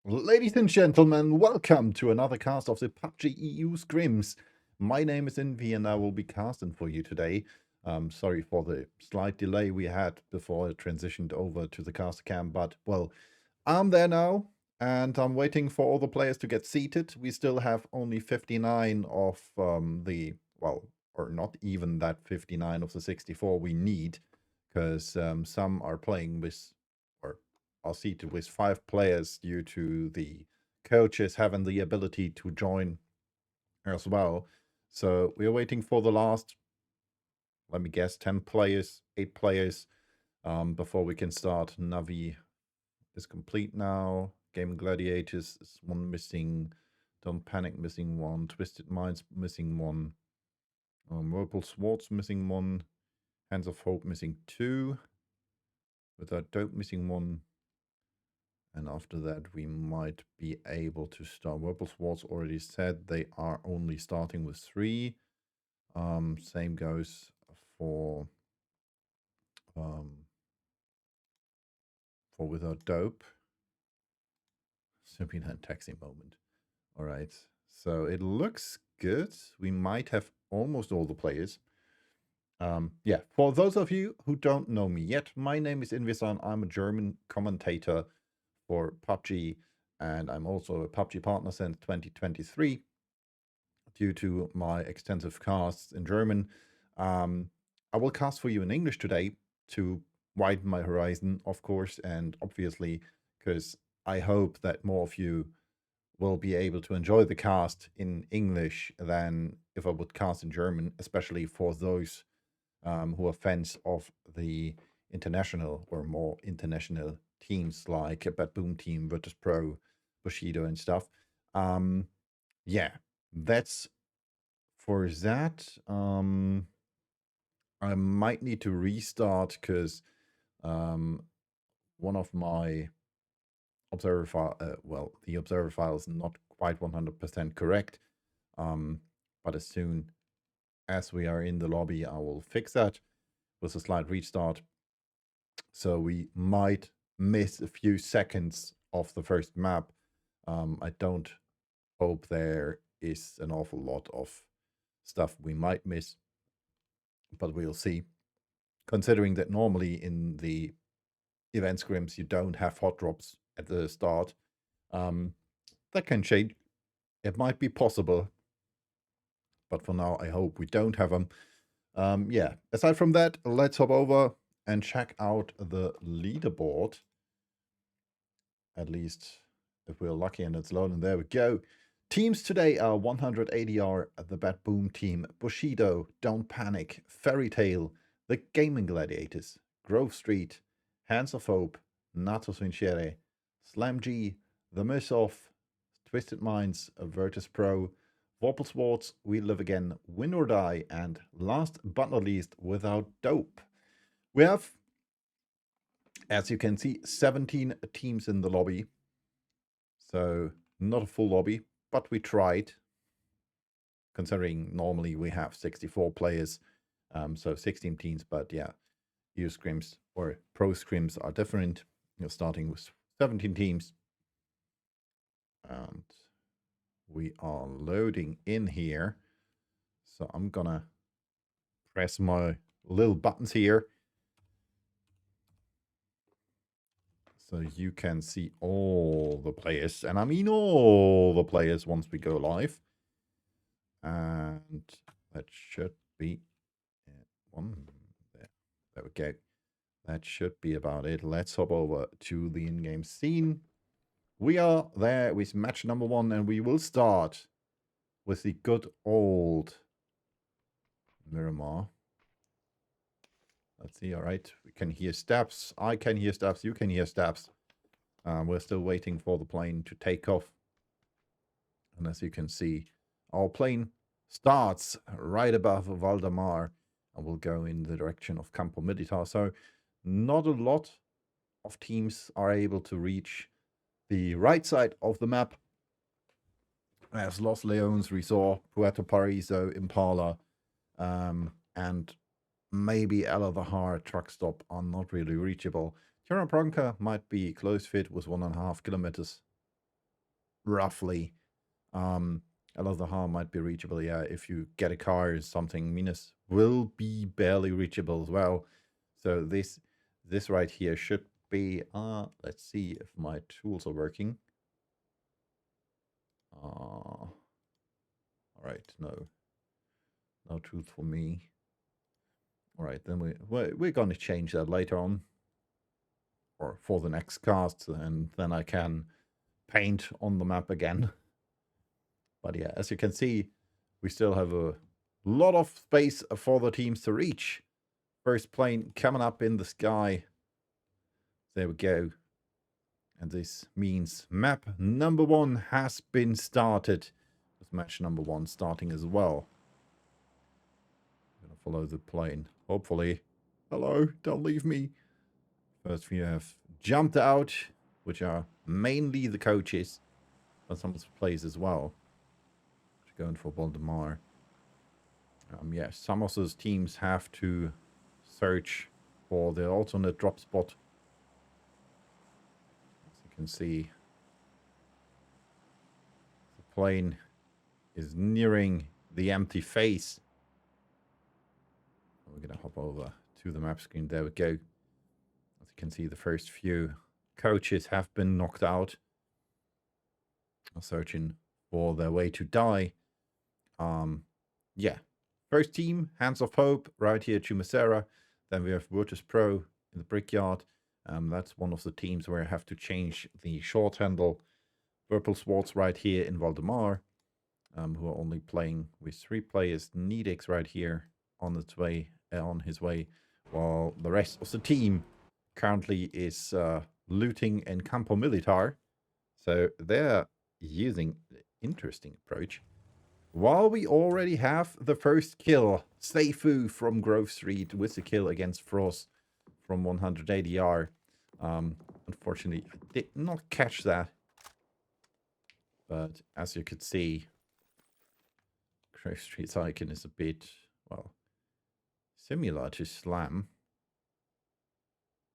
Ladies and gentlemen, welcome to another cast of the PUBG EU Scrims. My name is Invi and I will be casting for you today. Sorry for the slight delay we had before I transitioned over to the caster cam, but well, I'm there now and I'm waiting for all the players to get seated. We still have only 59 of or not even that 59 of the 64 we need, because some are playing with, or are seated with 5 players due to the coaches having the ability to join as well. So we are waiting for the last, let me guess, 10 players, 8 players, before we can start. Navi is complete now. Game Gladiators is one missing. Don't Panic missing one. Twisted Minds missing one. Whirlpool Swords missing one. Hands of Hope missing 2. Without Dope missing 1. And after that, we might be able to start. Whirlpool Swords already said they are only starting with 3. Same goes for Without Dope. Simply that taxi moment. All right. So it looks good. We might have almost all the players. Yeah, for those of you who don't know me yet, my name is Invisan. I'm a German commentator for PUBG, and I'm also a PUBG partner since 2023 due to my extensive casts in German. I will cast for you in English today to widen my horizon, of course, and obviously because I hope that more of you will be able to enjoy the cast in English than if I would cast in German, especially for those who are fans of the international or more international teams like Bad Boom Team, Virtus Pro, Bushido, and stuff. Yeah, that's for that. I might need to restart because one of my observer file, the observer file is not quite 100% correct. But as soon as we are in the lobby, I will fix that with a slight restart. So we might miss a few seconds of the first map. I don't hope there is an awful lot of stuff we might miss, but we'll see. Considering that normally in the event scrims you don't have hot drops at the start, that can change. It might be possible, but for now I hope we don't have them. Yeah, aside from that, let's hop over and check out the leaderboard. At least if we're lucky and it's loading. There we go. Teams today are 180 are the Bad Boom team, Bushido, Don't Panic, Fairy Tale, the Gaming Gladiators, Grove Street, Hands of Hope, Nato Vincere, Slam G, The Miss Off, Twisted Minds, Virtus Pro, Vorpal Swords, We Live Again, Win or Die, and last but not least, Without Dope. We have, as you can see, 17 teams in the lobby. So not a full lobby, but we tried. Considering normally we have 64 players, so 16 teams. But yeah, EU scrims or pro scrims are different. You're starting with 17 teams, and we are loading in here. So I'm gonna press my little buttons here so you can see all the players, and I mean all the players once we go live. And that should be one there. There we go. That should be about it. Let's hop over to the in-game scene. We are there with match number 1, and we will start with the good old Miramar. Let's see. All right, we can hear steps. I can hear steps. You can hear steps. We're still waiting for the plane to take off. And as you can see, our plane starts right above Valdemar and will go in the direction of Campo Militar. So not a lot of teams are able to reach the right side of the map. As Los Leones, Resort, Puerto Paraiso, Impala, and maybe El Bahar truck stop are not really reachable. Tierra Branca might be close fit with 1.5 kilometers. roughly. Elazahar might be reachable, yeah, if you get a car or something. Minas will be barely reachable as well. So this right here should be, let's see if my tools are working. All right, no tools for me. All right, then we're going to change that later on, or for the next cast, and then I can paint on the map again. But yeah, as you can see, we still have a lot of space for the teams to reach. First plane coming up in the sky. There we go. And this means map number 1 has been started. With match number 1 starting as well. I'm gonna follow the plane. Hopefully. Hello, don't leave me. First few have jumped out, which are mainly the coaches, but some of the players as well. Going for Voldemar. Yeah, some of those teams have to search for the alternate drop spot. As you can see, the plane is nearing the empty face. We're going to hop over to the map screen. There we go. As you can see, the first few coaches have been knocked out. Searching for their way to die. Yeah. First team, Hands of Hope, right here, Chumacera. Then we have Virtus Pro in the Brickyard. That's one of the teams where I have to change the short handle. Purple Swords right here in Valdemar, who are only playing with 3 players. Needix right here on its way, on his way, while the rest of the team currently is looting in Campo Militar. So they're using an interesting approach. While we already have the first kill, Seifu from Grove Street with the kill against Frost from 100 ADR. Unfortunately, I did not catch that. But as you could see, Grove Street's icon is a bit, well, similar to Slam.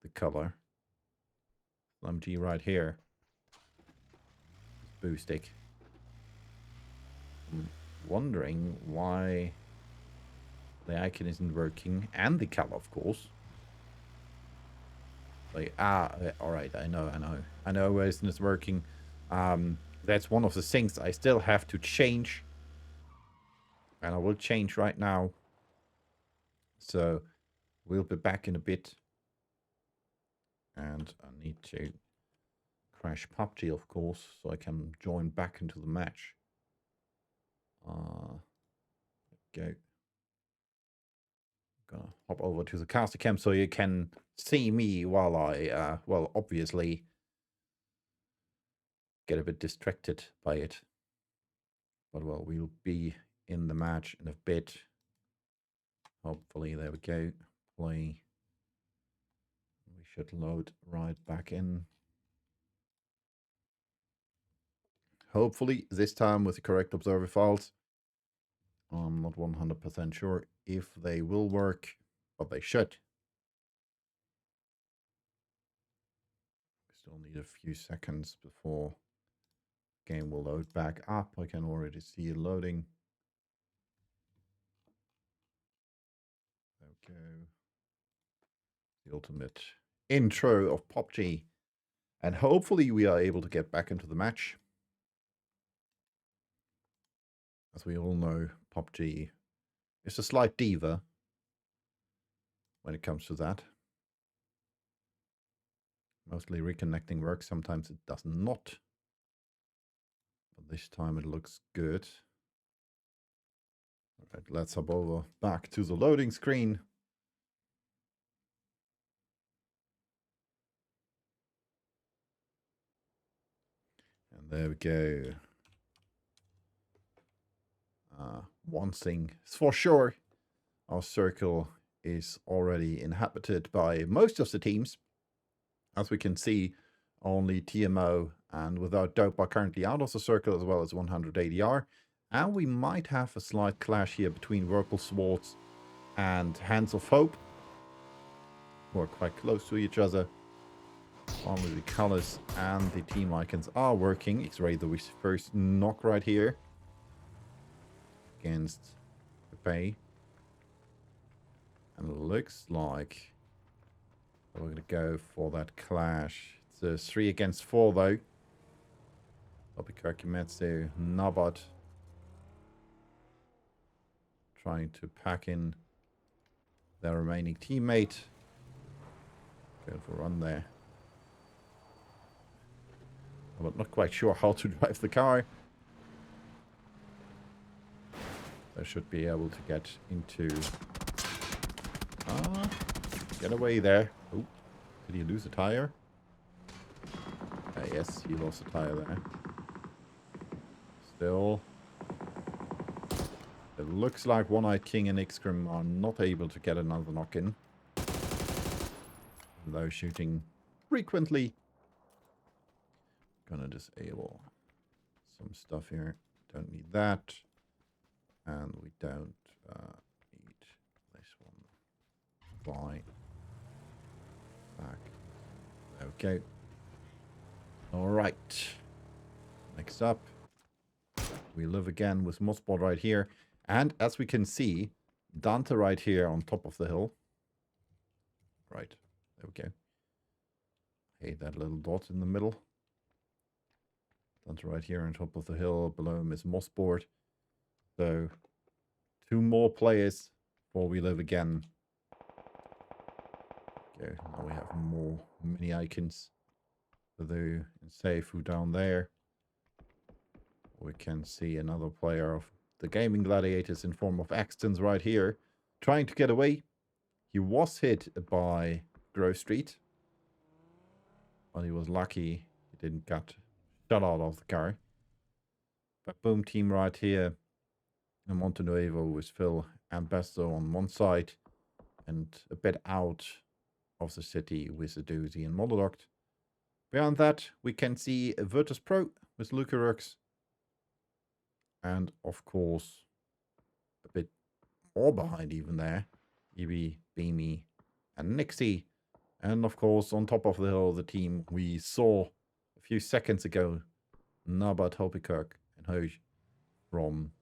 The color. Slam G right here. Boo stick. Wondering why the icon isn't working, and the color, of course. Like, all right, I know where it's working. That's one of the things I still have to change, and I will change right now. So we'll be back in a bit, and I need to crash PUBG, of course, so I can join back into the match. Go. Gonna hop over to the caster cam so you can see me while I, well, obviously get a bit distracted by it. But, well, we'll be in the match in a bit. Hopefully, there we go. Play. We should load right back in. Hopefully, this time with the correct observer files. I'm not 100% sure if they will work, but they should. Still need a few seconds before the game will load back up. I can already see it loading. There we go. The ultimate intro of PUBG. And hopefully we are able to get back into the match. As we all know, PUBG is a slight diva when it comes to that. Mostly reconnecting works, sometimes it does not. But this time it looks good. All right, let's hop over back to the loading screen. And there we go. One thing is for sure, our circle is already inhabited by most of the teams. As we can see, only TMO and Without Dope are currently out of the circle, as well as 100 ADR. And we might have a slight clash here between Whirlpool Swords and Hands of Hope, who are quite close to each other. Finally, the colors and the team icons are working. X-Ray, the first knock right here against Pepe. And it looks like we're going to go for that clash. It's a 3 against 4, though. Kimetsu, Nabat trying to pack in their remaining teammate. Going for a run there. I'm not quite sure how to drive the car. I should be able to get into... get away there. Oh, did he lose a tire? Yes, he lost a tire there. Still, it looks like One-Eyed King and X-Scrim are not able to get another knock-in. Though shooting frequently. Gonna disable some stuff here. Don't need that. And we don't need this one. Buy. Back. Okay. Alright. Next up. We live again with Mossboard right here. And as we can see, Dante right here on top of the hill. Right. There we go. Hey, that little dot in the middle. Dante right here on top of the hill. Below him is Mossboard. So, 2 more players before we live again. Okay, now we have more mini icons. So the Seifu down there. We can see another player of the Gaming Gladiators in form of Axtons right here. Trying to get away. He was hit by Grove Street. But he was lucky he didn't get shot out of the car. But boom team right here. And Montenuevo with Phil and Besto on one side. And a bit out of the city with the Doozy and Molodok. Beyond that, we can see a Virtus Pro with Lucarux. And of course, a bit more behind even there. Ibi, Beamy, and Nixie. And of course, on top of the hill, the team we saw a few seconds ago. Nabat, Hopikirk, and Hoj from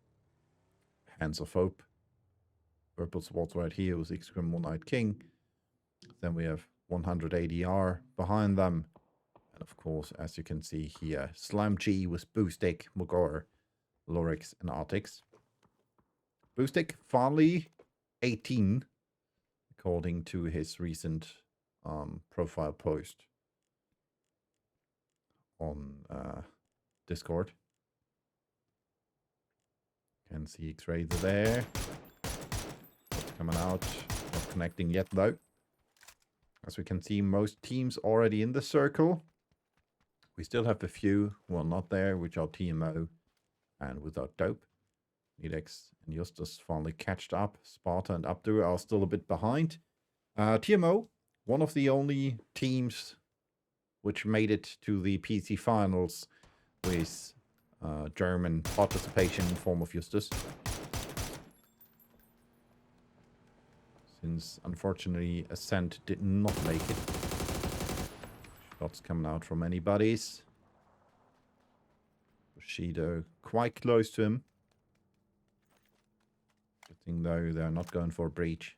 Hands of Hope. Purple spots right here with X-Scrim One-Eyed King. Then we have 100 ADR behind them. And of course, as you can see here, Slam G with Boostic, Mogor, Lorix, and Artix. Boostic finally 18, according to his recent profile post on Discord. Can see X-Ray there. Coming out, not connecting yet though. As we can see, most teams already in the circle. We still have a few who are not there, which are TMO and Without Dope. Nedex and Justus finally catched up. Sparta and Abdur are still a bit behind. TMO, one of the only teams which made it to the PC finals with German participation in form of Justus. Since unfortunately Ascent did not make it. Shots coming out from anybody's. Bushido quite close to him. Good thing though, they're not going for a breach.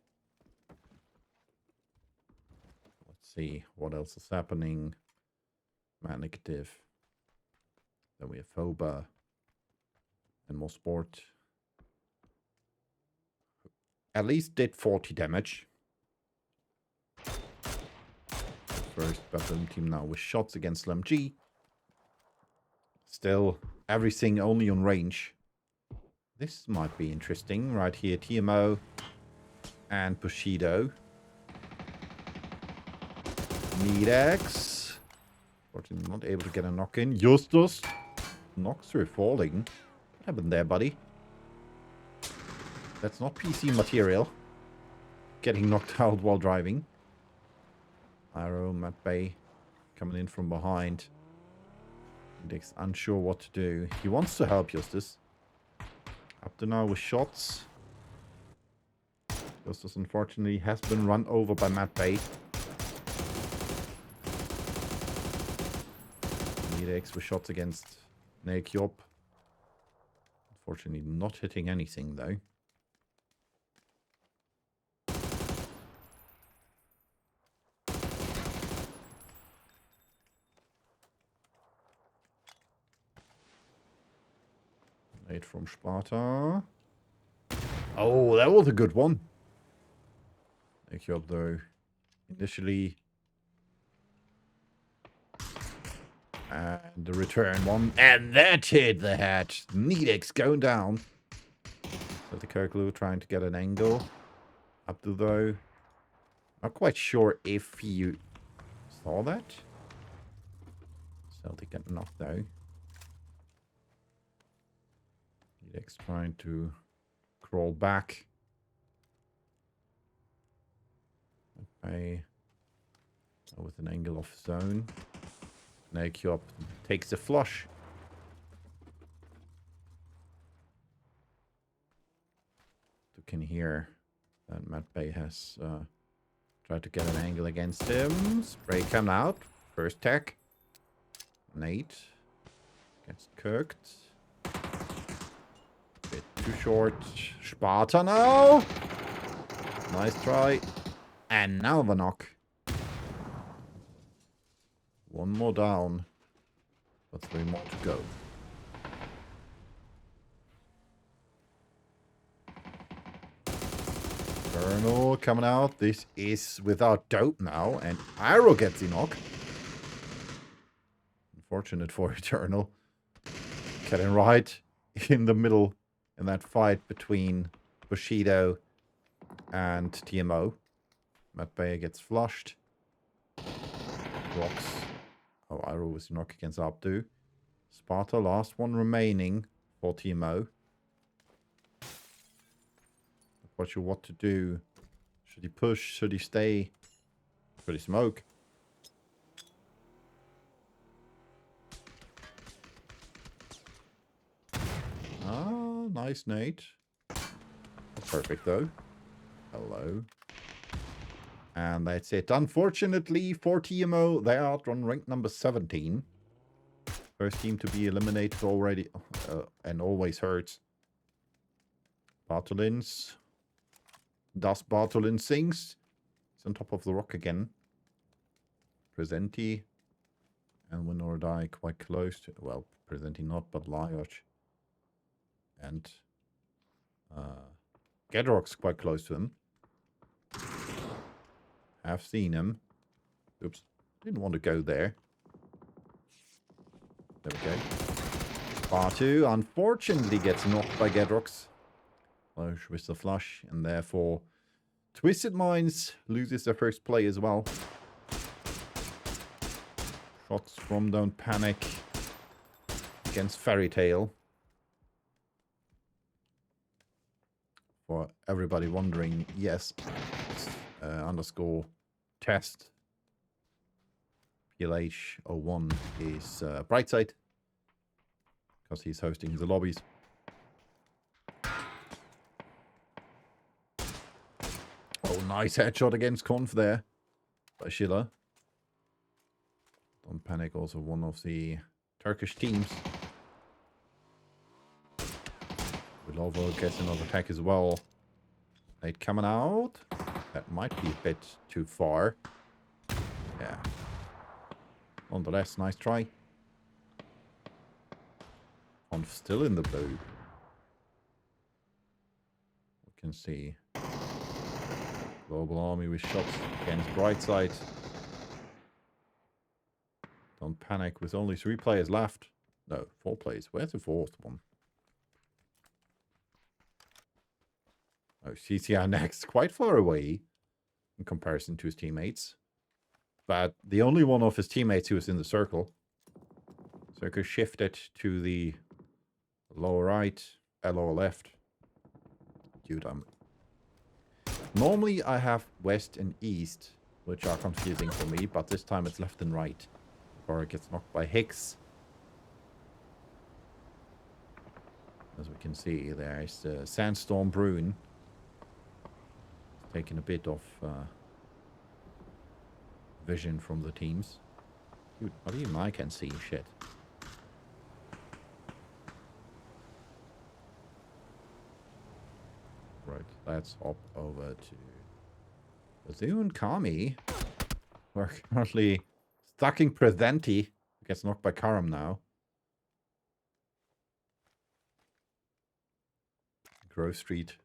Let's see what else is happening. Negative. Then we have Foba and more sport. At least did 40 damage. First Baboon team now with shots against Slam G. Still everything only on range. This might be interesting. Right here, TMO and Bushido. Nedex. Fortunately not able to get a knock in. Justus knocks through falling. What happened there, buddy? That's not PC material. Getting knocked out while driving. Arrow, Matt Bay coming in from behind. Dick's unsure what to do. He wants to help Justus. Up to now with shots. Justus unfortunately has been run over by Matt Bay. X with shots against Nekiop. Unfortunately, not hitting anything, though. Nade from Sparta. Oh, that was a good one. Nekiop, though, initially. And the return one. And that hit the hatch. Nedex going down. So the Kirklu trying to get an angle. Abdu, though. Not quite sure if you saw that. Celtic getting knocked, though. Nedex trying to crawl back. Okay. With an angle off zone. Nekiop takes the flush. You can hear that Matt Bay has tried to get an angle against him. Spray come out. First tech. Nate gets cooked. Bit too short. Sparta now. Nice try. And now the knock. One more down, but 3 more to go. Eternal coming out. This is without doubt now, and Arrow gets the knock. Unfortunate for Eternal. Getting right in the middle in that fight between Bushido and TMO. Matt Bayer gets flushed. Blocks. Oh, Iroh was knock against Abdu. Sparta, last one remaining for TMO. Not sure what to do. Should he push? Should he stay? Should he smoke? Ah, nice Nate. Perfect though. Hello. And that's it. Unfortunately for TMO, they are on rank number 17. First team to be eliminated already. And always hurts. Bartolins. Das Bartolin sings. He's on top of the rock again. Presenti. And Win or Die quite close to... Well, Presenti not, but Lyoch. And... Gedrock's quite close to him. I've seen him. Oops. Didn't want to go there. There we go. Bartu unfortunately gets knocked by Gedrox. Flush with the flush. And therefore, Twisted Minds loses their first play as well. Shots from Don't Panic against Fairy Tail. For everybody wondering, yes, underscore test PLH01 is Brightside because he's hosting the lobbies. Oh, nice headshot against Conf there by Schiller. Don't Panic, also one of the Turkish teams. Lovo gets another attack as well. Nate coming out. That might be a bit too far. Yeah. Nonetheless, nice try. Conf still in the blue. We can see Global Army with shots against Brightside. Don't Panic with only 3 players left. No, 4 players. Where's the 4th one? Oh, CCR next. Quite far away in comparison to his teammates. But the only one of his teammates who was in the circle. Circle shifted to the lower right, lower left. Dude, normally I have west and east, which are confusing for me, but this time it's left and right. Before it gets knocked by Hicks. As we can see, there's the Sandstorm Brune. Taking a bit of vision from the teams. Dude, not even I can see shit. let's hop over to Bazoo and Kami. We're currently stacking Presenti. Gets knocked by Karam now. Grove Street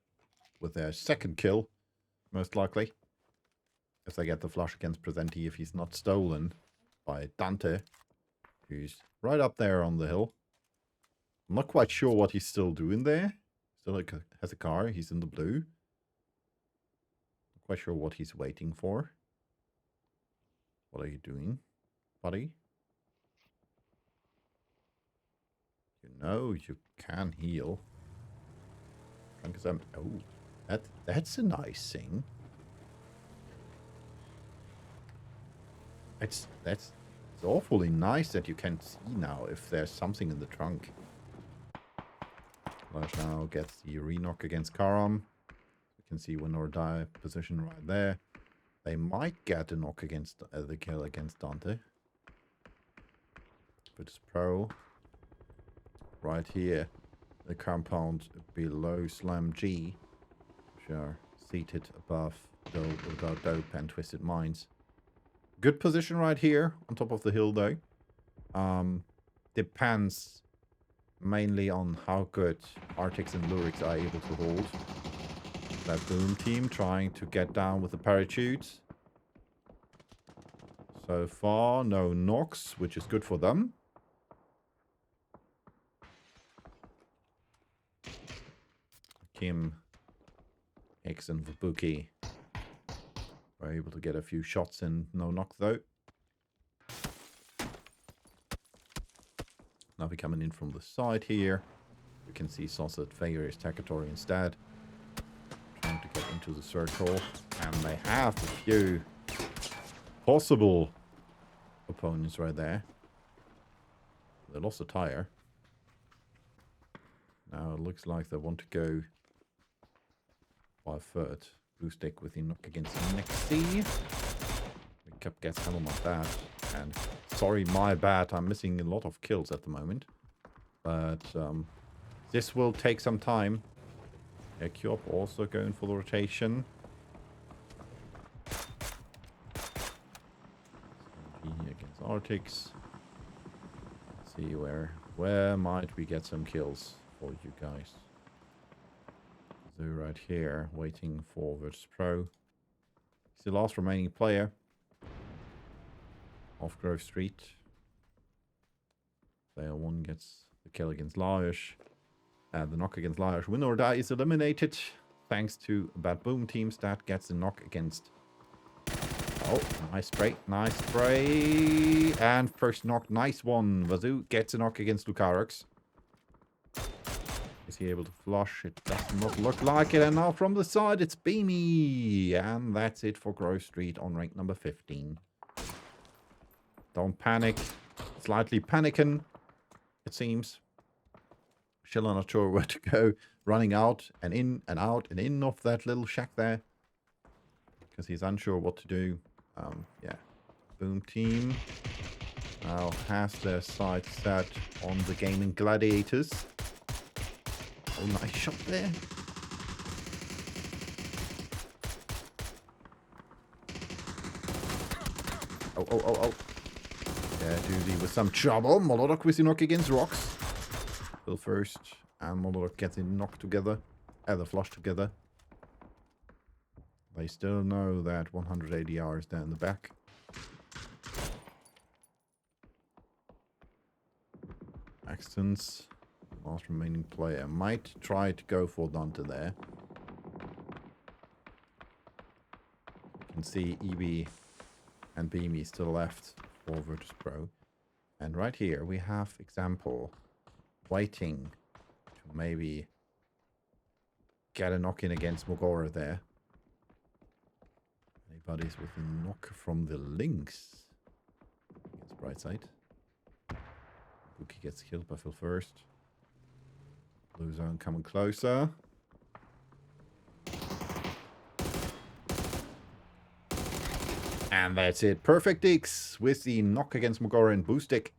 with their second kill, most likely. If they get the flush against Presenti, if he's not stolen by Dante, who's right up there on the hill. I'm not quite sure what he's still doing there. Still has a car. He's in the blue. Not quite sure what he's waiting for. What are you doing, buddy? You know you can heal. Oh, that's a nice thing. It's awfully nice that you can see now if there's something in the trunk. Flash now gets the re-knock against Karam. You can see win or die position right there. They might get a knock against the kill against Dante. But it's pro. Right here, the compound below Slam G, which are seated above without dope and twisted minds. Good position right here on top of the hill though. Depends mainly on how good Arctics and Lurix are able to hold. That Boom team trying to get down with the parachutes. So far, no knocks, which is good for them. Kim, Hicks, and Vabuki were able to get a few shots in. No knock, though. Navi coming in from the side here. You can see Saucer at Various Territory instead. Trying to get into the circle. And they have a few possible opponents right there. They lost a tire. Now it looks like they want to go by third. Blue stick with the knock against Nexi. Cup gets handled like that. And sorry, my bad. I'm missing a lot of kills at the moment. But this will take some time. Kyop also going for the rotation. Against Arctics. Let's see where might we get some kills for you guys. So right here, waiting for Virtus Pro. It's the last remaining player off Grove Street. Player 1 gets the kill against Laish. And the knock against Laish. Win or die is eliminated. Thanks to Bad Boom teams that gets the knock against. Oh, nice spray. Nice spray. And first knock. Nice one. Vazoo gets a knock against Lucarox. Is he able to flush? It does not look like it. And now from the side, it's Beamy. And that's it for Grove Street on rank number 15. Don't panic. Slightly panicking, it seems. Still not sure where to go. Running out and in and out and in of that little shack there. Because he's unsure what to do. Yeah. Boom team now has their sights set on the gaming gladiators. Oh, nice shot there. Oh. Yeah, Doozy with some trouble. Molodok with the knock against rocks. Bill first. And Molodok getting knocked together. The flush together. They still know that 180 ADR is there in the back. Axton's last remaining player might try to go for Dante there. You can see EB and Beamy still left for Virtus Pro. And right here we have example waiting to maybe get a knock in against Mogora there. Anybody's with a knock from the Lynx against Brightside. Buki gets killed by Phil first. Blue zone coming closer. And that's it. Perfect X with the knock against Mogora and Boostic.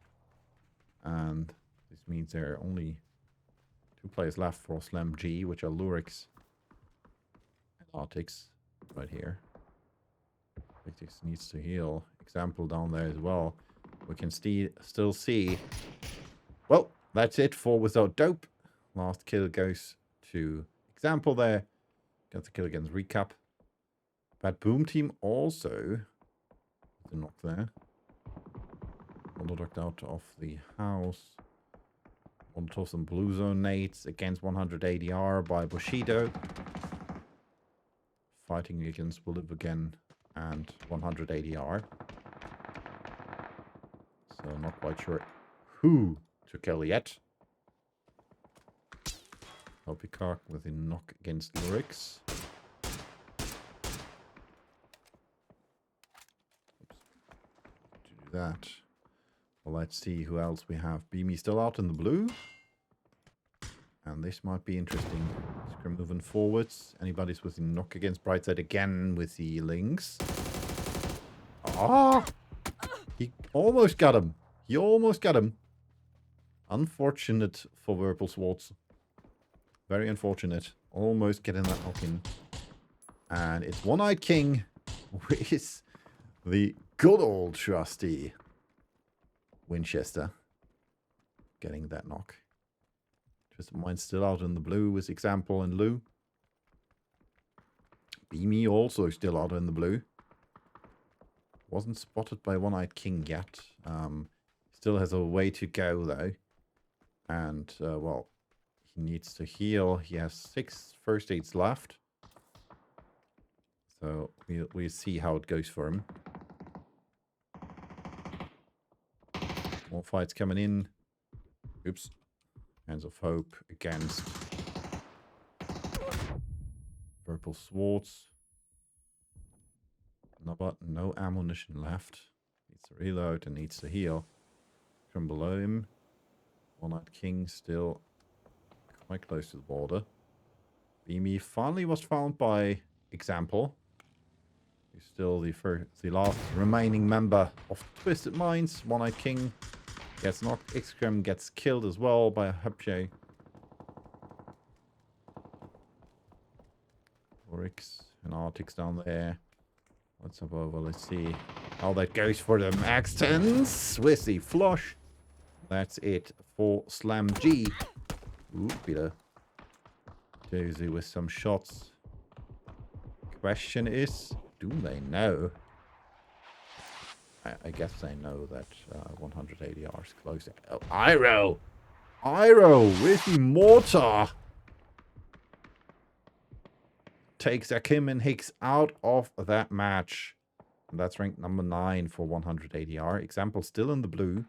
And this means there are only 2 players left for Slam G, which are Lurix Artix right here. Artix needs to heal. Example down there as well. We can still see. Well, that's it for Without Dope. Last kill goes to Example there. Got the kill against Recap. Bad Boom Team also. The knock there. Knocked out of the house. Molotovs and Blue Zone nades against 100 ADR by Bushido. Fighting against Will Live Again and 100 ADR. So not quite sure who to kill yet. Hopikak with a knock against Lurix. To do that. Well, let's see who else we have. Beamy still out in the blue. And this might be interesting. Scrim moving forwards. Anybody's with a knock against Brightside again with the links. Ah! He almost got him. He almost got him. Unfortunate for Purple Swords. Very unfortunate. Almost getting that knock in. And it's One-Eyed King with the good old trusty Winchester getting that knock. Twisted Mind still out in the blue with Example and Lou. Beamy also still out in the blue. Wasn't spotted by One-Eyed King yet. Still has a way to go though. And, well, he needs to heal. He has 6 first aids left. So we'll see how it goes for him. More fights coming in. Oops. Hands of Hope against Purple Swords. No ammunition left. Needs to reload and needs to heal. From below him. One-Eyed King still quite close to the border. Beamy finally was found by Example. He's still the last remaining member of Twisted Minds. One-Eyed King gets knocked. Xcrim gets killed as well by a Hupje. Oryx and Artix down there. Let's hop over. Let's see how that goes for the Maxtons with the flush. That's it for Slam G. Ooh, Peter. Josie with some shots. Question is, do they know? I guess they know that 180 hours close. Oh, Iro! Iro with the mortar! Takes Akim and Hicks out of that match. And that's ranked number 9 for 180 R. Example still in the blue.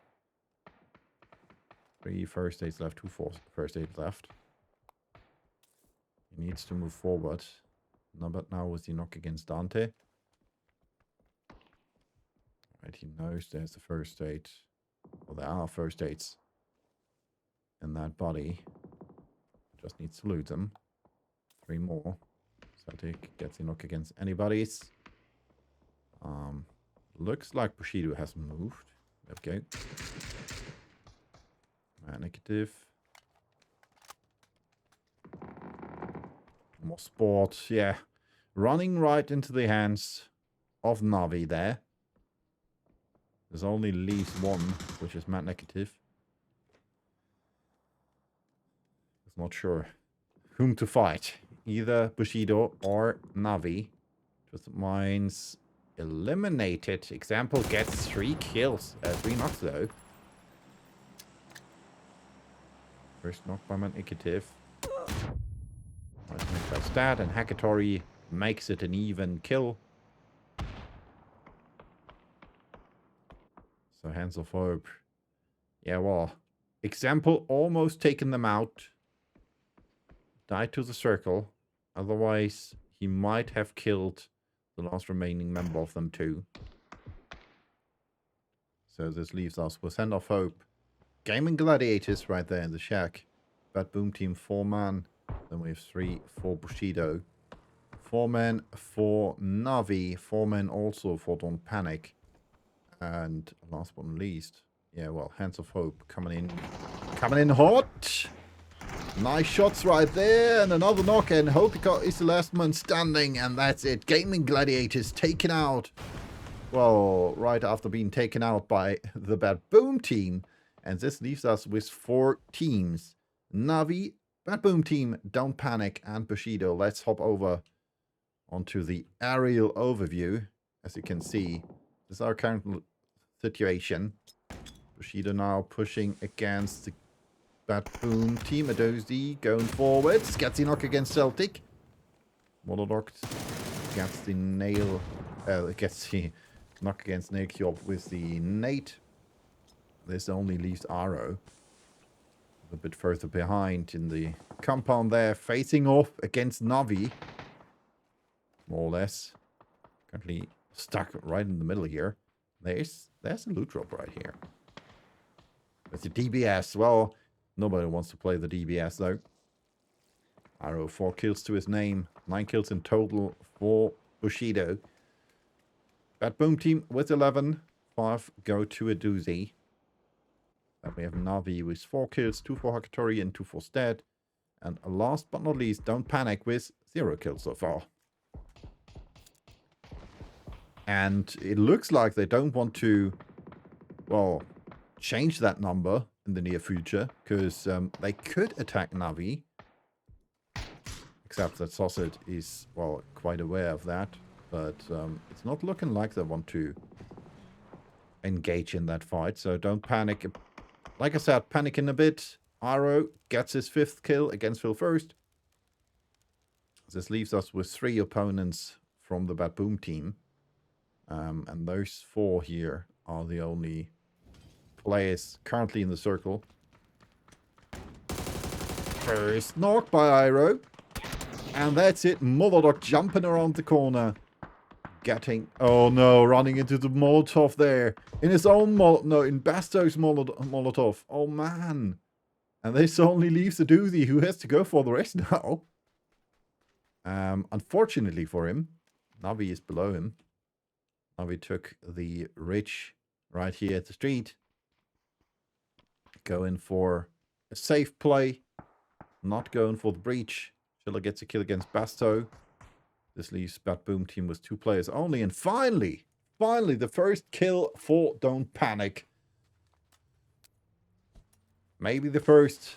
3 first aids left, 2 first aids left. He needs to move forward. No, but now with the knock against Dante. Right, he knows there's the first aid. Well, there are first aids in that body. Just needs to loot them. 3 more. Celtic gets the knock against anybody's. Looks like Bushido has moved. Okay. Negative. More sport, yeah. Running right into the hands of Navi there. There's only leaves one, which is Matt Negative. He's not sure whom to fight. Either Bushido or Navi. Twisted Minds eliminated. Example gets 3 kills. 3 knocks though. First knock by Matt Negative. By Stat, and Hackatory makes it an even kill. So Hands of Hope. Yeah, well, Example almost taken them out. Died to the circle. Otherwise, he might have killed the last remaining member of them too. So this leaves us with Hand of Hope. Gaming Gladiators right there in the shack. Bad Boom Team 4-man. Then we have 3 for Bushido. 4-man for Navi. 4-man also for Don't Panic. And last but not least, yeah, well, Hands of Hope coming in hot. Nice shots right there, and another knock, and Hopika is the last man standing, and that's it. Gaming Gladiators taken out. Well, right after being taken out by the Bad Boom team. And this leaves us with 4 teams. Navi, Bad Boom team, Don't Panic, and Bushido. Let's hop over onto the aerial overview. As you can see, this is our current situation. Bushido now pushing against the Bad Boom team. Adozi going forwards. Gets the knock against Celtic. Monodok gets the nail. Gets the knock against Nakejob with the nate. This only leaves Aro a bit further behind in the compound there, facing off against Navi. More or less. Currently stuck right in the middle here. There's a loot drop right here. With the DBS. Well, nobody wants to play the DBS though. Aro, 4 kills to his name. 9 kills in total for Bushido. Bad Boom team with 11. 5 go to a doozy. We have Navi with 4 kills, 2 for Hakatori and 2 for Stead. And last but not least, Don't Panic with 0 kills so far. And it looks like they don't want to, well, change that number in the near future. Because they could attack Navi. Except that Sausage is, well, quite aware of that. But it's not looking like they want to engage in that fight. So Don't Panic. Like I said, panicking a bit. Aro gets his 5th kill against Phil first. This leaves us with 3 opponents from the Bad Boom team. And those 4 here are the only players currently in the circle. First knock by Iro. And that's it. Molodok jumping around the corner. Getting, oh no, running into the Molotov there. In his own in Basto's Molotov. Oh man. And this only leaves the doozy who has to go for the rest now. Unfortunately for him, Navi is below him. Navi took the ridge right here at the street. Going for a safe play. Not going for the breach. Schiller gets a kill against Basto. This leaves Bad Boom team with 2 players only. And finally, the first kill for Don't Panic. Maybe the first,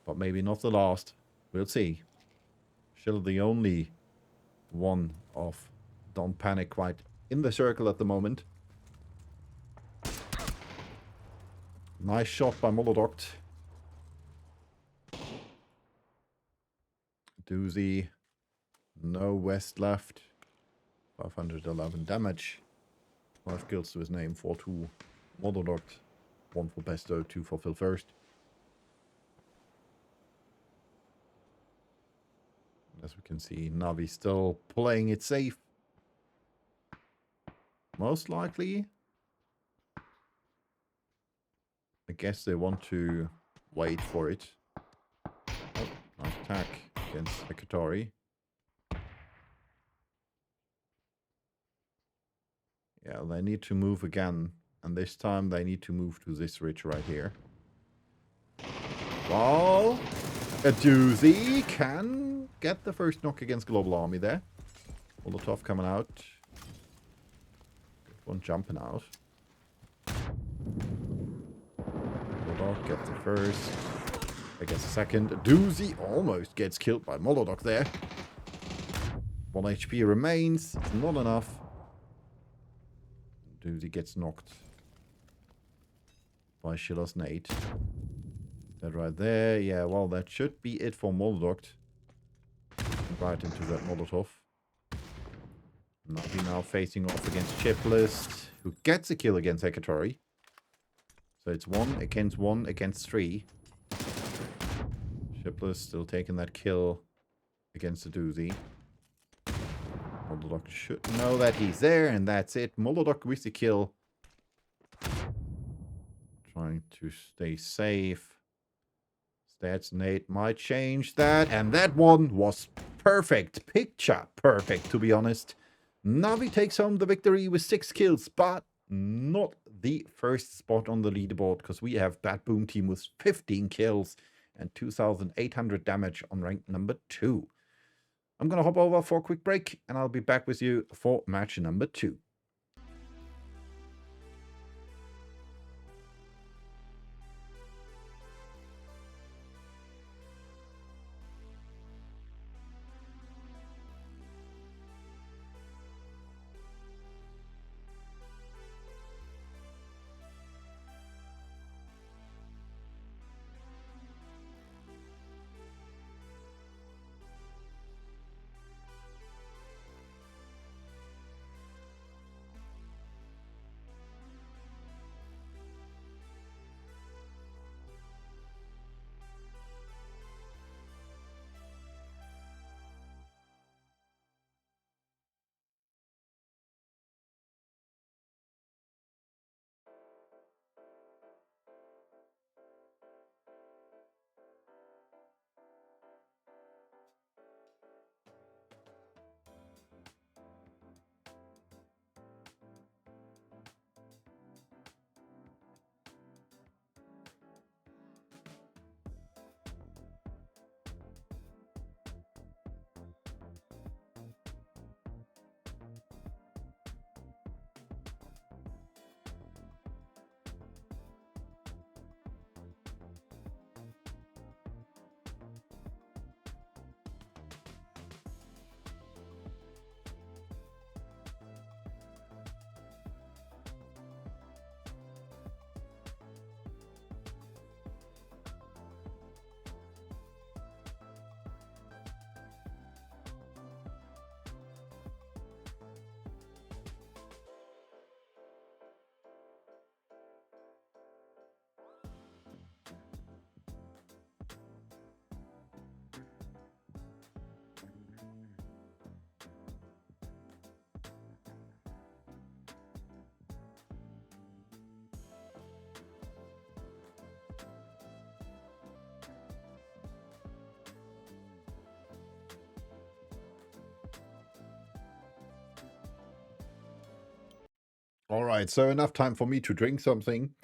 but maybe not the last. We'll see. Still the only one of Don't Panic quite in the circle at the moment. Nice shot by Molodoct. Doozy. No West left. 511 damage. 5 kills to his name. 4-2 Molodoct. 1 for Pesto, 2 for Phil first. As we can see, Navi still playing it safe. Most likely, I guess they want to wait for it. Oh, nice attack against Hakatori. Yeah, they need to move again. And this time they need to move to this ridge right here. Well, a doozy can get the first knock against Global Army there. Molotov coming out. Good one jumping out. Molotov gets the first. I guess the second. Doozy almost gets killed by Molotov there. 1 HP remains. It's not enough. Doozy gets knocked by Schiller's nade. That right there. Yeah, well, that should be it for Molotov. Right into that Molotov. Navi now facing off against Chiplist, who gets a kill against Hekatori. So it's 1 against 3. Chiplist still taking that kill against the doozy. Molodok should know that he's there, and that's it. Molodok with the kill. Trying to stay safe. Stats Nate might change that, and that one was perfect. Picture perfect, to be honest. Navi takes home the victory with 6 kills, but not the first spot on the leaderboard, because we have Bad Boom team with 15 kills. and 2,800 damage on rank number 2. I'm going to hop over for a quick break, and I'll be back with you for match number 2. All right, so enough time for me to drink something.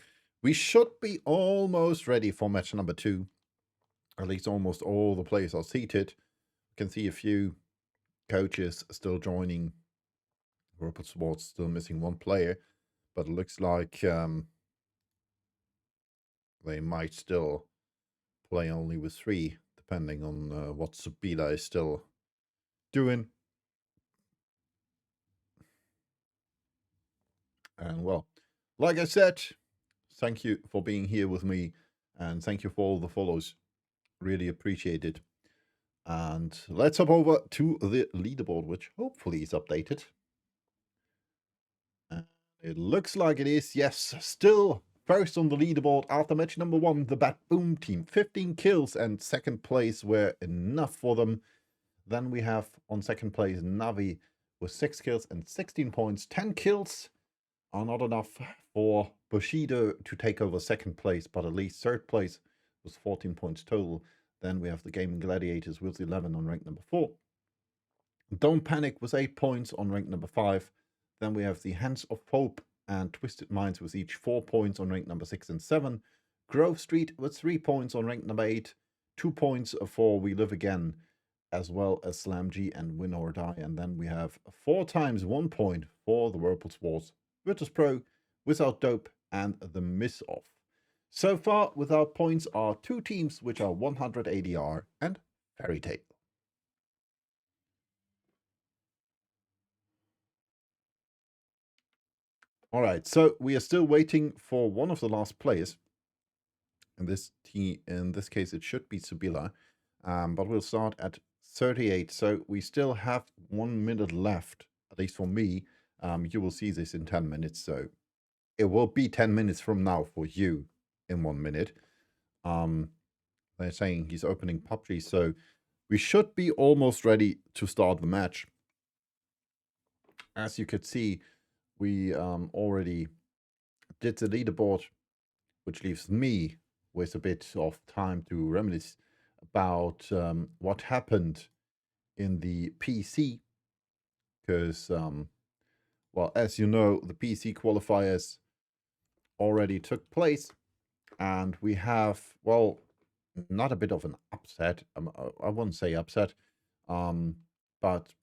We should be almost ready for match number 2. At least almost all the players are seated. You can see a few coaches still joining. Robert Swartz still missing one player, but it looks like they might still play only with 3, depending on what Subila is still doing. And well, like I said, thank you for being here with me, and thank you for all the follows. Really appreciate it. And let's hop over to the leaderboard, which hopefully is updated. And it looks like it is, yes, still first on the leaderboard after match number 1, the Bat Boom team. 15 kills, and second place were enough for them. Then we have on second place Navi with 6 kills and 16 points. 10 kills are not enough for Bushido to take over second place, but at least third place was 14 points total. Then we have the Gaming Gladiators with 11 on rank number 4. Don't Panic with 8 points on rank number 5. Then we have the Hands of Hope and Twisted Minds with each 4 points on rank number 6 and 7. Grove Street with 3 points on rank number 8. 2 points for We Live Again, as well as Slam G and Win or Die. And then we have 4 times 1 point for the Whirlpool Wars, Virtus Pro, Without Dope, and the Miss Off. So far, without points are 2 teams, which are 100 ADR and Fairy Tail. All right, so we are still waiting for one of the last players. In this case, it should be Subila, but we'll start at 38. So we still have 1 minute left, at least for me. You will see this in 10 minutes, so it will be 10 minutes from now for you in 1 minute. They're saying he's opening PUBG, so we should be almost ready to start the match. As you could see, we already did the leaderboard, which leaves me with a bit of time to reminisce about what happened in the PC. Because, well, as you know, the PC qualifiers already took place. And we have, well, not a bit of an upset. I wouldn't say upset, but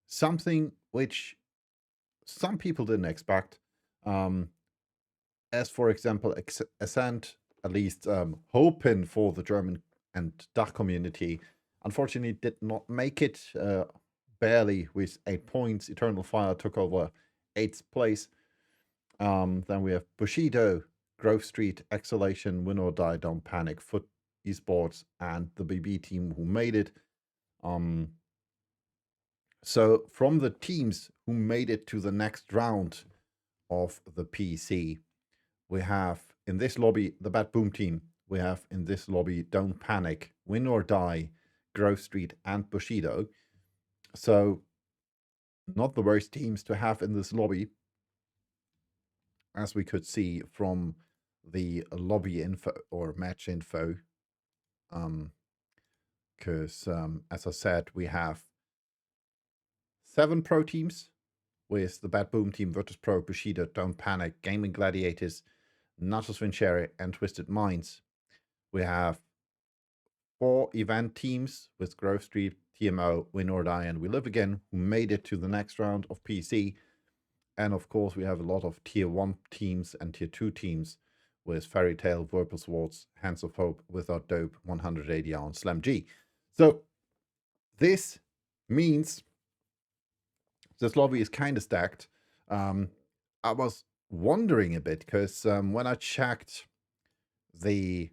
something which some people didn't expect. Um, as for example, Ascent, at least hoping for the German and Dutch community, unfortunately did not make it. Barely with 8 points. Eternal Fire took over 8th place. Then we have Bushido, Grove Street, Exhalation, Win or Die, Don't Panic, Foot Esports, and the BB team who made it. So from the teams who made it to the next round of the PC, we have in this lobby the Bad Boom team. We have in this lobby Don't Panic, Win or Die, Grove Street, and Bushido. So not the worst teams to have in this lobby, as we could see from the lobby info or match info. Because as I said, we have 7 pro teams with the Bad Boom team, Virtus Pro, Bushido, Don't Panic, Gaming Gladiators, Natos Vincere, and Twisted Minds. We have 4 event teams with Grove Street, TMO, Win or Die, and We Live Again, who made it to the next round of PC. And of course, we have a lot of tier 1 teams and tier 2 teams with Fairy Tail, Purple Swords, Hands of Hope, Without Dope, 180 on Slam G. So this means this lobby is kind of stacked. I was wondering a bit because when I checked the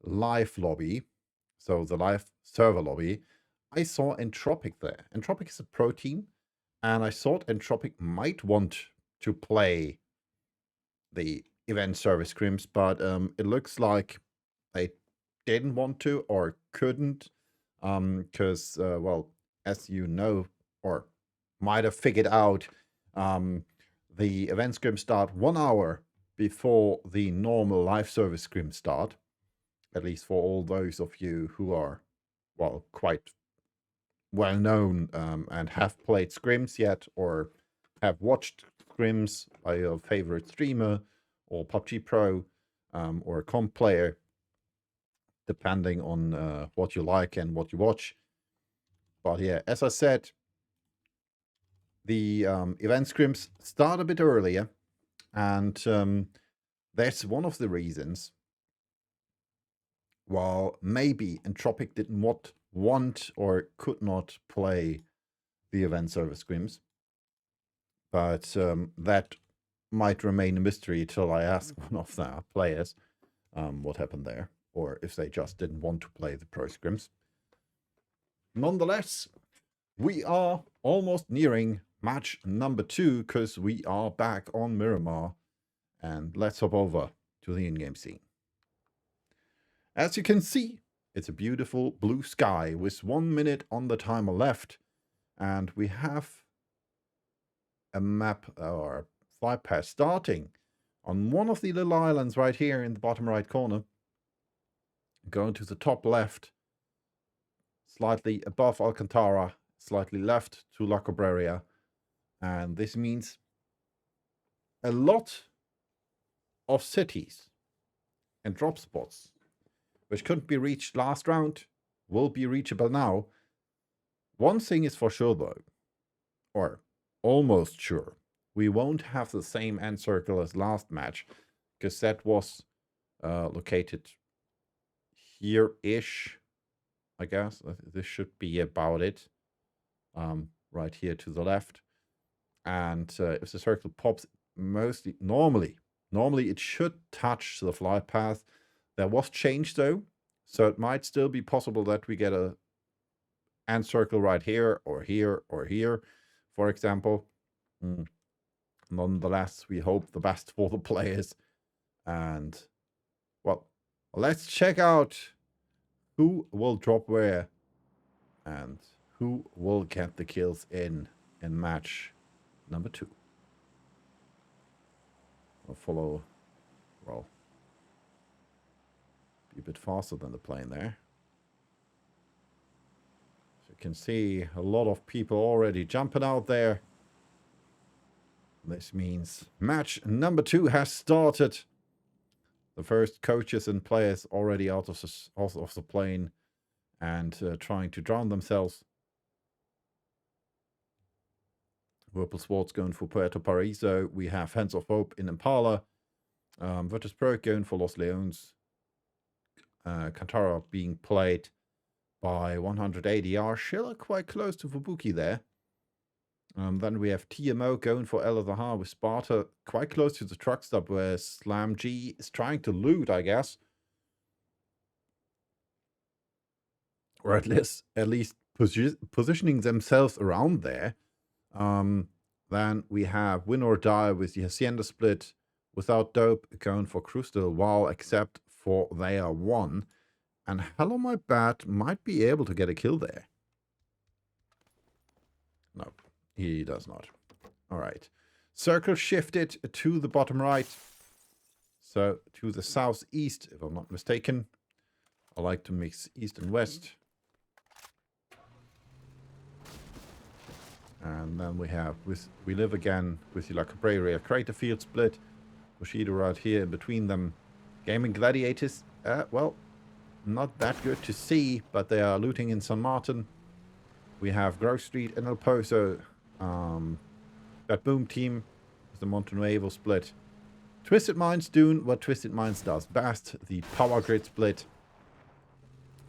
live lobby, so the live server lobby, I saw Entropic there. Entropic is a pro team, and I thought Entropic might want to play the event server scrims, but it looks like they didn't want to or couldn't, because, well, as you know, or might have figured out, the event scrims start 1 hour before the normal live service scrims start, at least for all those of you who are, well, quite well known and have played scrims yet, or have watched scrims by your favorite streamer or PUBG Pro or a comp player, depending on what you like and what you watch. But yeah, as I said, the event scrims start a bit earlier, and that's one of the reasons while maybe Entropic didn't want or could not play the event server scrims. But that might remain a mystery till I ask one of the players what happened there, or if they just didn't want to play the pro scrims. Nonetheless, we are almost nearing match number 2 because we are back on Miramar, and let's hop over to the in-game scene. As you can see, it's a beautiful blue sky with 1 minute on the timer left, and we have a map or flight path starting on one of the little islands right here in the bottom right corner, going to the top left, slightly above Alcantara, slightly left to La Cabrera, and this means a lot of cities and drop spots which couldn't be reached last round will be reachable now. One thing is for sure though, or almost sure, we won't have the same end circle as last match, because that was located here-ish, I guess. This should be about it, right here to the left. And if the circle pops, normally it should touch the flight path. There was change though, so it might still be possible that we get a end circle right here or here or here, for example. Nonetheless, we hope the best for the players. And, well, let's check out who will drop where and who will get the kills in match number 2. I'll follow, well, be a bit faster than the plane there. So you can see a lot of people already jumping out there. This means match number 2 has started. The first coaches and players already out of the plane and trying to drown themselves. Whirlpool Sports going for Puerto Paraiso. We have Hands of Hope in Impala. Virtus Pro going for Los Leones. Kantara being played by 180R. Schiller quite close to Fubuki there. Then we have TMO going for El Adha with Sparta quite close to the truck stop where Slam G is trying to loot, I guess. Or at least positioning themselves around there. Then we have Win or Die with the Hacienda split without Dope going for Crustal while except for they are 1. And Hello My Bat might be able to get a kill there. No, he does not. All right. Circle shifted to the bottom right. So to the southeast, if I'm not mistaken. I like to mix east and west. And then we have, we live again with the La Cabrera Crater Field split. Bushido right here in between them. Gaming Gladiators, well, not that good to see, but they are looting in San Martin. We have Grove Street and El Pozo. That Boom team is the Montenuevo split. Twisted Minds doing what Twisted Minds does best. The Power Grid split.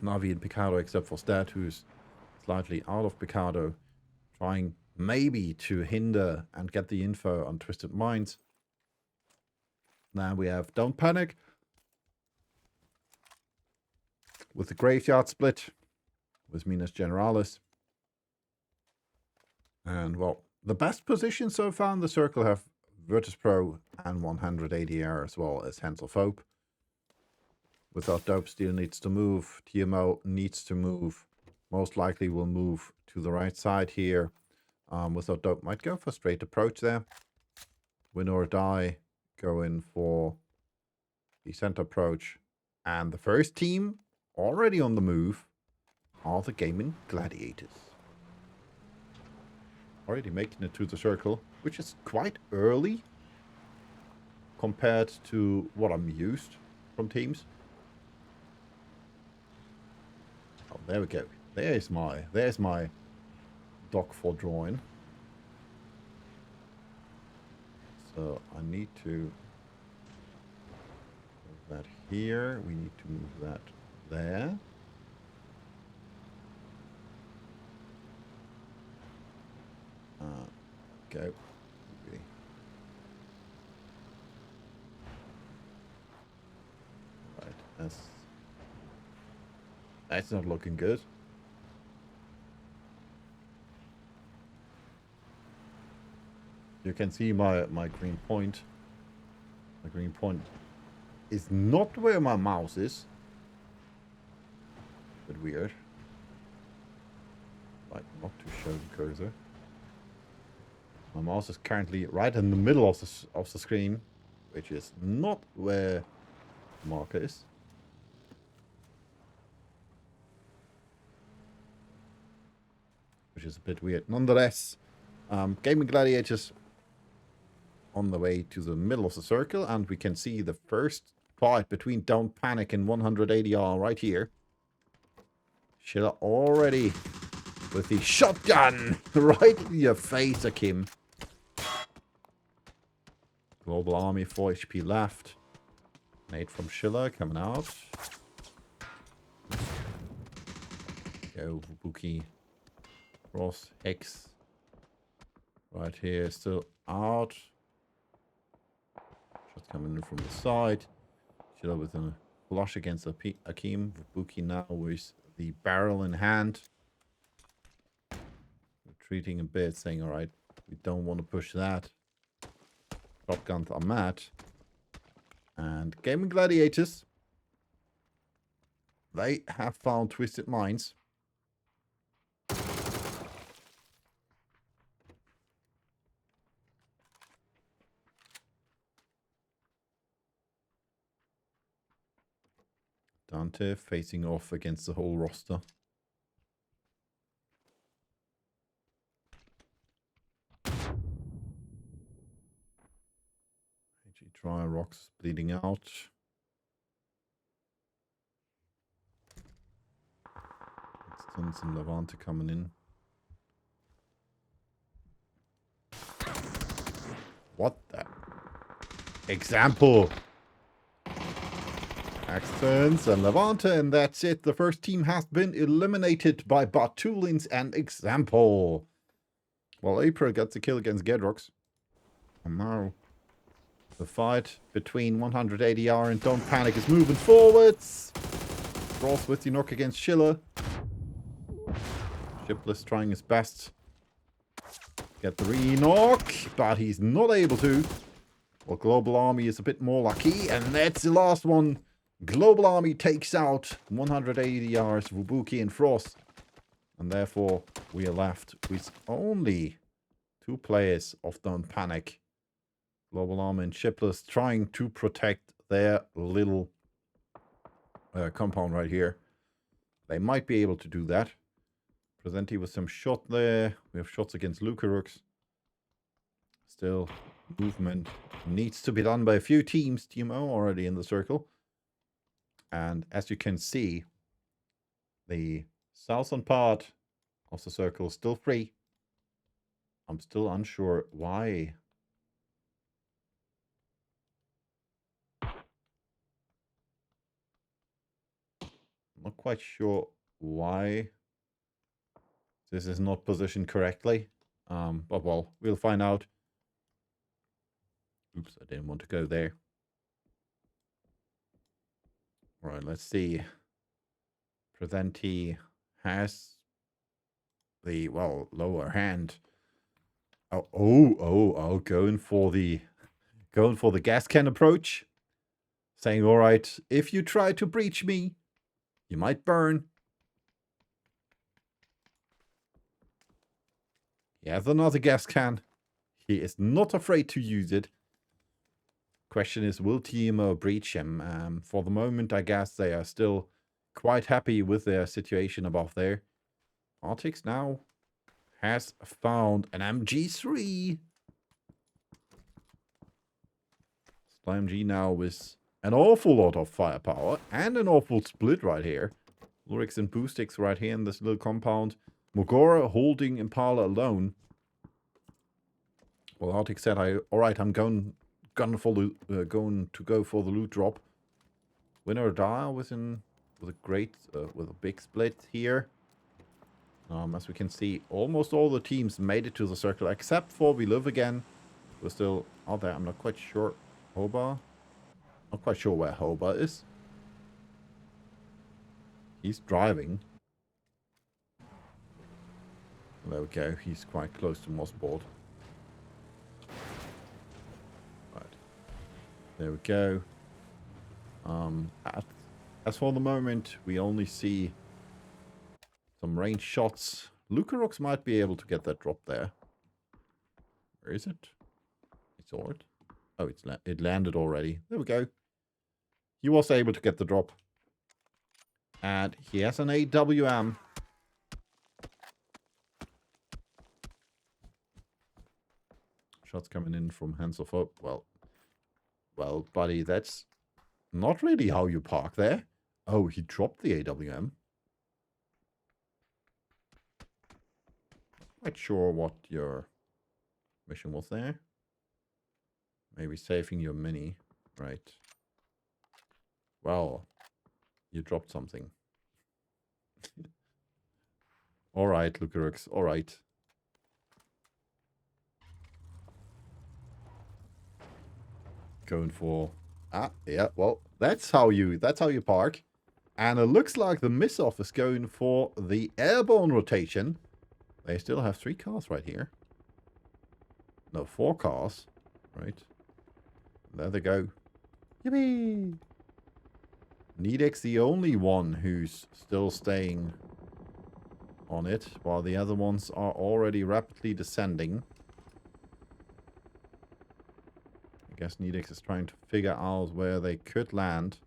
Navi and Picado except for Stat, who's slightly out of Picado. Trying maybe to hinder and get the info on Twisted Minds. Now we have Don't Panic with the Graveyard split with Minas Generalis. And, well, the best position so far in the circle have Virtus Pro and 180R as well as Hands of Hope. Without Dope still needs to move. TMO needs to move. Most likely will move to the right side here. Without Dope might go for straight approach there. Win or Die go in for the center approach. And the first team already on the move are the Gaming Gladiators. Already making it to the circle, which is quite early compared to what I'm used from teams. Oh, there we go. There's my dock for drawing. So I need to move that here. We need to move that there. Go. Okay. Right. That's not looking good. You can see my green point. My green point is not where my mouse is. Bit weird. Like not to show the cursor. My mouse is currently right in the middle of the screen, which is not where the marker is. Which is a bit weird. Nonetheless, Gaming Gladiators on the way to the middle of the circle, and we can see the first fight between Don't Panic and 180R right here. Schiller already with the shotgun right in your face, Akim. Global Army, 4 HP left. Nade from Schiller coming out. Go, Fubuki. Cross, Hex. Right here, still out. Just coming in from the side. Schiller with a flush against Akim. Fubuki now with the barrel in hand. Retreating a bit, saying, alright, we don't want to push that. Shotguns are mad. And Gaming Gladiators, they have found Twisted Minds. Dante facing off against the whole roster. Dry Rocks bleeding out. Excellence and Levante coming in. What the? Example. Excellence and Levante, and that's it. The first team has been eliminated by Bartulins and Example. Well, April got the kill against Gedrox. And now the fight between 180R and Don't Panic is moving forwards. Frost with the knock against Schiller. Shipless trying his best. Get the re-knock, but he's not able to. Well, Global Army is a bit more lucky, and that's the last one. Global Army takes out 180R's Wubuki and Frost. And therefore, we are left with only 2 players of Don't Panic. Global Army and Shipless trying to protect their little compound right here. They might be able to do that. Presenti with some shot there. We have shots against Lucarux. Still, movement needs to be done by a few teams. TMO already in the circle. And as you can see, the southern part of the circle is still free. I'm still unsure why. Not quite sure why this is not positioned correctly. But well, we'll find out. Oops, I didn't want to go there. All right, let's see. Presenti has the, well, lower hand. Oh, going for the gas can approach. Saying, all right, if you try to breach me, you might burn. He has another gas can. He is not afraid to use it. Question is, will TMO breach him? For the moment, I guess they are still quite happy with their situation above there. Artix now has found an MG3. SlimeG now with an awful lot of firepower and an awful split right here. Lurix and Boostix right here in this little compound. Mogora holding Impala alone. Well, Arctic said, alright, I'm going to go for the loot drop. Winner or die with a big split here. As we can see, almost all the teams made it to the circle except for We Live Again. We're still out there. I'm not quite sure. Hoba? Not quite sure where Hoba is. He's driving. There we go. He's quite close to Mossboard. Right. There we go. As for the moment, we only see some range shots. Lucarox might be able to get that drop there. Where is it? I saw it. Oh, it landed already. There we go. He was able to get the drop. And he has an AWM. Shots coming in from Hands of Hope. Well, buddy, that's not really how you park there. Oh, he dropped the AWM. Not quite sure what your mission was there. Maybe saving your mini. Right. Well, you dropped something. Alright, Lucarux. Alright. Going for... yeah, well, that's how you park. And it looks like the miss-off is going for the airborne rotation. They still have 3 cars right here. No, 4 cars. Right. There they go. Yippee! Nedex the only one who's still staying on it, while the other ones are already rapidly descending. I guess Nedex is trying to figure out where they could land.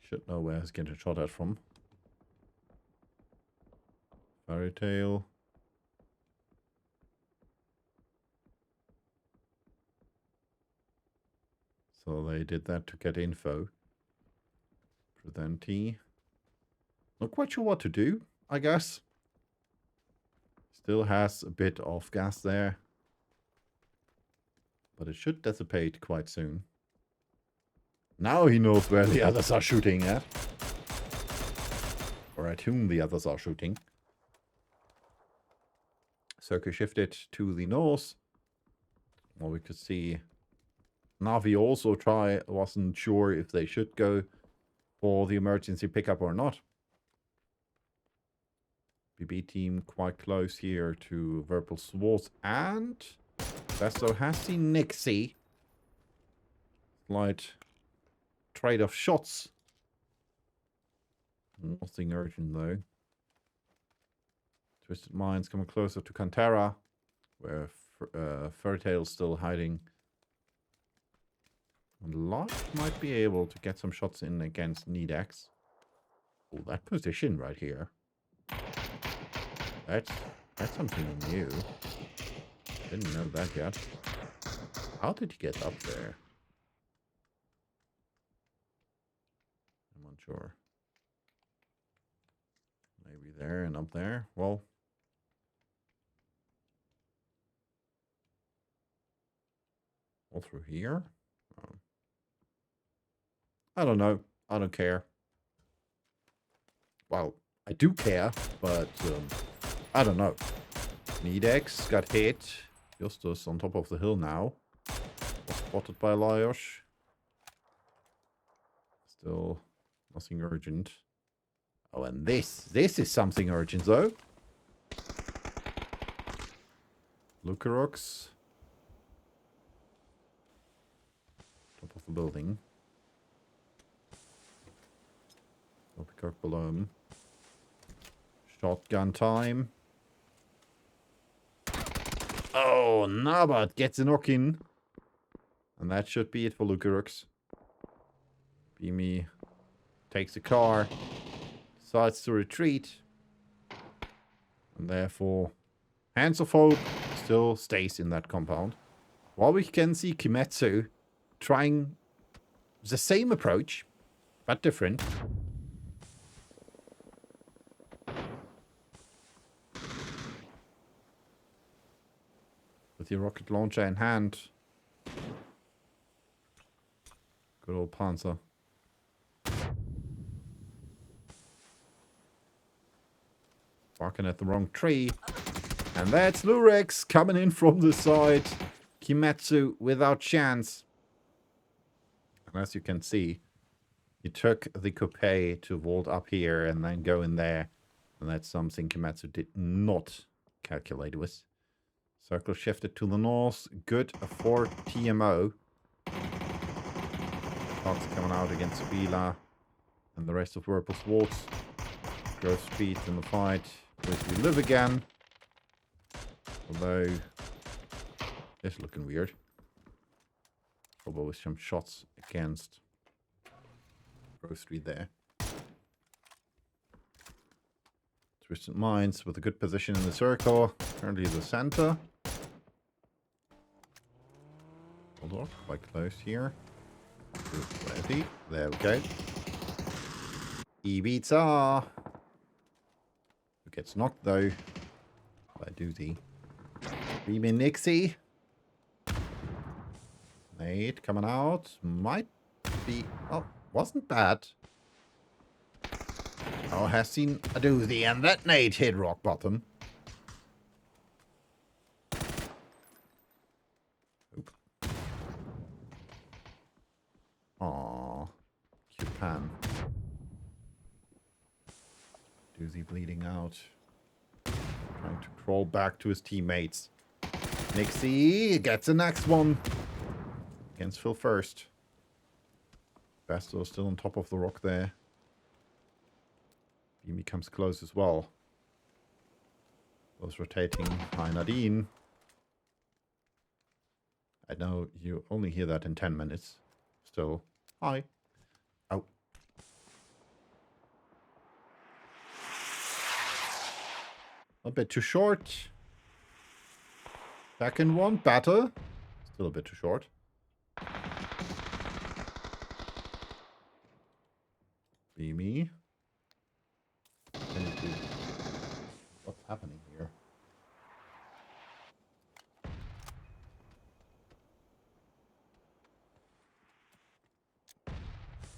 Should know where he's getting shot at from. Fairy Tale. So they did that to get info. Then T. Not quite sure what to do, I guess. Still has a bit of gas there. But it should dissipate quite soon. Now he knows where the others are shooting at. Or at whom the others are shooting. Circle shifted to the north. Well, we could see Navi also wasn't sure if they should go for the emergency pickup or not. BB team quite close here to Verbal Swords, and Besto has seen Nixie. Slight trade of shots. Nothing urgent though. Twisted Minds coming closer to Cantera, where Furrytail's still hiding. And Lodge might be able to get some shots in against Needex. Oh, that position right here. That's something new. Didn't know that yet. How did he get up there? I'm unsure. Maybe there and up there. Well. All through here? Oh. I don't know. I don't care. Well, I do care, but I don't know. Needex got hit. Justus on top of the hill now. Was spotted by Lajos. Still nothing urgent. Oh, and this is something urgent though. Lucarox. Top of the building. Topicock below him. Shotgun time. Oh, Nabat gets a knock in. And that should be it for Lucarox. Beamy takes the car. Decides to retreat. And therefore, Hands of Hope still stays in that compound. While we can see Kimetsu trying the same approach, but different. With your rocket launcher in hand. Good old Panzer. Barking at the wrong tree. And that's Lurex coming in from the side. Kimetsu without chance. And as you can see, he took the coupe to vault up here and then go in there. And that's something Kimetsu did not calculate with. Circle shifted to the north. Good for TMO. Fox coming out against Vila and the rest of Whirlpool's Waltz. Gross speed in the fight. We live again. Although, it's looking weird. Probably with some shots against Grove Street there. Twisted Minds with a good position in the circle. Currently the center. Hold on, quite close here. 20. There we go. Ibiza. Who gets knocked though by Doozy. Beamy Nixie. Nade coming out. Might be... Oh, wasn't bad. Oh, has seen a doozy, and that nade hit rock bottom. Oop. Aww. Cupan. Doozy bleeding out. Trying to crawl back to his teammates. Nixie gets the next one. Against Phil first. Basto still on top of the rock there. Beamy comes close as well. Both rotating. Hi, Nadine. I know you only hear that in 10 minutes. Still. Hi. Oh. A bit too short. Second one, better. Still a bit too short. Be me. What's happening here?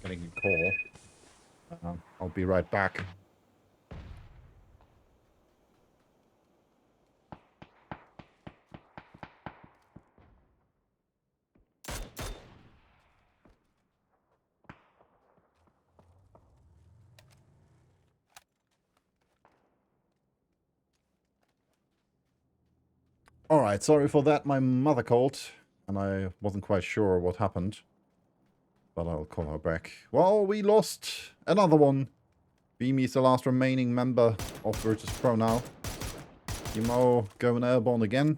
Getting a call. I'll be right back. Alright, sorry for that. My mother called, and I wasn't quite sure what happened. But I'll call her back. Well, we lost another one. Beamy is the last remaining member of Virtus Pro now. Timo going airborne again.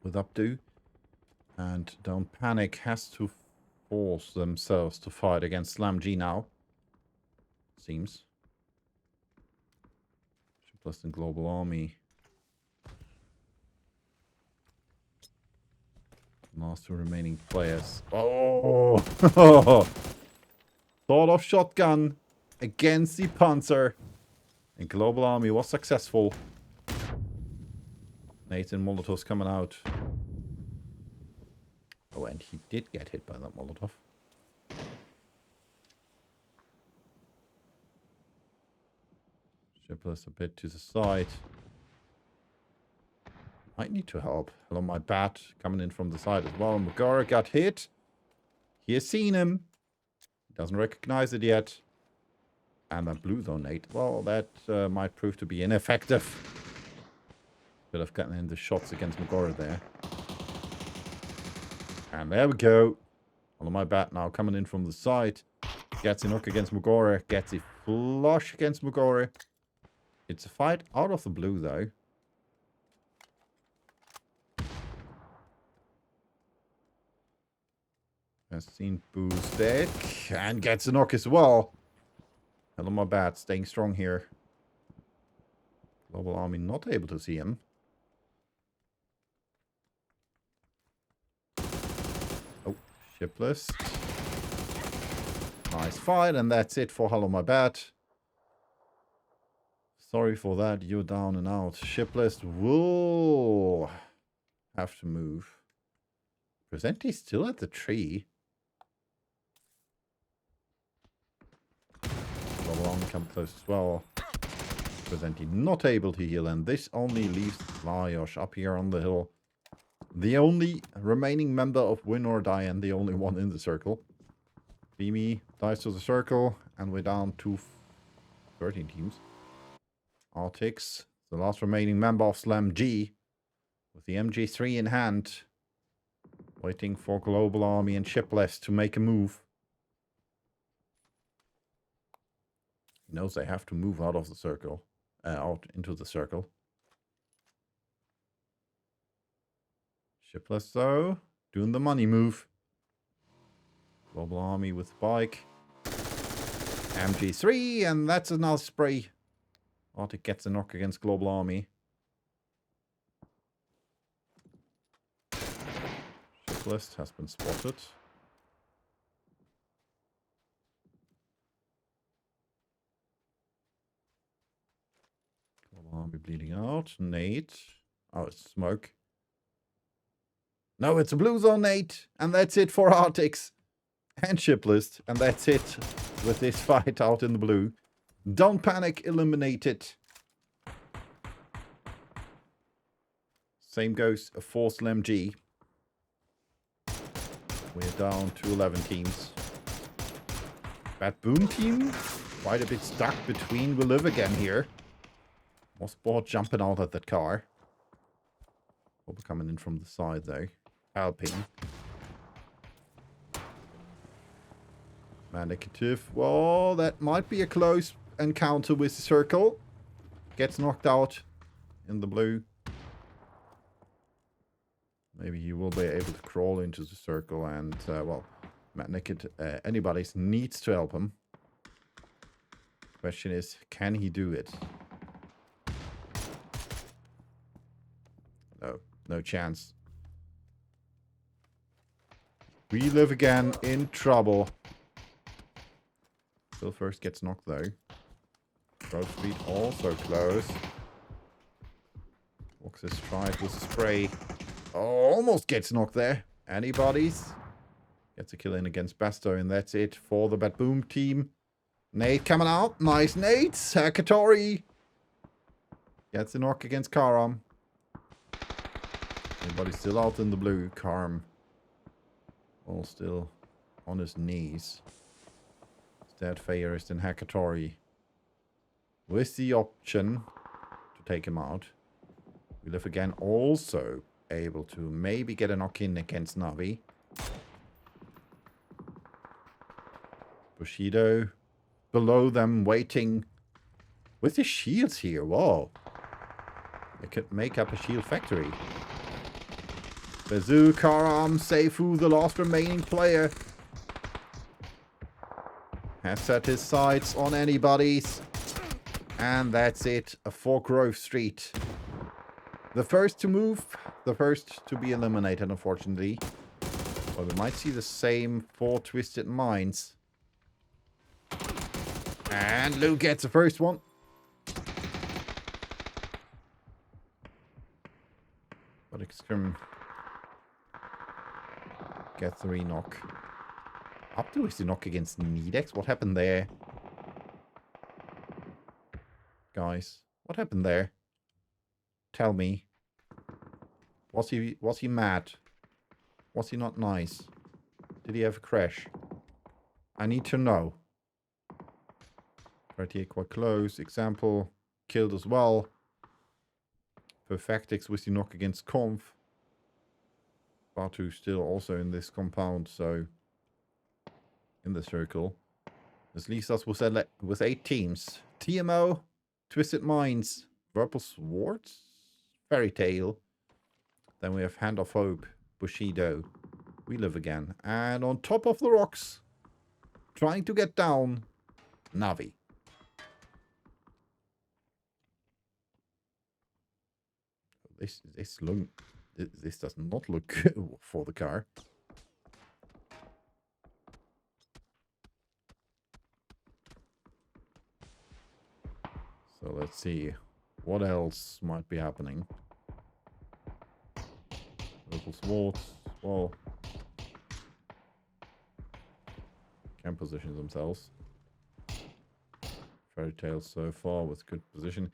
With Updo. And Don't Panic has to force themselves to fight against Slam G now. Seems. Plus the Global Army. Last two remaining players. Oh! Thought of shotgun against the Panzer. And Global Army was successful. Nathan Molotov's coming out. Oh, and he did get hit by that Molotov. Shipless a bit to the side. Might need to help. Hello, my bat coming in from the side as well. Magara got hit. He has seen him. Doesn't recognize it yet. And that blue zone nade. Well, that might prove to be ineffective. Could have gotten in the shots against Magara there. And there we go. Hello, my bat now coming in from the side. Gets a knock against Magara. Gets a flush against Magara. It's a fight out of the blue, though. Has seen Boo's back. And gets a knock as well. Hello, my bat. Staying strong here. Global Army not able to see him. Oh, shipless. Nice fight. And that's it for Hello, my bat. Sorry for that. You're down and out. Shipless will have to move. Presenti still at the tree. Global Army come close as well. Presenti not able to heal, and this only leaves Lajos up here on the hill. The only remaining member of Win or Die, and the only one in the circle. Beamy dies to the circle, and we're down to 13 teams. Artix, the last remaining member of Slam G, with the MG3 in hand, waiting for Global Army and Shipless to make a move. He knows they have to move out of the circle, out into the circle. Shipless, though, doing the money move. Global Army with bike. MG3, and that's another spray. Arctic gets a knock against Global Army. Shipless has been spotted. Global Army bleeding out. Nate. Oh, it's smoke. No, it's a blue zone nade. And that's it for Arctics. And Shipless. And that's it with this fight out in the blue. Don't Panic eliminated. Same goes for Slam G. We're down to 11 teams. Bad Boom team. Quite a bit stuck between. We'll live again here. Mossboard jumping out at that car. We'll be coming in from the side though. Helping. Negative. Well, that might be a close encounter with the circle. Gets knocked out in the blue. Maybe he will be able to crawl into the circle and, well, Matt Naked, anybody needs to help him. Question is, can he do it? No, no chance. We live again in trouble. Still first gets knocked though. Grove Street also close. Foxes tried with a spray. Oh, almost gets knocked there. Anybody's? Gets a kill in against Basto, and that's it for the Bad Boom team. Nate coming out. Nice Nate. Sakatori. Gets a knock against Karam. Anybody's still out in the blue. Karam. All still on his knees. Instead, Fairist and Hakatori. With the option to take him out. We live again also able to maybe get a knock-in against Navi. Bushido below them waiting with his shields here. Whoa. They could make up a shield factory. Bazoo, Karam, Seifu, the last remaining player, has set his sights on anybody's. And that's it for Grove Street. The first to move, the first to be eliminated, unfortunately. Well, we might see the same for Twisted Minds. And Lou gets the first one. But Scrim gets the re-knock. Up to is the knock against Nedex. What happened there? Guys, what happened there? Tell me. Was he mad? Was he not nice? Did he have a crash? I need to know. Right here, quite close. Example, killed as well. Perfectix with the knock against Conf. Batu still also in this compound, so in the circle. This leaves us with 8 teams. TMO, Twisted Minds, Purple Swords, Fairy Tail. Then we have Hand of Hope, Bushido. We live again. And on top of the rocks, trying to get down, Navi. This does not look good for the car. So let's see what else might be happening. Local swords, well, can position themselves. Fairy Tail so far with good position,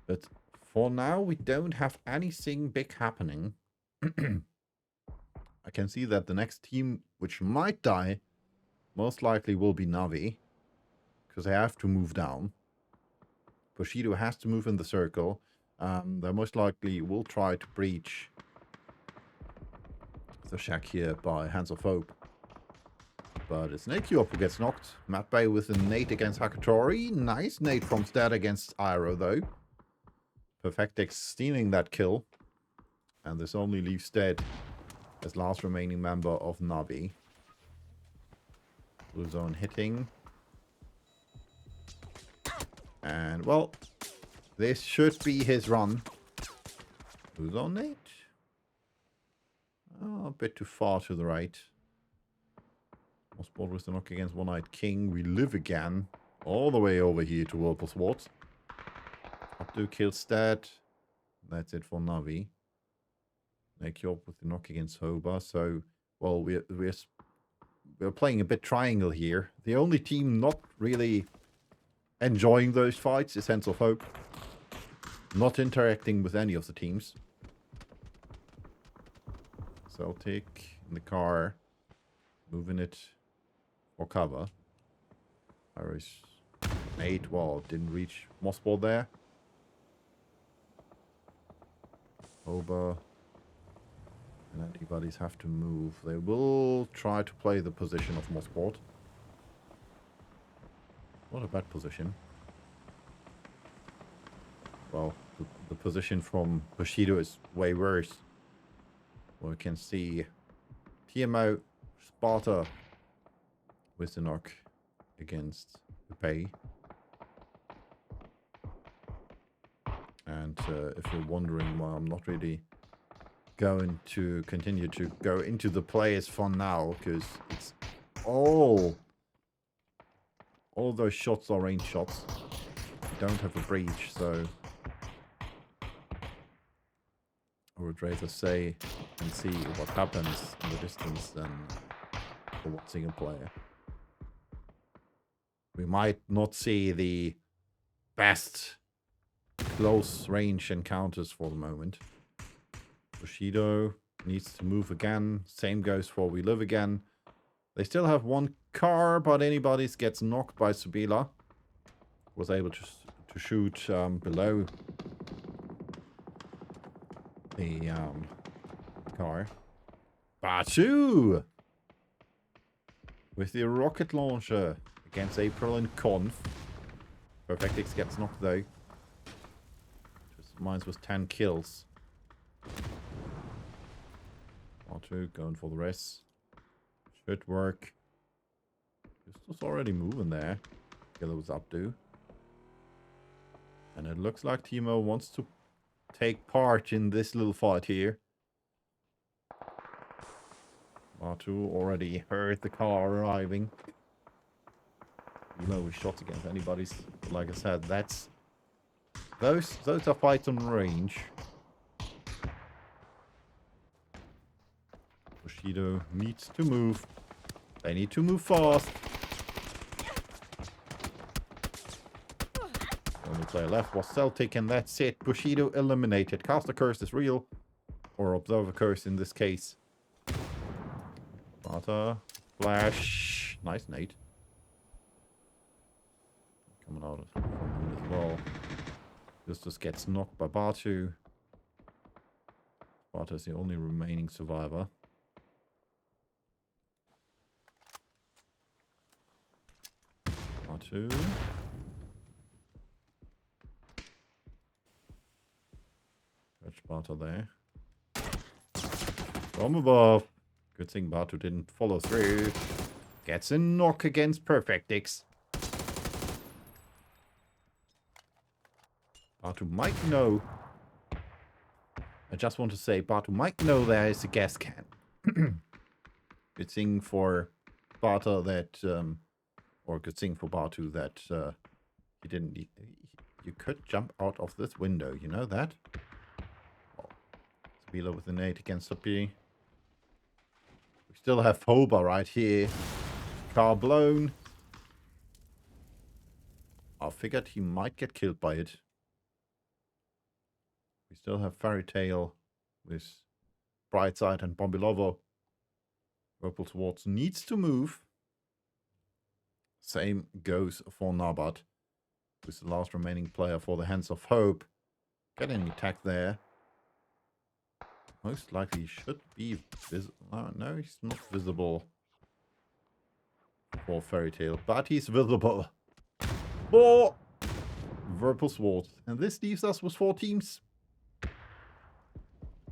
but for now we don't have anything big happening. I can see that the next team which might die most likely will be Navi, because they have to move down. Bushido has to move in the circle. They most likely will try to breach the shack here by Hands of Hope. But it's Nate Kyop who gets knocked. Matt Bay with a nade against Hakatori. Nice nade from Stead against Iroh though. Perfectix stealing that kill. And this only leaves Stead as last remaining member of Navi. Blue zone hitting. And well, this should be his run. Blue zone nade. Oh, a bit too far to the right. Mossboard with the knock against One-Eyed King. We live again. All the way over here to Whirlpool Swords. Up to kill Stead. That's it for Navi. Nakyop with the knock against Hoba. So, well, we're playing a bit triangle here. The only team not really enjoying those fights is Hands of Hope. Not interacting with any of the teams. Celtic in the car, moving it for cover. Irish 8, well, didn't reach Mossboard there. Oba and anybody's have to move. They will try to play the position of Mossboard. Not a bad position. Well, the position from Bushido is way worse. We can see TMO, Sparta with the knock against Pay. And if you're wondering why I'm not really going to continue to go into the players for now, because it's all All of those shots are range shots. We don't have a breach, so I would rather say and see what happens in the distance than for one single player. We might not see the best close range encounters for the moment. Bushido needs to move again. Same goes for We Live Again. They still have one car, but anybody gets knocked by Subila. Was able to shoot below the car. Batu! With the rocket launcher against April and Conf. Perfectix gets knocked though. Mine was 10 kills. R2 going for the rest. Should work. This was already moving there. Killer was updo. And it looks like Timo wants to take part in this little fight here. R2 already heard the car arriving. No shots against anybody's. But like I said, that's those are fights on range. Bushido needs to move. They need to move fast. Only player left was Celtic, and that's it. Bushido eliminated. Caster Curse is real. Or Observer Curse in this case. Sparta. Flash. Nice nade. Coming out from him as well. Justus gets knocked by Batu. Sparta is the only remaining survivor. Batu. Got Sparta there. From above. Good thing Batu didn't follow through. Gets a knock against Perfectix. Batu might know. I just want to say, Batu might know there is a gas can. Good thing for Batu that, or good thing for Batu that he didn't. You could jump out of this window. You know that. Oh, Sabila with an 8 against Sopi. We still have Hoba right here. Car blown. I figured he might get killed by it. We still have Fairy Tale with Brightside and Bombilovo. Purple Swords needs to move. Same goes for Nabat, who's the last remaining player for the Hands of Hope. Getting attacked there. Most likely should be visible. No, he's not visible for Fairy Tale, but he's visible for Purple Swords. And this leaves us with 4 teams.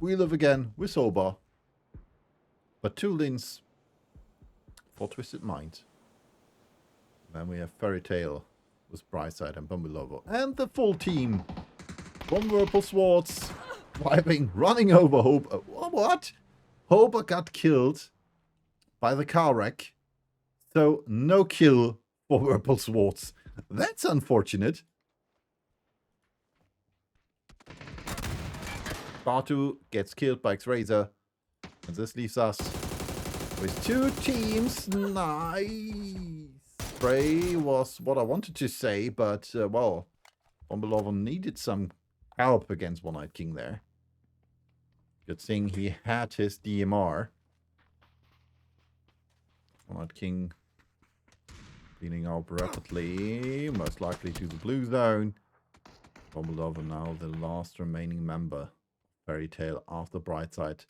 We Live Again with Soba. But 2 Lins for Twisted Mind. Then we have Fairy Tale with Brightside and Bumbilovo. And the full team from Purple Swords. Running over Hoba. What? Hoba got killed by the car wreck. So no kill for Purple Swords. That's unfortunate. Batu gets killed by X-Razor. And this leaves us with 2 teams. Nice. Spray was what I wanted to say, but, well, Bombilovo needed some help against One-Eyed King there. Good thing he had his DMR. One-Eyed King cleaning up rapidly, most likely to the blue zone. Bombilovo now the last remaining member. Fairy Tale after Brightside.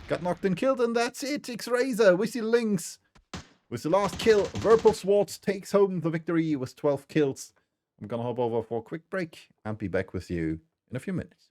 Got knocked and killed, and that's it. X-Razor with the links. With the last kill, Purple Swords takes home the victory with 12 kills. I'm gonna hop over for a quick break and be back with you in a few minutes.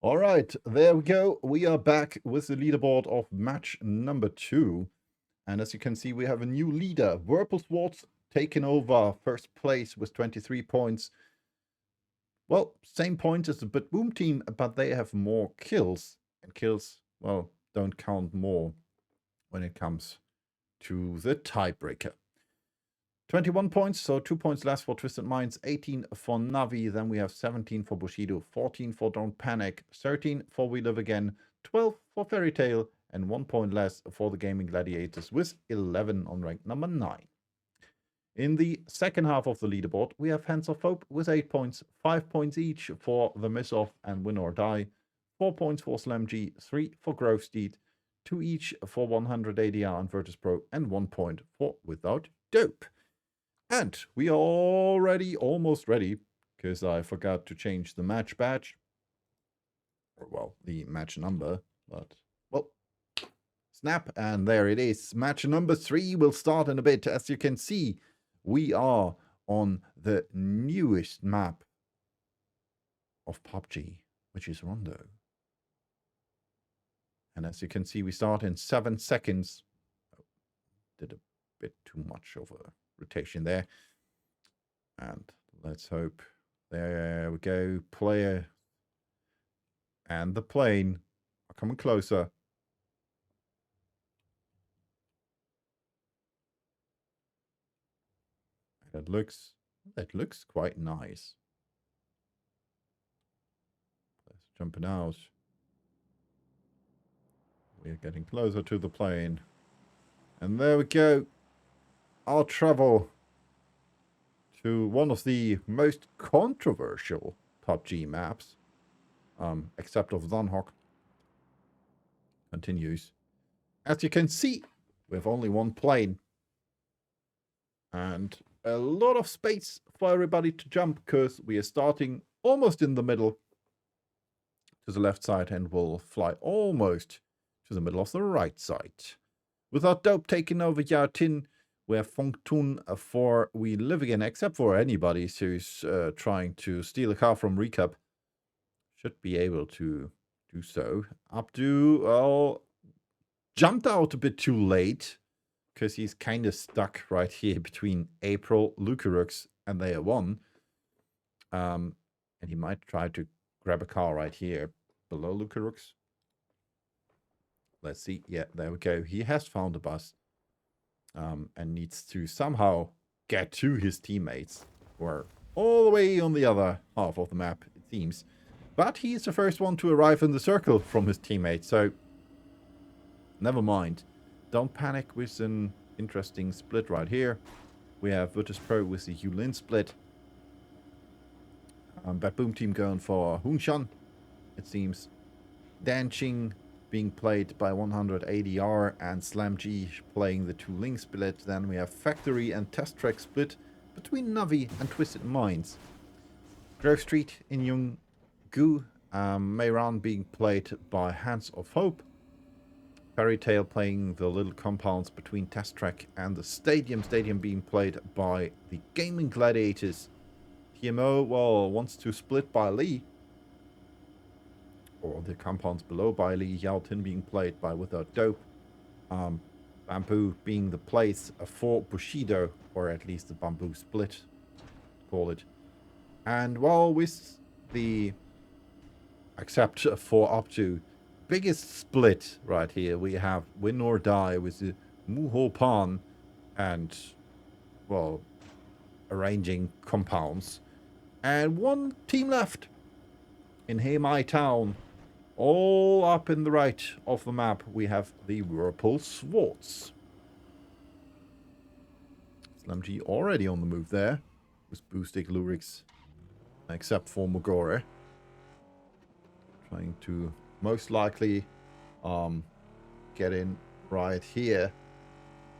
All right, there we go. We are back with the leaderboard of match number 2. And as you can see, we have a new leader. Whirlpool Swords taking over first place with 23 points. Well, same points as the But Boom team, but they have more kills. And kills, well, don't count more when it comes to the tiebreaker. 21 points, so 2 points less for Twisted Minds, 18 for Navi, then we have 17 for Bushido, 14 for Don't Panic, 13 for We Live Again, 12 for Fairy Tail, and 1 point less for the Gaming Gladiators with 11 on rank number 9. In the second half of the leaderboard, we have Hands of Hope with 8 points, 5 points each for The Miss Off and Win or Die, 4 points for Slam G, 3 for Grove Steed, 2 each for 100 ADR and Virtus Pro, and 1 point for Without Dope. And we are already almost ready, because I forgot to change the match badge. Or, well, the match number, but, well, snap, and there it is. Match number 3 will start in a bit. As you can see, we are on the newest map of PUBG, which is Rondo. And as you can see, we start in 7 seconds. Oh, did a bit too much of a rotation there. And let's hope. There we go. Player and the plane are coming closer. That looks quite nice. Let's jumping out. We're getting closer to the plane. And there we go. Our travel to one of the most controversial PUBG maps, except of Dunhawk, continues. As you can see, we have only one plane. And a lot of space for everybody to jump, because we are starting almost in the middle to the left side and will fly almost to the middle of the right side. Without Dope taking over Yartin, we have Fong Tun for We Live Again, except for anybody who's trying to steal a car from Recap. Should be able to do so. Abdu jumped out a bit too late, because he's kind of stuck right here between April, Lucarux, and Layer 1. And he might try to grab a car right here below Lucarux. Let's see. Yeah, there we go. He has found a bus. And needs to somehow get to his teammates, who are all the way on the other half of the map, it seems. But he's the first one to arrive in the circle from his teammates, so never mind. Don't Panic with an interesting split right here. We have Virtus Pro with the Yulin split. Bad Boom team going for Hunshan, it seems. Danching being played by 100 ADR and Slam G playing the 2 Link split. Then we have Factory and Test Track split between Navi and Twisted Minds. Grove Street in Young Gu, Mayran being played by Hands of Hope. Fairy Tail playing the little compounds between Test Track and the Stadium. Stadium being played by the Gaming Gladiators. TMO, well, wants to split by Lee. or the compounds below by Li Yaotin being played by Without Dope. Bamboo being the place for Bushido, or at least the bamboo split, call it. And well, with the except for up to biggest split right here, we have Win or Die with the Muho Pan and, well, arranging compounds. And one team left in Heimai Town. All up in the right of the map, we have the Whirlpool Swords. Slam G already on the move there with boosting lyrics, except for Mogore. Trying to most likely get in right here.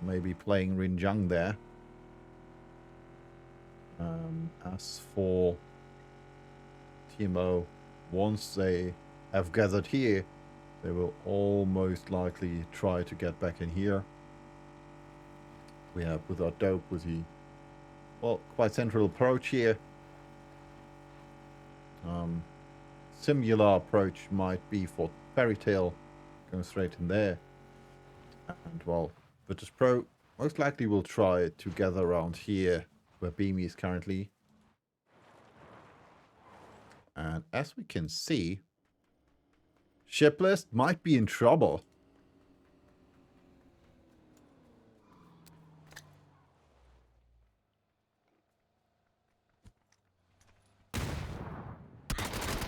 Maybe playing Rinjang there. As for TMO, once they have gathered here, they will almost likely try to get back in here. We have Without Dope with the, well, quite central approach here. Similar approach might be for Fairy Tail, going straight in there. And, well, Virtus Pro most likely will try to gather around here where Beamy is currently. And as we can see, Shiplist might be in trouble.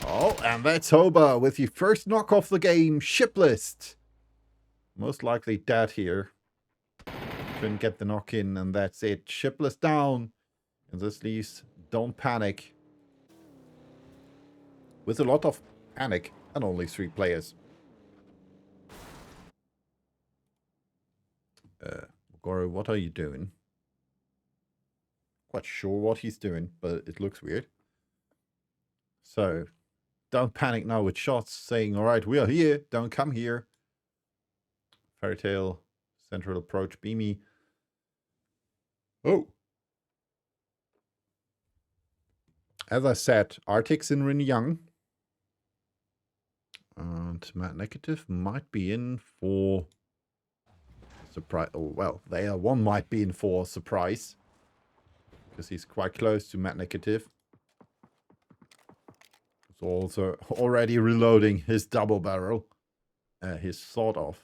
Oh, and that's Hoba with the first knock off the game, Shiplist. Most likely dead here. Couldn't get the knock in, and that's it. Shiplist down. And this leaves Don't Panic with a lot of panic and only 3 players. Goro, what are you doing? Quite sure what he's doing, but it looks weird. So, Don't Panic now with shots saying, alright, we are here, don't come here. Fairy Tail, central approach, Beamy. Oh! As I said, Arctic's in Rin Young. And Matt Negative might be in for surprise. Oh, well, one might be in for surprise. Because he's quite close to Matt Negative. He's also already reloading his double barrel. His sort of.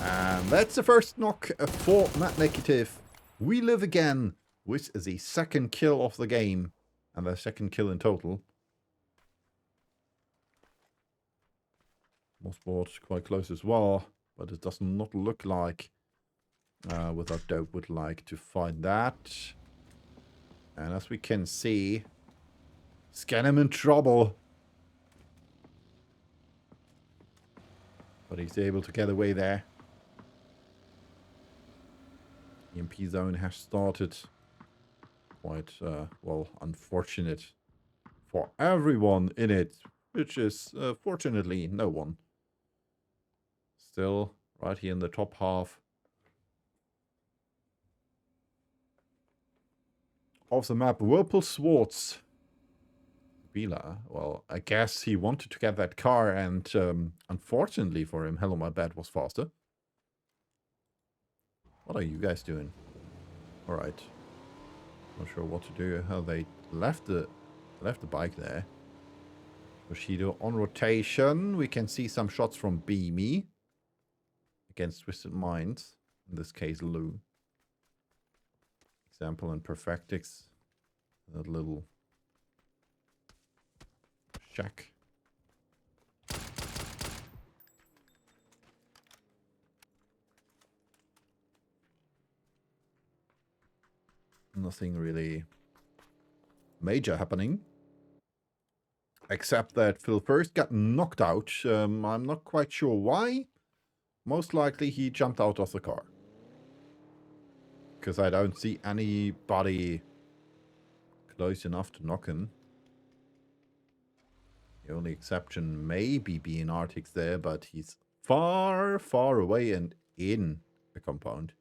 And that's the first knock for Matt Negative. We live again with the second kill of the game. And the second kill in total. Mossboard quite close as well. But it does not look like Without Dope would like to find that. And as we can see, Scanham in trouble. But he's able to get away there. EMP zone has started. Quite, well, unfortunate for everyone in it. Which is, fortunately, no one. Still, right here in the top half of the map, Whirlpool Swords. Bila, well, I guess he wanted to get that car, and unfortunately for him, Hello My Bad was faster. What are you guys doing? Alright. Not sure what to do. How they left the bike there. Bushido on rotation. We can see some shots from Beamy against Twisted Minds. In this case, Lou. Example and Perfectix. That little shack. Nothing really major happening. Except that Phil First got knocked out. I'm not quite sure why. Most likely he jumped out of the car. Because I don't see anybody close enough to knock him. The only exception may be being Arctic's there, but he's far, far away and in the compound.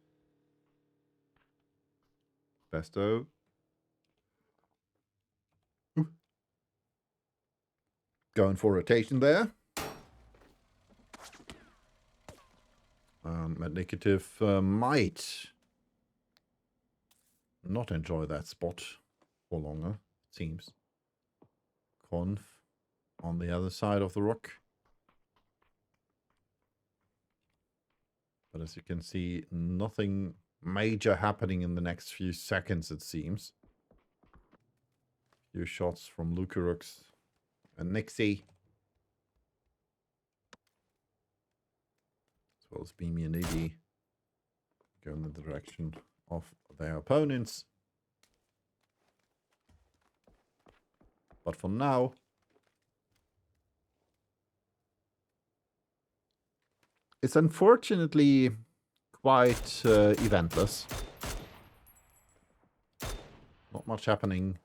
Besto. going for rotation there. Negative might not enjoy that spot for longer, it seems. Conf on the other side of the rock. But as you can see, nothing major happening in the next few seconds, it seems. Few shots from Lucarux and Nixie. As well as Beamy and Iggy go in the direction of their opponents. But for now, it's unfortunately quite eventless. Not much happening.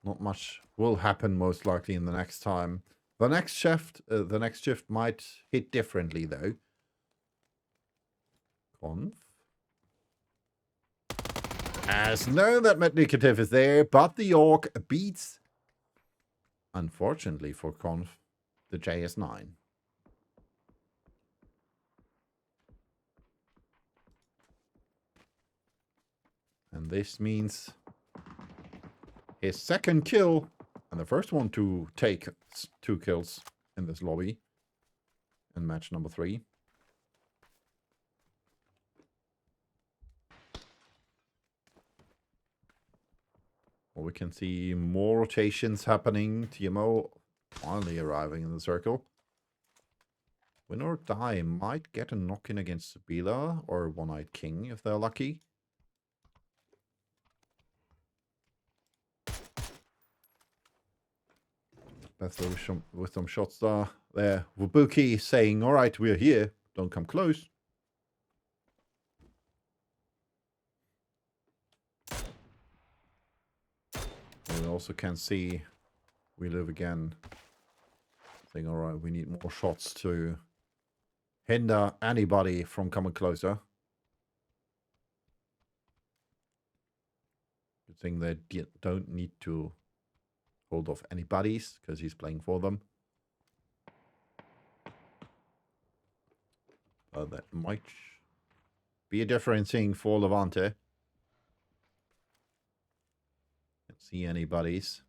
Not much will happen most likely in the next time. The next shift might hit differently though. Conf. As known that Mednicative is there, but the Orc beats, unfortunately for Conf, the JS9. And this means his second kill, and the first one to take 2 kills in this lobby in match number 3. Well, we can see more rotations happening. TMO finally arriving in the circle. Win or Die might get a knock-in against Sabila or One-Eyed King if they're lucky. That's with some shots there. Wabuki saying, all right, we're here. Don't come close. We also can see we live again. Saying, all right, we need more shots to hinder anybody from coming closer. Good thing they don't need to hold off any buddies because he's playing for them. That might be a differentiating for Levante. Can't see any buddies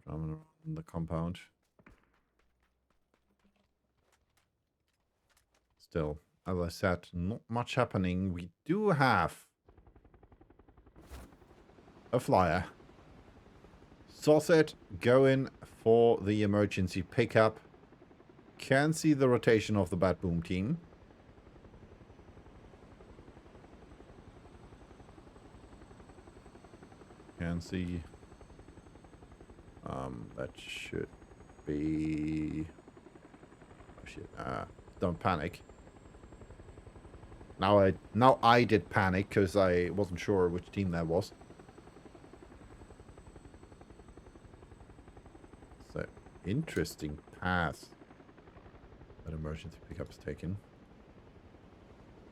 from the compound. Still, as I said, not much happening. We do have a flyer. Saucet going for the emergency pickup. Can see the rotation of the Bad Boom team. Can see that should be... Oh shit, don't panic. Now I did panic because I wasn't sure which team that was. So, interesting path that emergency pickup is taken.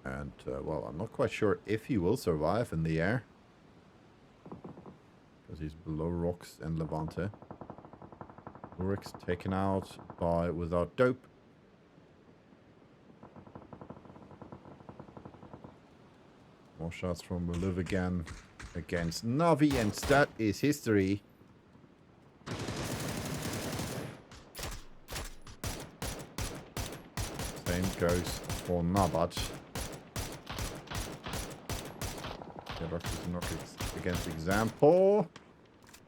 And, well, I'm not quite sure if he will survive in the air. Because he's below Rocks and Levante. Ulrich's taken out by Without Dope. More shots from Live again against Navi, and that is history. Same goes for Nabat. Against Example.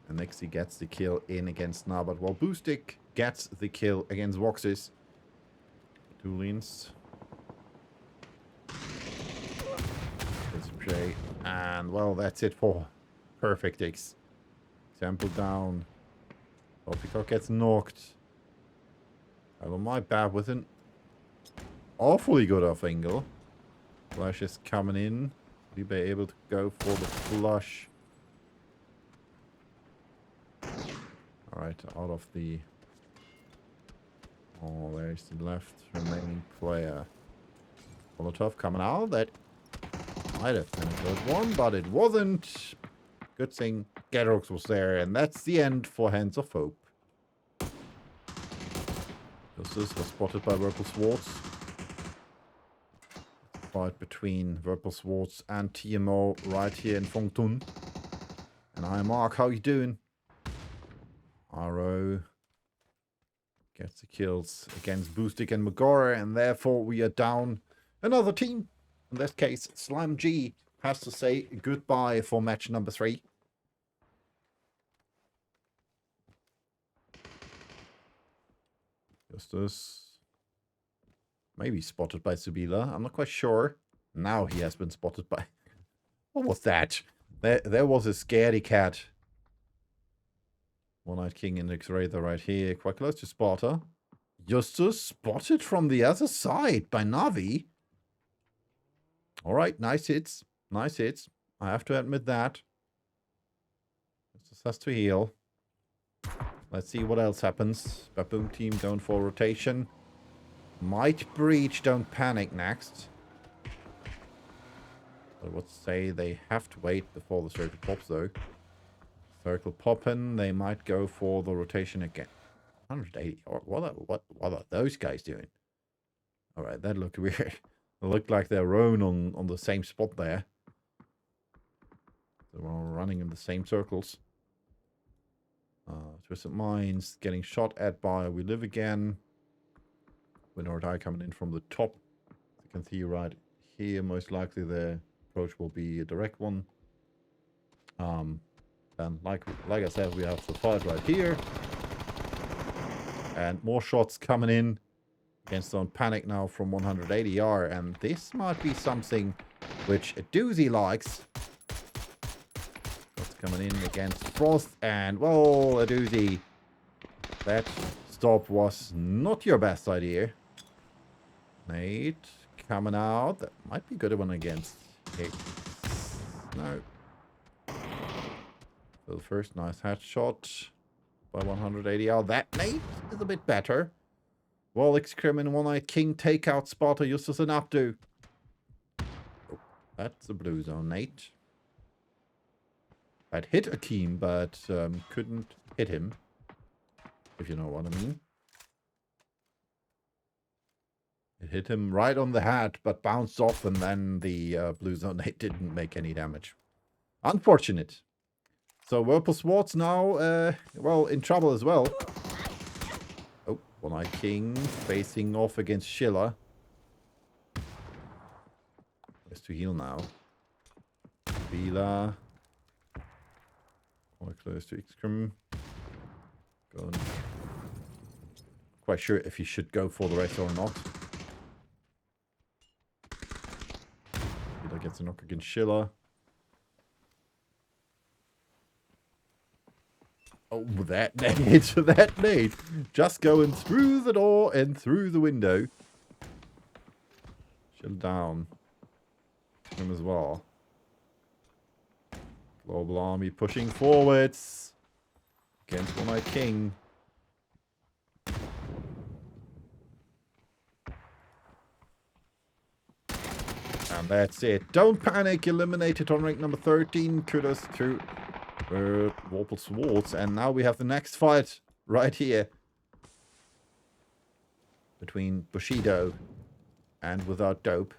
And next he gets the kill in against Nabat, while Boostic gets the kill against Voxis. Two leans. And well, that's it for Perfect X. Example down. Peacock gets knocked. Hello, my bad with an awfully good off angle. Flash is coming in. Will he be able to go for the flush? Alright, out of the... Oh, there's the left remaining player. Molotov coming out. That might have been a good one, but it wasn't. Good thing Gedrox was there, and that's the end for Hands of Hope. This was spotted by Purple Swords. Fight between Purple Swords and TMO right here in Fongtun. And hi Mark, how you doing? RO gets the kills against Boostic and Magora, and therefore we are down another team. In this case, Slime G has to say goodbye for match number 3. Justus. Maybe spotted by Subila. I'm not quite sure. Now he has been spotted by... What was that? There was a scaredy cat. One-Eyed King and X-Raider right here. Quite close to Sparta. Justus spotted from the other side by Navi. Alright, nice hits. Nice hits. I have to admit that. Justus has to heal. Let's see what else happens. Baboon team going for rotation. Might breach, don't panic next. I would say they have to wait before the circle pops though. Circle popping, they might go for the rotation again. 180. What are those guys doing? Alright, that looked weird. It looked like they're rowing on the same spot there. They're all running in the same circles. Twisted Minds getting shot at by We Live Again. Win or Die coming in from the top. You can see right here, most likely the approach will be a direct one. And like I said, we have the fight right here. And more shots coming in against Don't Panic now from 180R. And this might be something which a doozy likes. That's coming in against Frost. And, well, a doozy. That stop was not your best idea. Nate coming out. That might be a good one against Hicks. No. So the first nice headshot by 180R. That Nate is a bit better. Wallix, Scrim and One-Eyed King take out Sparta, Justus and Abdu. Oh, that's a blue zone, Nate. I'd hit Akeem, but couldn't hit him. If you know what I mean. It hit him right on the head, but bounced off, and then the blue zone Nate didn't make any damage. Unfortunate. So Purple Swords now, well, in trouble as well. Oh, One-Eyed King facing off against Schiller. Has to heal now. Vila. Quite close to X-Crim. Going. Quite sure if he should go for the race or not. Vila gets a knock against Schiller. Oh, that nade. Just going through the door and through the window. Chill down. Him as well. Global Army pushing forwards. Against One-Eyed King. And that's it. Don't Panic eliminated on rank number 13. Kudos to Purple Swords. And now we have the next fight right here. Between Bushido and Without Dope.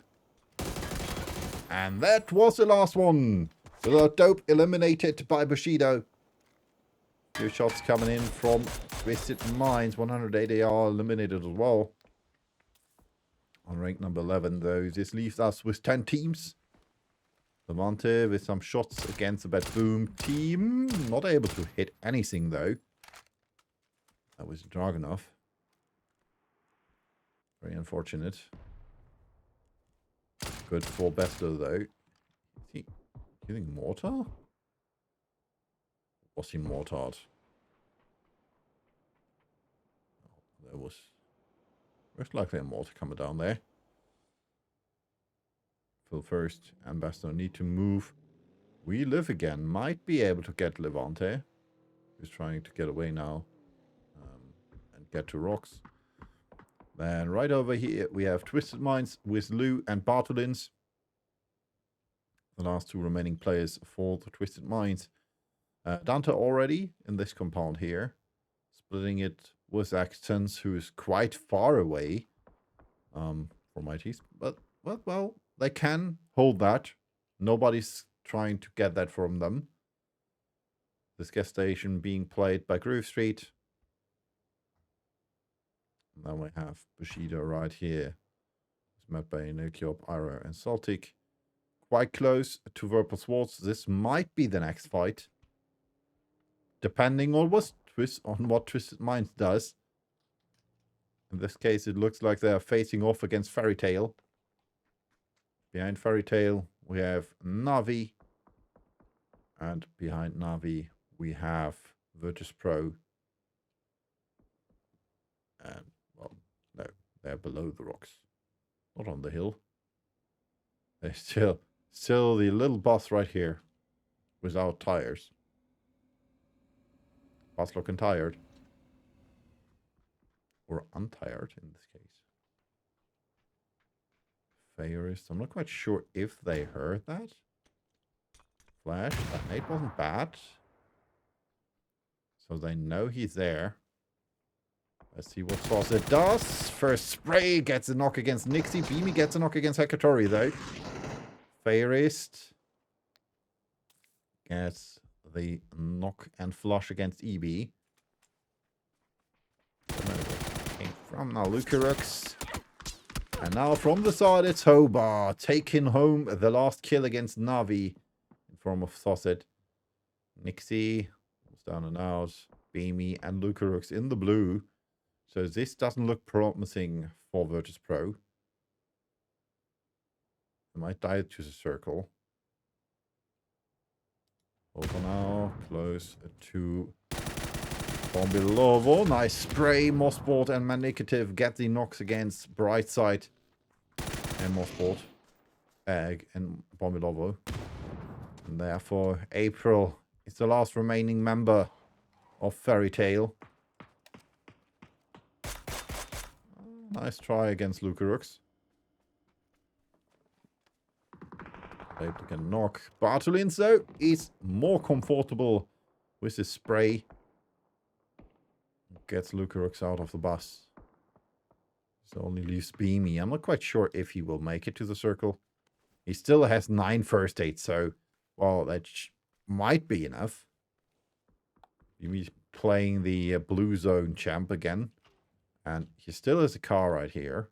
And that was the last one. Without Dope eliminated by Bushido. 2 shots coming in from Twisted Minds. 180R eliminated as well. On rank number 11 though. This leaves us with 10 teams. Levante with some shots against the Baboon team. Not able to hit anything though. That was Dragunov. Very unfortunate. Good for Besto though. Is he using mortar? Was he mortared? There was most likely a mortar coming down there. Phil first and Besto need to move. We Live Again might be able to get Levante. Who's trying to get away now. And get to rocks. Then right over here we have Twisted Minds with Lou and Bartolins. The last 2 remaining players for the Twisted Minds. Dante already in this compound here. Splitting it with Accents, who's quite far away from ITs. But, well, they can hold that. Nobody's trying to get that from them. This gas station being played by Groove Street. And then we have Bushido right here. It's met by Nukiop, Ira, and Celtic. Quite close to Purple Swords. This might be the next fight. Depending on what Twisted Minds does. In this case, it looks like they are facing off against Fairy Tail. Behind Fairy Tail, we have Navi. And behind Navi, we have Virtus Pro. And, well, no, they're below the rocks. Not on the hill. They're still the little boss right here. Without tires. Boss looking tired. Or untired in this case. Fairist. I'm not quite sure if they heard that. Flash. That nade wasn't bad. So they know he's there. Let's see what Saucer does. First spray gets a knock against Nixie. Beamy gets a knock against Hekatori though. Fairist gets the knock and flush against EB. From now Lucarux. And now from the side it's Hobart taking home the last kill against Navi in form of Saucet. Nixie was down and out. Beamy and Lucarux in the blue. So this doesn't look promising for Virtus Pro. They might die to the circle. Over now, close to Bombilovo. Nice spray. Mossboard and Manicative get the knocks against Brightside and Mossboard. Egg and Bombilovo. And therefore, April is the last remaining member of Fairy Tail. Nice try against Lucarux. Able to get a knock. Bartolins, though, is more comfortable with his spray. Gets Lucarux out of the bus. So only leaves Beamy. I'm not quite sure if he will make it to the circle. He still has 9 first aids, so, well, that might be enough. Beamy's playing the blue zone champ again. And he still has a car right here,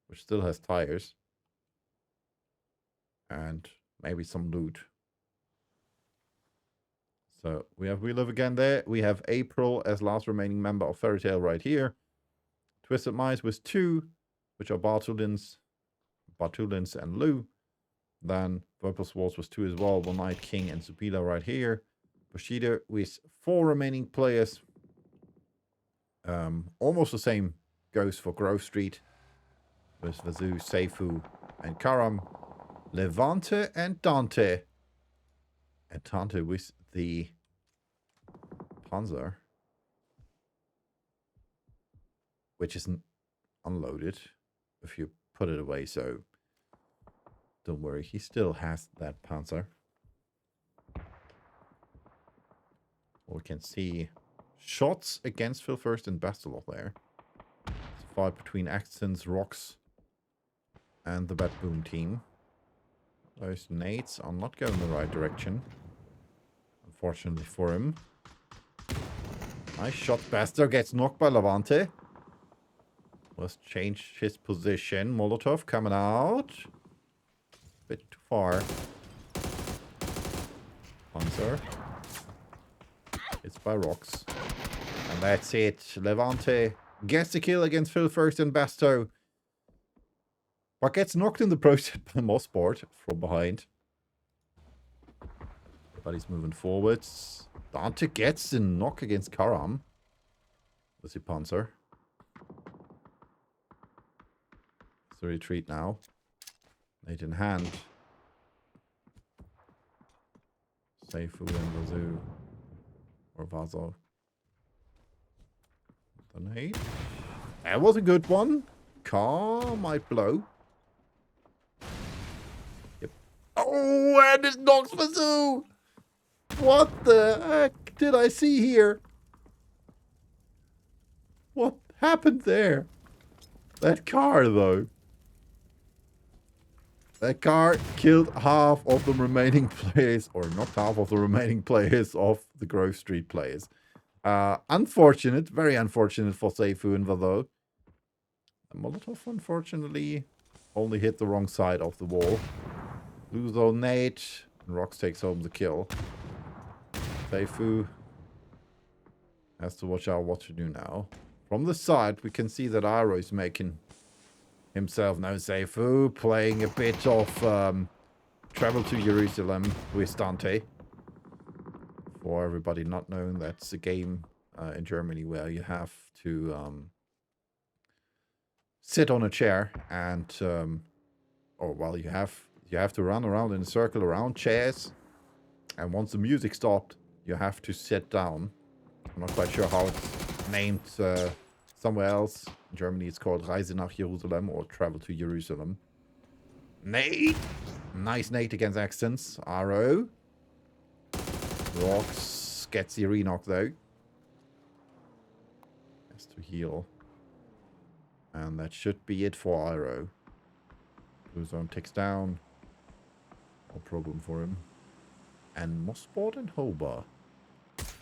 which still has tires. And maybe some loot. So we have We Live Again there. We have April as last remaining member of Fairy Tail right here. Twisted Mice with 2, which are Bartulins and Lou. Then Purple Swords with 2 as well. One Night King and Supila right here. Bushido with 4 remaining players. Almost the same goes for Grove Street. With Vazu, Seifu, and Karam. Levante and Dante. And Dante with the Panzer. Which isn't unloaded if you put it away, so don't worry, he still has that Panzer. We can see shots against Phil First and Bastelov there. It's a fight between Accents, Rocks, and the Bat Boom team. Those nades are not going the right direction. Unfortunately for him. Nice shot. Basto gets knocked by Levante. Must change his position. Molotov coming out. Bit too far. Panzer. It's by Rocks. And that's it. Levante gets the kill against Phil First and Basto. But gets knocked in the process by Mossboard from behind. But he's moving forwards. Dante gets the knock against Karam. With the Panzer. It's the retreat now. Nade in hand. Seifu and Vazu. Or Vazo. The nade. That was a good one. Car might blow. Yep. Oh, and it knocks Vazu! What the heck did I see here? What happened there? That car, though. That car killed half of the remaining players, or not half of the remaining players of the Grove Street players. Unfortunate, very unfortunate for Seifu and though. Molotov, unfortunately, only hit the wrong side of the wall. Lose on Nate, and Rox takes home the kill. Seifu has to watch out what to do now. From the side, we can see that Aro is making himself no Seifu, playing a bit of Travel to Jerusalem with Dante. For everybody not knowing, that's a game in Germany where you have to sit on a chair and, you have to run around in a circle around chairs. And once the music stopped, you have to sit down. I'm not quite sure how it's named somewhere else. In Germany, it's called Reise nach Jerusalem or Travel to Jerusalem. Nate! Nice Nate against accents. Aro. Rox gets the re-knock though. Has to heal. And that should be it for Iro. Blue zone ticks down. No problem for him. And Mossboard and Hobar.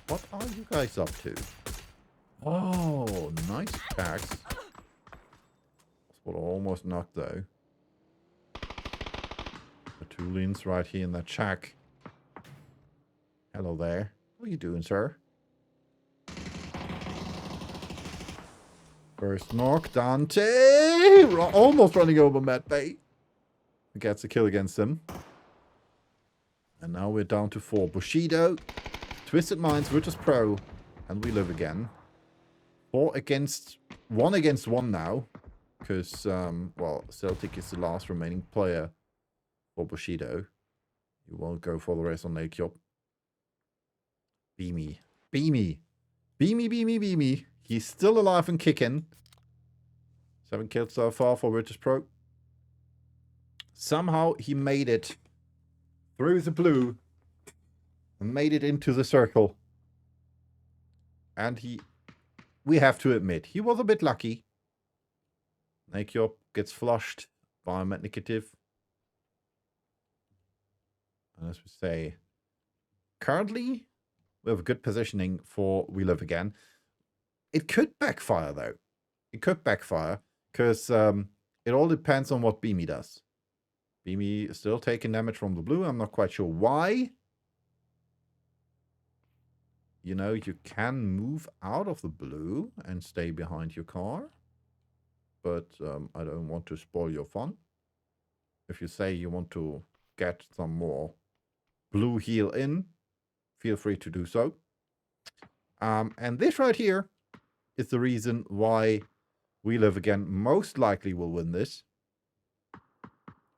What are you guys up to? Oh, nice attacks. Mossboard almost knocked though. The two leans right here in that shack. Hello there. What are you doing, sir? First knock, Dante! Almost running over Matt Bay. Gets a kill against him. And now we're down to 4. Bushido, Twisted Minds, Virtus Pro, and we live again. 1 against 1 now. Because, Celtic is the last remaining player for Bushido. You won't go for the rest on Nakyop. Beamy. Beamy. Beamy, Beamy, Beamy. He's still alive and kicking. 7 kills so far for Virtus Pro. Somehow he made it through the blue and made it into the circle. And we have to admit, he was a bit lucky. Nakyop gets flushed by Metnikative. And as we say, currently we have a good positioning for We Live Again. It could backfire, though. It could backfire, because it all depends on what Beamy does. Beamy is still taking damage from the blue. I'm not quite sure why. You know, you can move out of the blue and stay behind your car. But I don't want to spoil your fun. If you say you want to get some more blue heal in, feel free to do so. And this right here is the reason why We Live Again most likely will win this.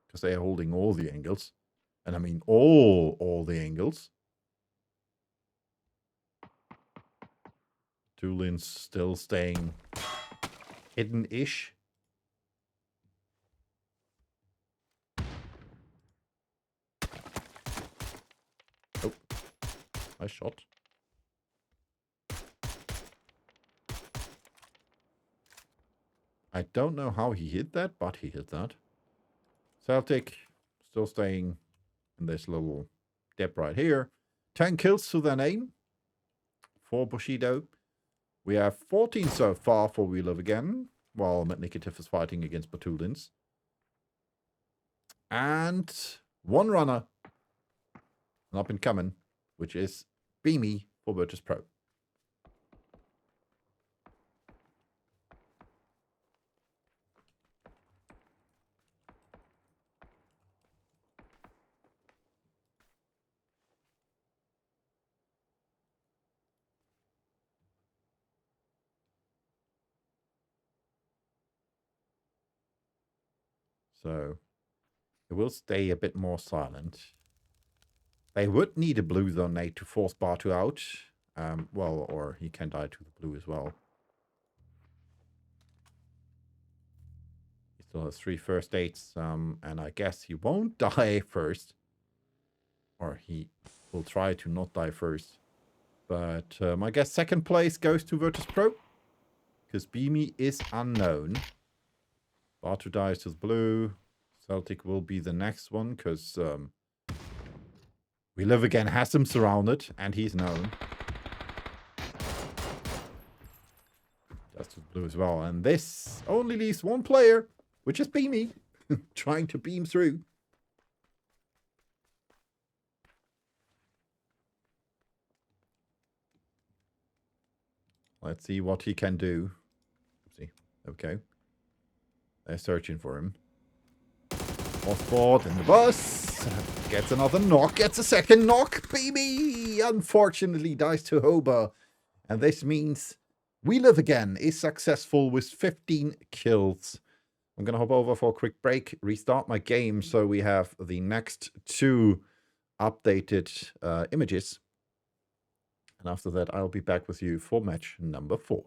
Because they are holding all the angles. And I mean all the angles. Tulin's still staying hidden-ish. Oh, nice shot. I don't know how he hit that, but he hit that. Celtic still staying in this little dip right here. 10 kills to their name for Bushido. We have 14 so far for We Live Again, while Metnikative is fighting against Batulins. And 1 runner, an up and coming, which is Beamy for Virtus Pro. So it will stay a bit more silent. They would need a blue zone nade to force Bartu out. Or he can die to the blue as well. He still has 3 first aids, and I guess he won't die first. Or he will try to not die first. But I guess second place goes to Virtus Pro. because Beamy is unknown. Bartu dies to the blue. Celtic will be the next one, because We Live Again has him surrounded, and he's known. That's to the blue as well. And this only leaves one player, which is Beamy, trying to beam through. Let's see what he can do. Oopsie. Okay. They're searching for him. Mossboard in the bus. Gets another knock. Gets a second knock. Beamy, unfortunately, dies to Hoba. And this means We Live Again is successful with 15 kills. I'm going to hop over for a quick break, restart my game, so we have the next 2 updated images. And after that, I'll be back with you for match number 4.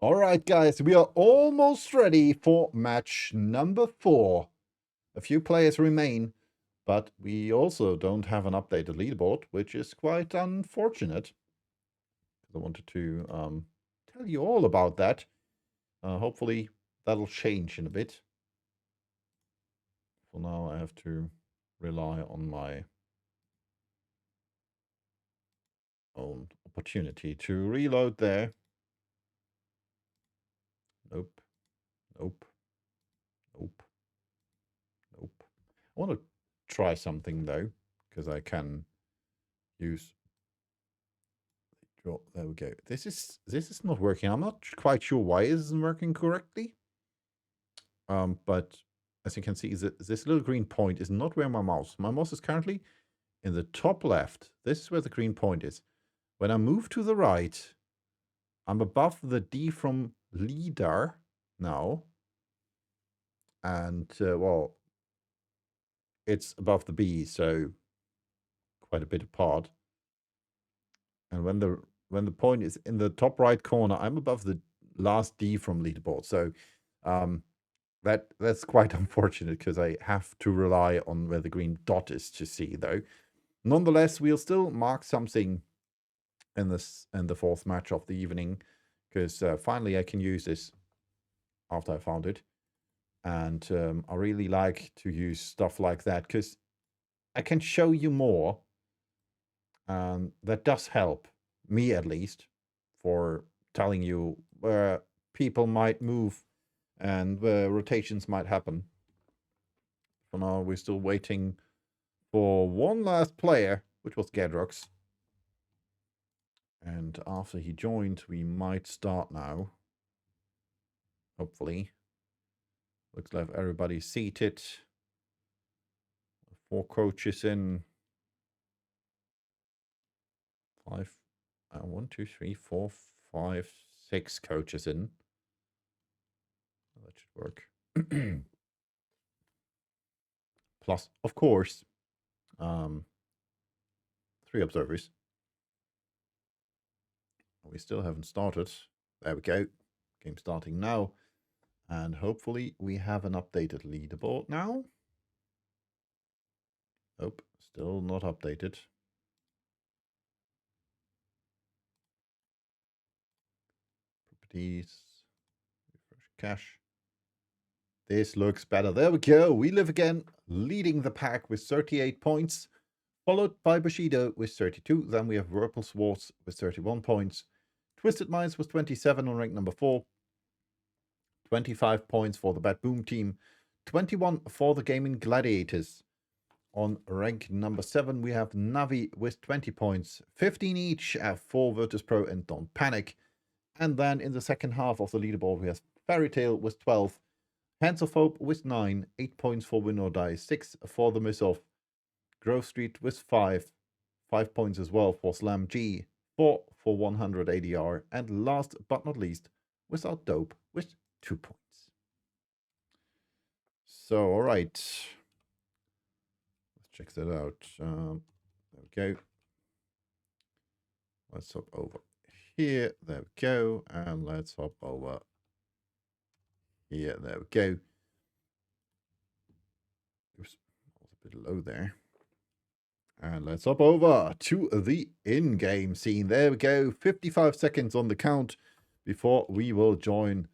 All right, guys, we are almost ready for match number 4. A few players remain, but we also don't have an updated leaderboard, which is quite unfortunate. I wanted to tell you all about that. Hopefully, that'll change in a bit. For now, I have to rely on my own opportunity to reload there. Nope. Nope. Nope. Nope. I want to try something though, because I can use. There we go. This is not working. I'm not quite sure why it isn't working correctly. But as you can see, this little green point is not where my mouse is currently in the top left. This is where the green point is. When I move to the right, I'm above the D from leader now. And, well, it's above the B, so quite a bit apart. And when the point is in the top right corner, I'm above the last D from leaderboard. So that's quite unfortunate, because I have to rely on where the green dot is to see, though. Nonetheless, we'll still mark something in the 4th match of the evening, because finally I can use this after I found it. And I really like to use stuff like that because I can show you more. And that does help me, at least, for telling you where people might move and where rotations might happen. For now, we're still waiting for one last player, which was Gedrox. And after he joined, we might start now. Hopefully. Looks like everybody's seated. 4 coaches in. 5, 1, 2, 3, 4, 5, 6 coaches in. That should work. Plus, of course, 3 observers. We still haven't started. There we go. Game starting now. And hopefully we have an updated leaderboard now. Nope, still not updated. Properties. Refresh cache. This looks better. There we go. We live again, leading the pack with 38 points. Followed by Bushido with 32. Then we have Whirlpool Swords with 31 points. Twisted Minds was 27 on rank number 4. 25 points for the Bad Boom team. 21 for the Gaming Gladiators. On rank number 7, we have Navi with 20 points. 15 each for Virtus Pro and Don't Panic. And then in the second half of the leaderboard, we have Fairy Tail with 12. Hands of Hope with 9. 8 points for Win or Die. 6 for the Miss-Off. Grove Street with 5. 5 points as well for Slam G. 4 for 100 ADR. And last but not least, Without Dope with 2 points. So, all right. Let's check that out. There we go. Let's hop over here. There we go. And let's hop over here. There we go. Oops, I was a bit low there. And let's hop over to the in-game scene. There we go. 55 seconds on the count before we will join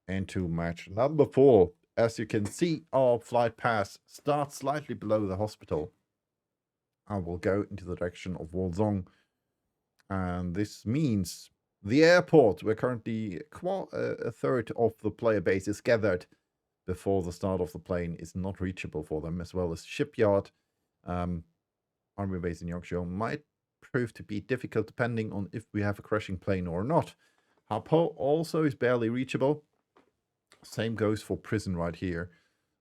into match number 4. As you can see, our flight path starts slightly below the hospital. I will go into the direction of Wolzong. And this means the airport, where currently a third of the player base is gathered before the start of the plane, is not reachable for them, as well as shipyard. Army base in Yorkshire might prove to be difficult depending on if we have a crashing plane or not. Harpo also is barely reachable. Same goes for prison right here.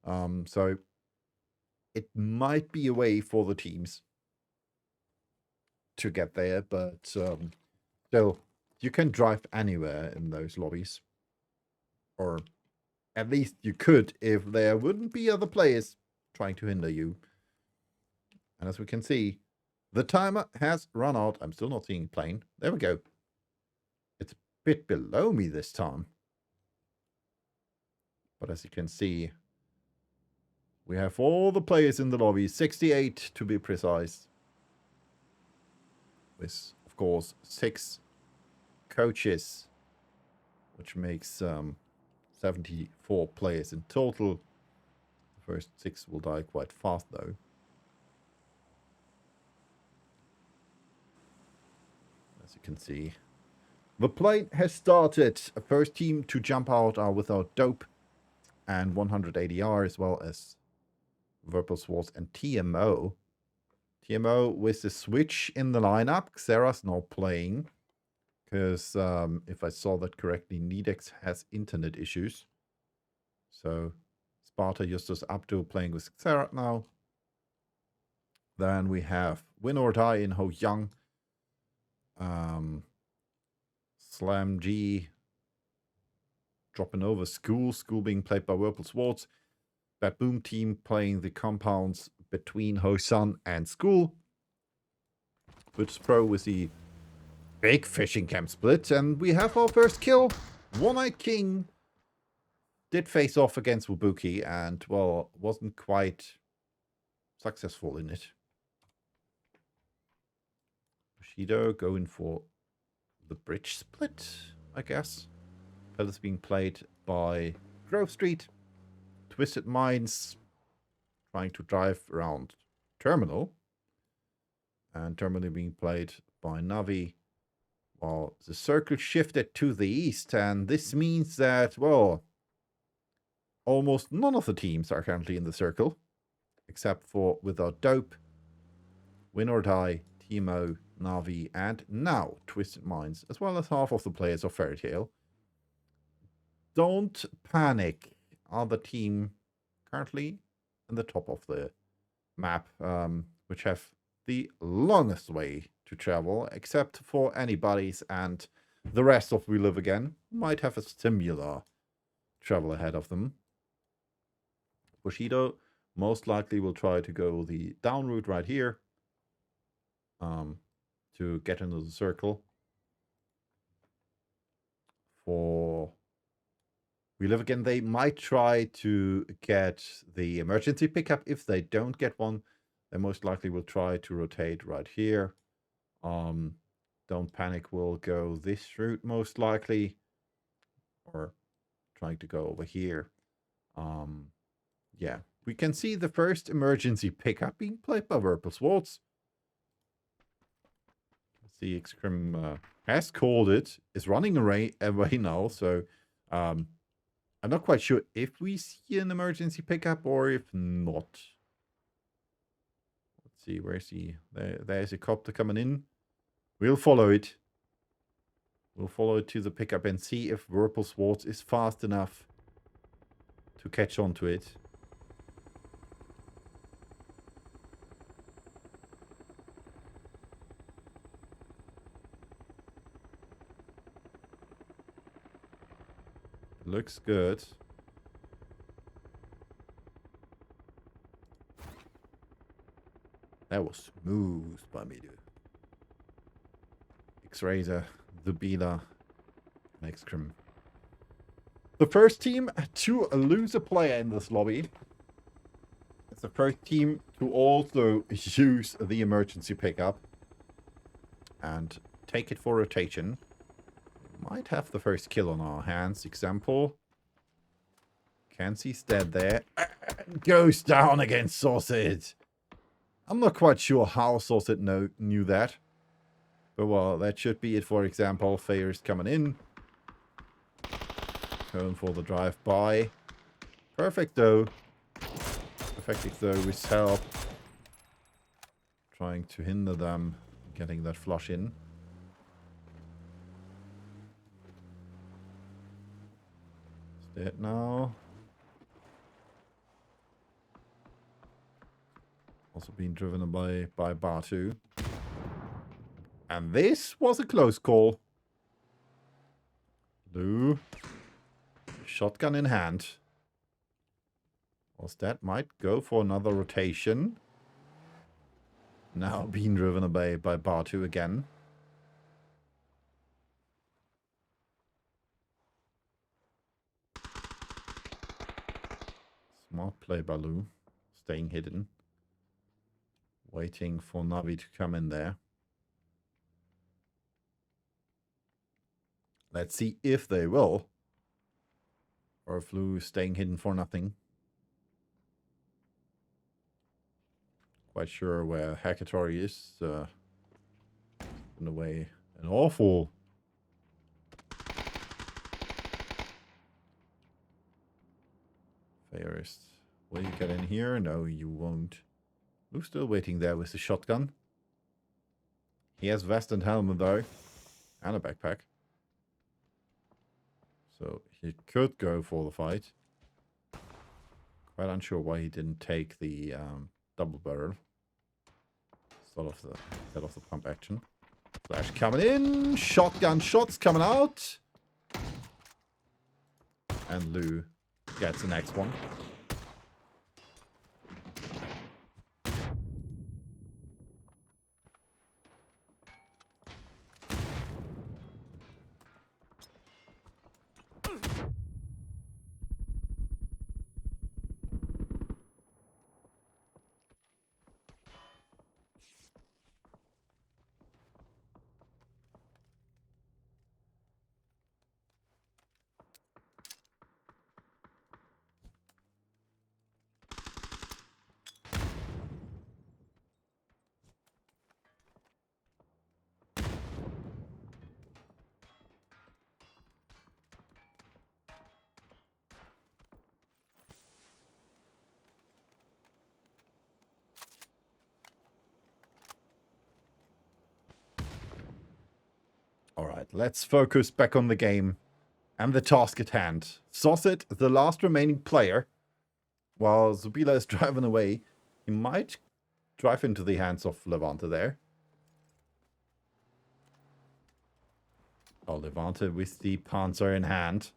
So it might be a way for the teams to get there, but still, you can drive anywhere in those lobbies. Or at least you could if there wouldn't be other players trying to hinder you. And as we can see, the timer has run out. I'm still not seeing a plane. There we go. It's a bit below me this time. But as you can see, we have all the players in the lobby, 68 to be precise. With, of course, 6 coaches, which makes 74 players in total. The first 6 will die quite fast, though. As you can see, the plane has started. A first team to jump out are Without Dope and 100 ADR, as well as Virtual Swords and TMO. TMO with the switch in the lineup. Xera's not playing, because if I saw that correctly, Nidex has internet issues. So Sparta Justus Abdu playing with Xera now. Then we have Win or Die in Ho Young. Slam G dropping over School. School being played by Whirlpool Swords. Bad Boom team playing the compounds between Ho Sun and School. Virtus Pro with the big fishing camp split. And we have our first kill. One-Eyed King did face off against Wabuki and, well, wasn't quite successful in it. Bushido going for the bridge split, I guess. That is being played by Grove Street. Twisted Minds trying to drive around Terminal. And Terminal being played by Navi. While the circle shifted to the east. And this means that, well, almost none of the teams are currently in the circle. Except for Without Dope, Win or Die, Timo, Navi, and now Twisted Minds, as well as half of the players of Fairy Tail. Don't panic. Other team currently in the top of the map, which have the longest way to travel, except for Anybody's and the rest of We Live Again, might have a similar travel ahead of them. Bushido most likely will try to go the down route right here to get into the circle. For We Live Again, they might try to get the emergency pickup. If they don't get one, they most likely will try to rotate right here. Don't Panic will go this route most likely, or trying to go over here. Yeah, we can see the first emergency pickup being played by Purple Swords. The Scrim has called it, is running away now, so I'm not quite sure if we see an emergency pickup or if not. Let's see, where's he? There's a copter coming in. We'll follow it. We'll follow it to the pickup and see if Purple Swords is fast enough to catch on to it. Looks good. That was smooth by me, dude. X-Razor, the Bila, and X-Crim. The first team to lose a player in this lobby. It's the first team to also use the emergency pickup and take it for rotation. Might have the first kill on our hands. Example. Kenzi's dead there. And goes down against Sausage. I'm not quite sure how Sausage knew that. But well, that should be it for example. Fair's coming in. Going for the drive-by. Perfect though. Perfect though with help. Trying to hinder them getting that flush in. Dead now. Also being driven by Batu. And this was a close call. Lou. Shotgun in hand. Was that might go for another rotation. Now being driven away by Batu again. Smart play by Lou. Staying hidden. Waiting for Navi to come in there. Let's see if they will. Or if Lou is staying hidden for nothing. Quite sure where Hackatori is. In a way, an awful... Fairest. Will you get in here? No, you won't. Lou's still waiting there with the shotgun. He has vest and helmet though. And a backpack. So he could go for the fight. Quite unsure why he didn't take the double barrel. Instead of the pump action. Flash coming in. Shotgun shots coming out. And Lou gets the next one. let's focus back on the game and the task at hand. Saucet, the last remaining player, while Zubila is driving away, he might drive into the hands of Levante there. Oh, Levante with the Panzer in hand.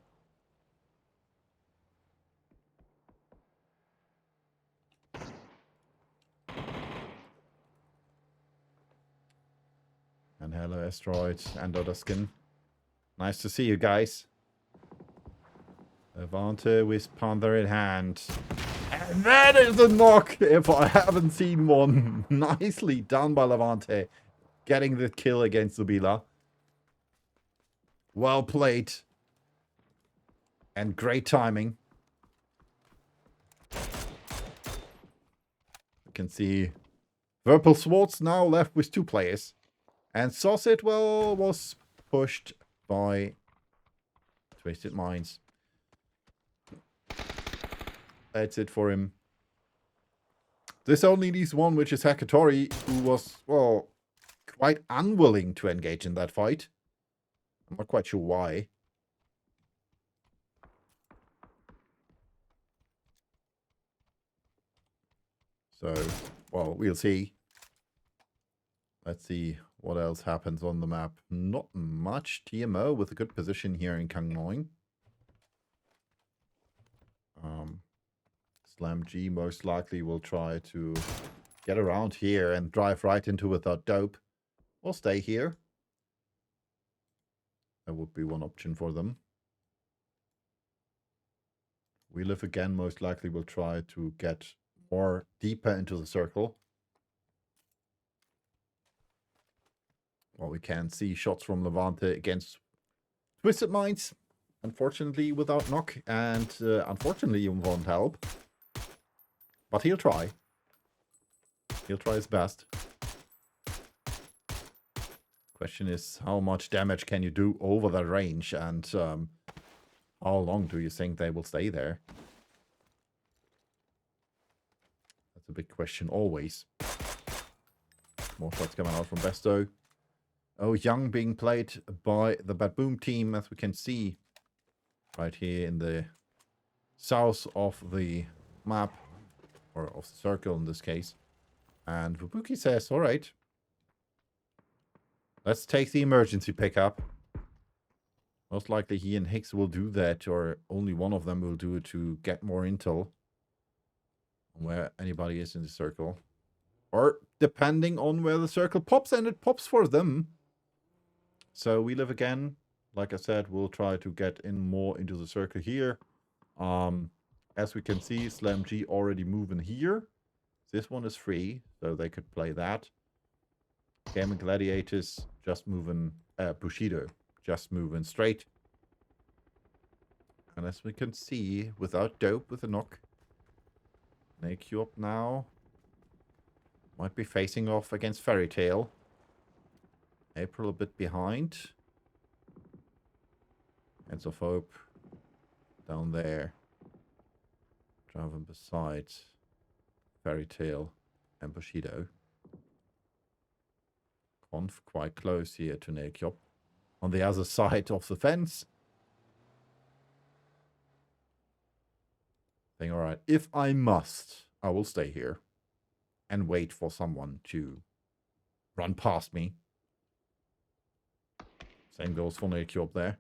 And hello, Asteroid and Odaskin. Nice to see you guys. Levante with Panther in hand. And that is a knock, if I haven't seen one. Nicely done by Levante. Getting the kill against Zubila. Well played. And great timing. You can see Verpal Swartz now left with 2 players. And Saucet, well, was pushed by Twisted Minds. That's it for him. This only leaves one, which is Hakatori, who was, well, quite unwilling to engage in that fight. I'm not quite sure why. So, well, we'll see. Let's see what else happens on the map. Not much. TMO with a good position here in Kangnoing. Slam G most likely will try to get around here and drive right into without dope. Or stay here. That would be one option for them. We Live Again most likely will try to get more deeper into the circle. Well, we can see shots from Levante against Twisted Minds. Unfortunately, without knock. And unfortunately, he won't help. But he'll try. He'll try his best. Question is, how much damage can you do over that range? And how long do you think they will stay there? That's a big question always. More shots coming out from Besto. Oh, Young being played by the Bad Boom team, as we can see right here in the south of the map, or of the circle in this case. And Fubuki says, all right, let's take the emergency pickup. Most likely he and Hicks will do that, or only one of them will do it to get more intel on where anybody is in the circle. Or depending on where the circle pops, and it pops for them. So We Live Again, like I said, we'll try to get in more into the circle here. As we can see, Slam G already moving here. This one is free, so they could play that. Gaming Gladiators just moving, Bushido just moving straight. And as we can see, without dope with a knock, Naked up now. Might be facing off against Fairy Tale. April a bit behind. Ends of Hope down there. Driving beside Fairy Tale and Bushido. Conf quite close here to Nakyop. On the other side of the fence. Saying, alright, if I must, I will stay here. And wait for someone to run past me. Same goes for Nakyop there.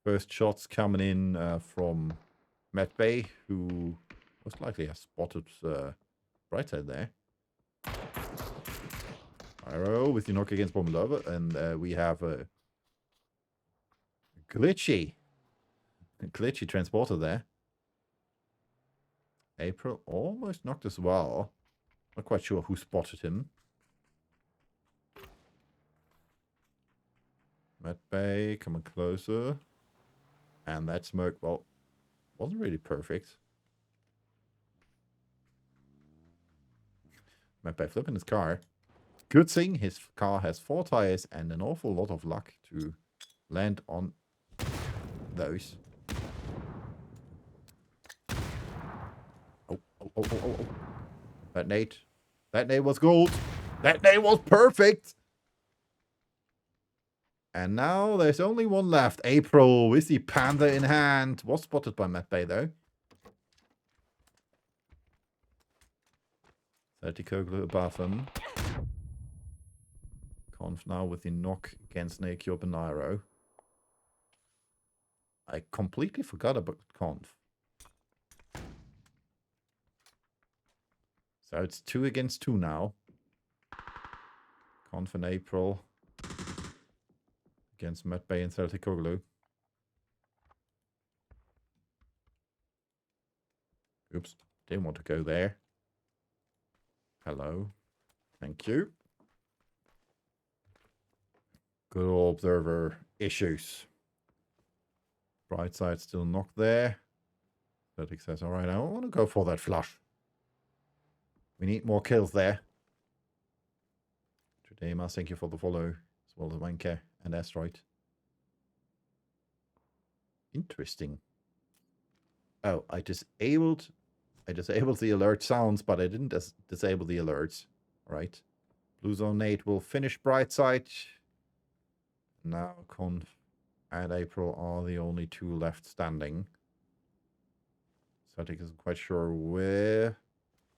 First shots coming in from Matt Bay, who most likely has spotted Brightside there. Arrow with the knock against Bombalova, and we have a glitchy transporter there. April almost knocked as well. Not quite sure who spotted him. Matt Bay coming closer. And that smoke, well, wasn't really perfect. Matt Bay flipping his car. Good thing his car has 4 tires and an awful lot of luck to land on those. Oh. That nade was gold. That nade was perfect. And now there's only one left. April with the Panther in hand. Was spotted by Matt Bay, though. Koglu above him. Conf now with the knock against Nakio Benairo. I completely forgot about Conf. So it's 2 against 2 now. Conf and April against Matt Bay and Celtic Koglu. Oops, didn't want to go there. Hello. Thank you. Good old observer issues. Brightside still knocked there. Celtic says, alright, I want to go for that flush. We need more kills there. Tradema, thank you for the follow, as well as Wanker and Asteroid. Interesting. Oh, I disabled the alert sounds, but I didn't disable the alerts. Right. Blue Zone 8 will finish Brightside. Now Conf and April are the only 2 left standing. Celtic isn't quite sure where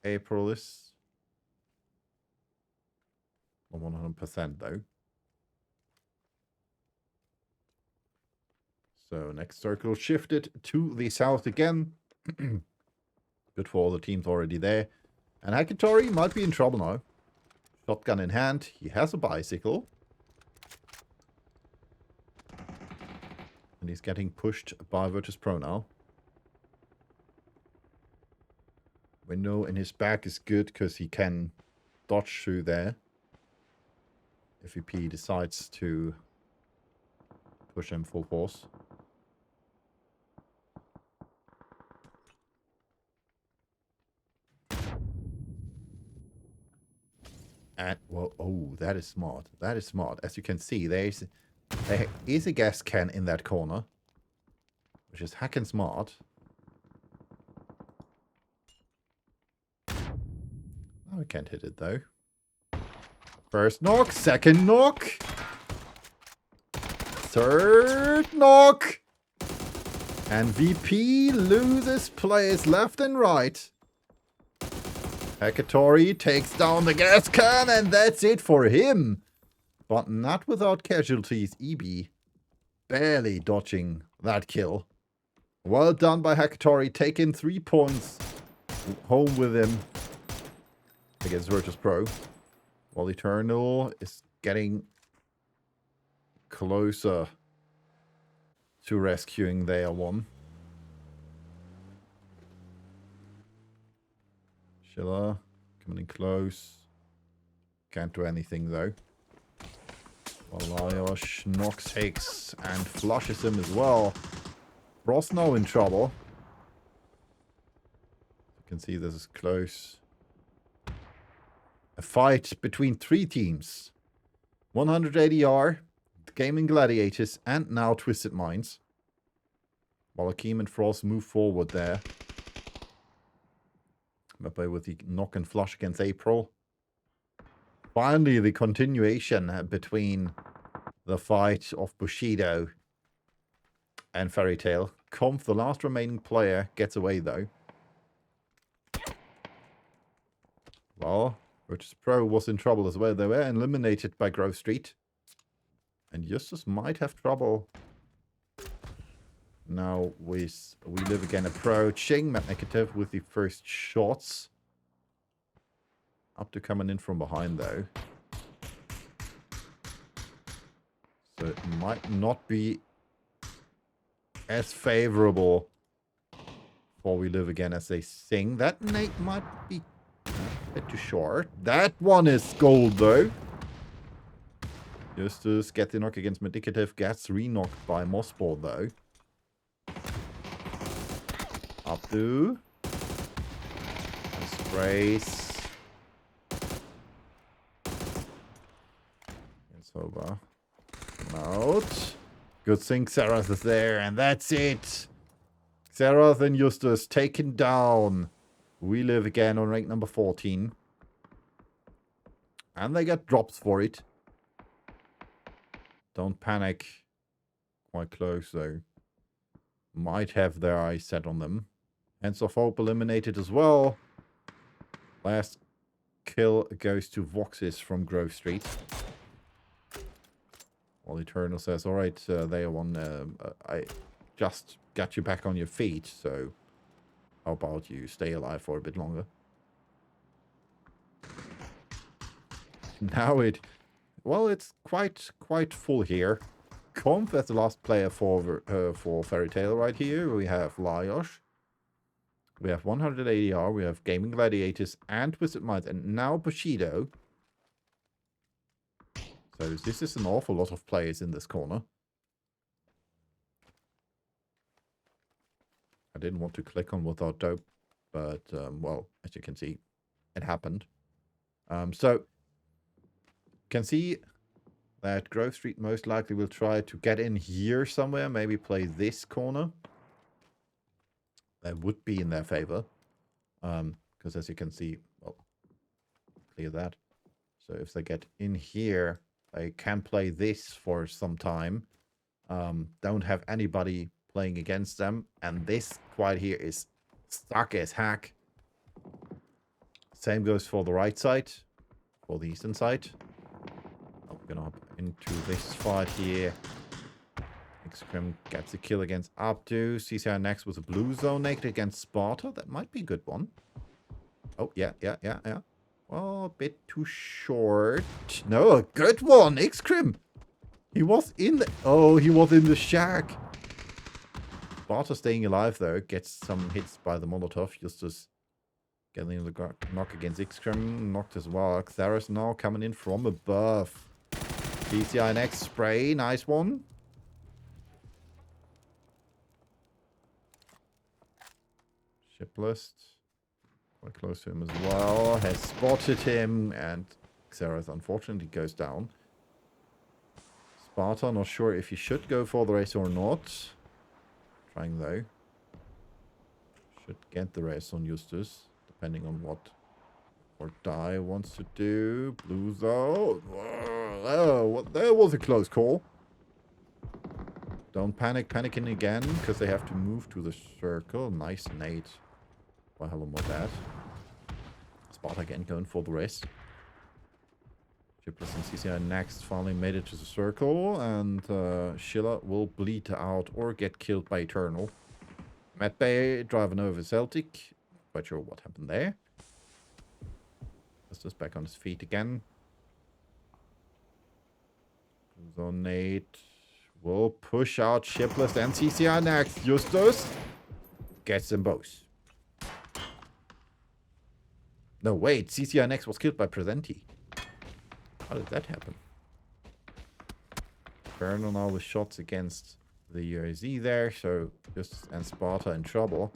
April is. Not 100% though. So next circle shifted to the south again. Good for all the teams already there. And Hakitori might be in trouble now. Shotgun in hand. He has a bicycle. And he's getting pushed by Virtus Pro now. Window in his back is good because he can dodge through there. If VP decides to push him full force. And, well, oh, that is smart. That is smart. As you can see, there is a gas can in that corner. Which is hacking smart. Oh, I can't hit it, though. First knock, second knock. Third knock. And VP loses players left and right. Hakitori takes down the gas can, and that's it for him. But not without casualties. EB barely dodging that kill. Well done by Hakitori, taking 3 points home with him against Virtus Pro. While Eternal is getting closer to rescuing their one. Schiller coming in close. Can't do anything though. While Lajos knocks Hicks and flushes him as well. Ross now in trouble. You can see this is close. A fight between 3 teams. 180R, Gaming Gladiators, and now Twisted Minds. While Akeem and Frost move forward there. Mbappe with the knock and flush against April. Finally, the continuation between the fight of Bushido and Fairy Tail. Conf, the last remaining player, gets away though. Well, Virtus Pro was in trouble as well. They were eliminated by Grove Street. And Justus might have trouble. Now with We Live Again approaching. Matt Negative with the first shots. Up to coming in from behind though. So it might not be as favorable for We Live Again as they sing. That Nate might be a bit too short. That one is gold though. Justus get the knock against Medicative. Gets re-knocked by Mossball though. Abdu. Sprays. It's over. Out. Good thing Xerath is there, and that's it. Xerath and Justus taken down. We Live Again on rank number 14. And they get drops for it. Don't panic. Quite close, though. Might have their eyes set on them. Hands of Hope eliminated as well. Last kill goes to Voxes from Grove Street. While Eternal says, alright, they won. I just got you back on your feet, so how about you stay alive for a bit longer? Now it's quite full here. Conf as the last player for Fairy Tail right here. We have Lyosh. We have 100 ADR. We have Gaming Gladiators and Twisted Minds. And now Bushido. So this is an awful lot of players in this corner. I didn't want to click on Without Dope. But, well, as you can see, it happened. So, can see that Grove Street most likely will try to get in here somewhere. Maybe play this corner. That would be in their favor. Because as you can see, well, clear that. So if they get in here, they can play this for some time. Don't have anybody playing against them. And this quite here is stuck as heck. Same goes for the right side. For the eastern side. We're gonna hop into this fight here. Scrim gets a kill against Abdu. CCI next with a blue zone naked against Sparta. That might be a good one. Oh, yeah. Well, a bit too short. No, a good one. Xcrim. He was in the... Oh, he was in the shack. Sparta staying alive, though. Gets some hits by the Molotov. Justus getting the knock against Xcrim. Knocked as well. Xeris now coming in from above. CCI next spray. Nice one. Shiplist. Quite close to him as well. Has spotted him. And Xeris unfortunately goes down. Sparta, not sure if he should go for the race or not. Trying though. Should get the race on Justus. Depending on what or Die wants to do. Blue though. Oh, that was a close call. Don't panic. Panicking again. Because they have to move to the circle. Nice nade. By hello more that. Sparta again going for the race. Chipless and CCI next finally made it to the circle. And Schiller will bleed out or get killed by Eternal. Matt Bay driving over Celtic. Quite sure what happened there. Justus back on his feet again. Zonate will push out Shipless and CCI next. Justus gets them both. No, wait. CCI next was killed by Presenti. How did that happen? Infernal now with shots against the UAZ there. So Justus and Sparta in trouble.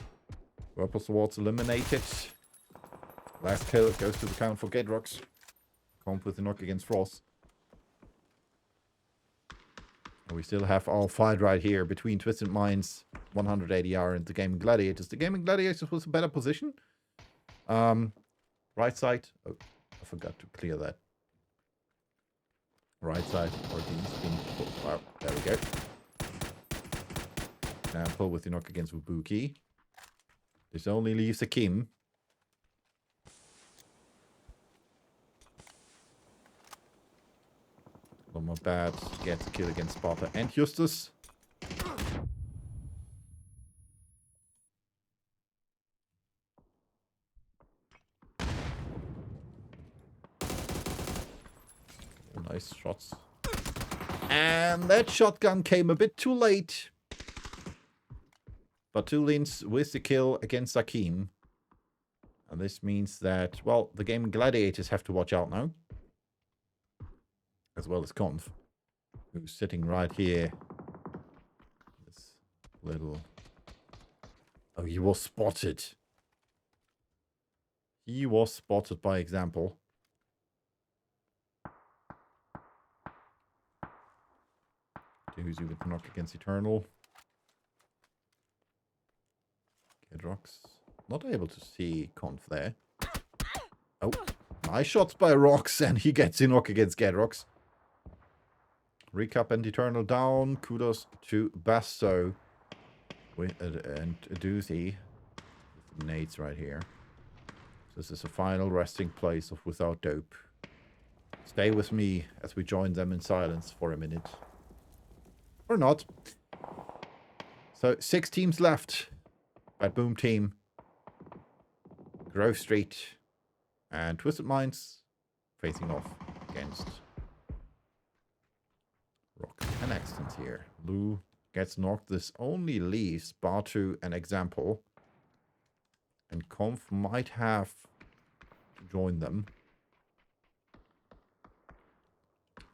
Purple Swords eliminated. Last kill goes to the count for Gaterox. Comp with the knock against Frost. We still have our fight right here between Twisted Minds, 100 ADR, and the Gaming Gladiators. The Gaming Gladiators was a better position. Right side. Oh, I forgot to clear that. Right side. Ortiz being pulled. Wow, there we go. Now pull with the knock against Wabuki. This only leaves Akim. Not bad. Gets a kill against Sparta and Justus. Nice shots. And that shotgun came a bit too late. Batulins with the kill against Akim. And this means that, well, the Gaming Gladiators have to watch out now. As well as Conf, who's sitting right here. This little... Oh, he was spotted. He was spotted by example. Who's with the knock against Eternal. Gedrox. Not able to see Conf there. Oh, nice shots by Rox, and he gets a knock against Gedrox. Recap and Eternal down. Kudos to Basto. And Doozy. Nades right here. This is a final resting place of Without Dope. Stay with me as we join them in silence for a minute. Or not. So, 6 teams left. Bad Boom Team. Grove Street. And Twisted Minds facing off against Rock and Extons here. Lou gets knocked. This only leaves Batu an example. And Conf might have to join them.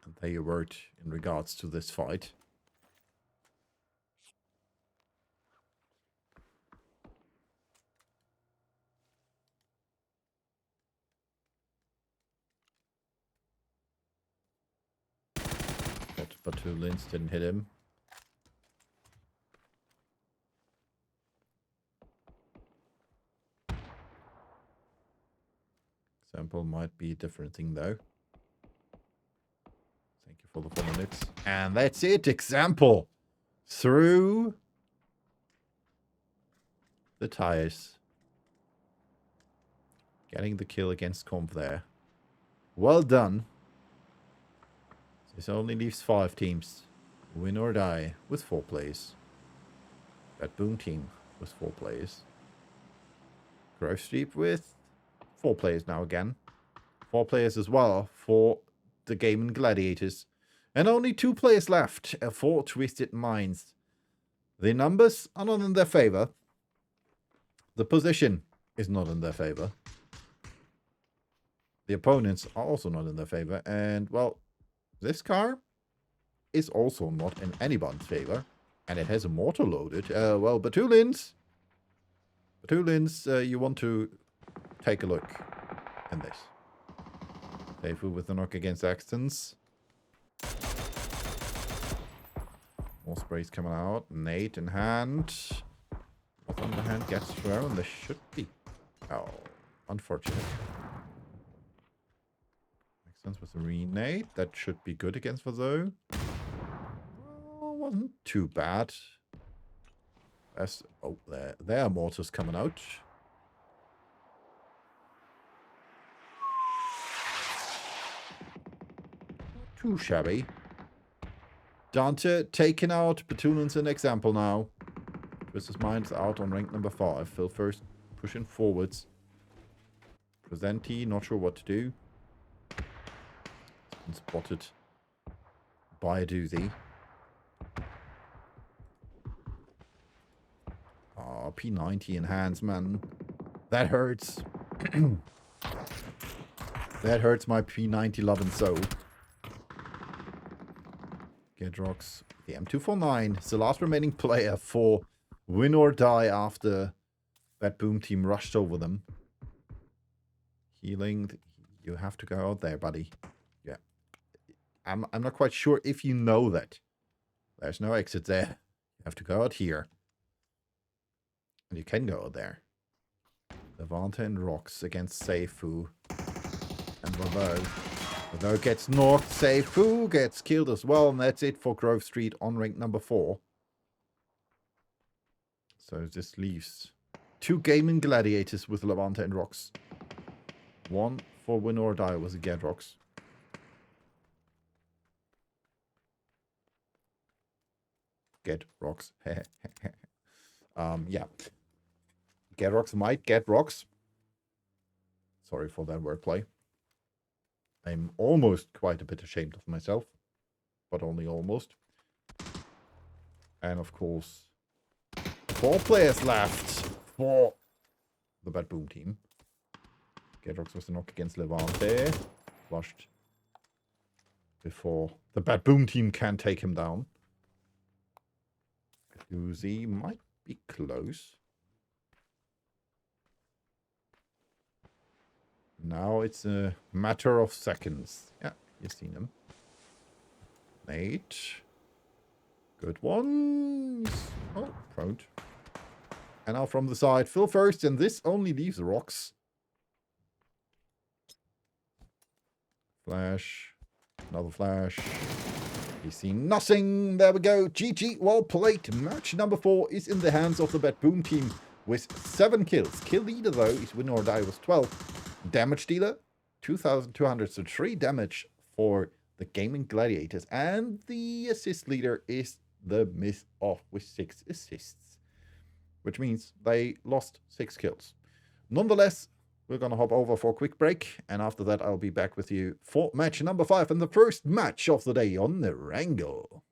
And they avert in regards to this fight. But 2 Lins didn't hit him. Example might be a different thing though. Thank you for the 4 minutes. And that's it. Example through the tires. Getting the kill against Comp there. Well done. This only leaves 5 teams. Win or die with 4 players. Bad Boom Team with 4 players. Grove Street with 4 players now again. 4 players as well for the Game and Gladiators. And only 2 players left for Twisted Minds. The numbers are not in their favor. The position is not in their favor. The opponents are also not in their favor. And, well, this car is also not in anyone's favor. And it has a mortar loaded. Well, Batulins, you want to take a look in this. Seifu with the knock against Axtons. More sprays coming out. Nate in hand. On the hand gets thrown. This should be... Oh, unfortunate. Makes sense with the renade. That should be good against Vazo. Well, wasn't too bad. Oh, there are mortars coming out. Too shabby. Dante taken out. Batunan's an example now. Twisted Minds out on rank number 5. Phil first pushing forwards. Presenti, not sure what to do. Been spotted by a doozy. Oh, P90 in hands, man. That hurts. That hurts my P90 love and soul. Gedrox, the M249 is the last remaining player for win or die after that Boom Team rushed over them. Healing, you have to go out there, buddy. Yeah. I'm not quite sure if you know that. There's no exit there. You have to go out here. And you can go out there. Levante and Rocks against Seifu. And Although gets knocked, Seifu gets killed as well, and that's it for Grove Street on rank number 4. So this leaves 2 gaming gladiators with Levante and Rocks. 1 for win or die was a Gedrox. Gedrox. Yeah. Gedrox might get rocks. Sorry for that wordplay. I'm almost quite a bit ashamed of myself, but only almost. And of course, 4 players left for the Bad Boom Team. Gedrox was the knock against Levante. Flushed before the Bad Boom Team can take him down. Uzi might be close. Now it's a matter of seconds. Yeah, you've seen him. Nate. Good ones. Oh, prone. And now from the side, Phil first, and this only leaves Rocks. Flash. Another flash. You see nothing. There we go. GG, well played. Match number 4 is in the hands of the Baboon team with 7 kills. Kill leader, though, is win or die with 12. Damage dealer, 2,200, so 3 damage for the Gaming Gladiators. And the assist leader is the Myth Off with 6 assists, which means they lost 6 kills. Nonetheless, we're going to hop over for a quick break, and after that I'll be back with you for match number 5 and the first match of the day on the Wrangle.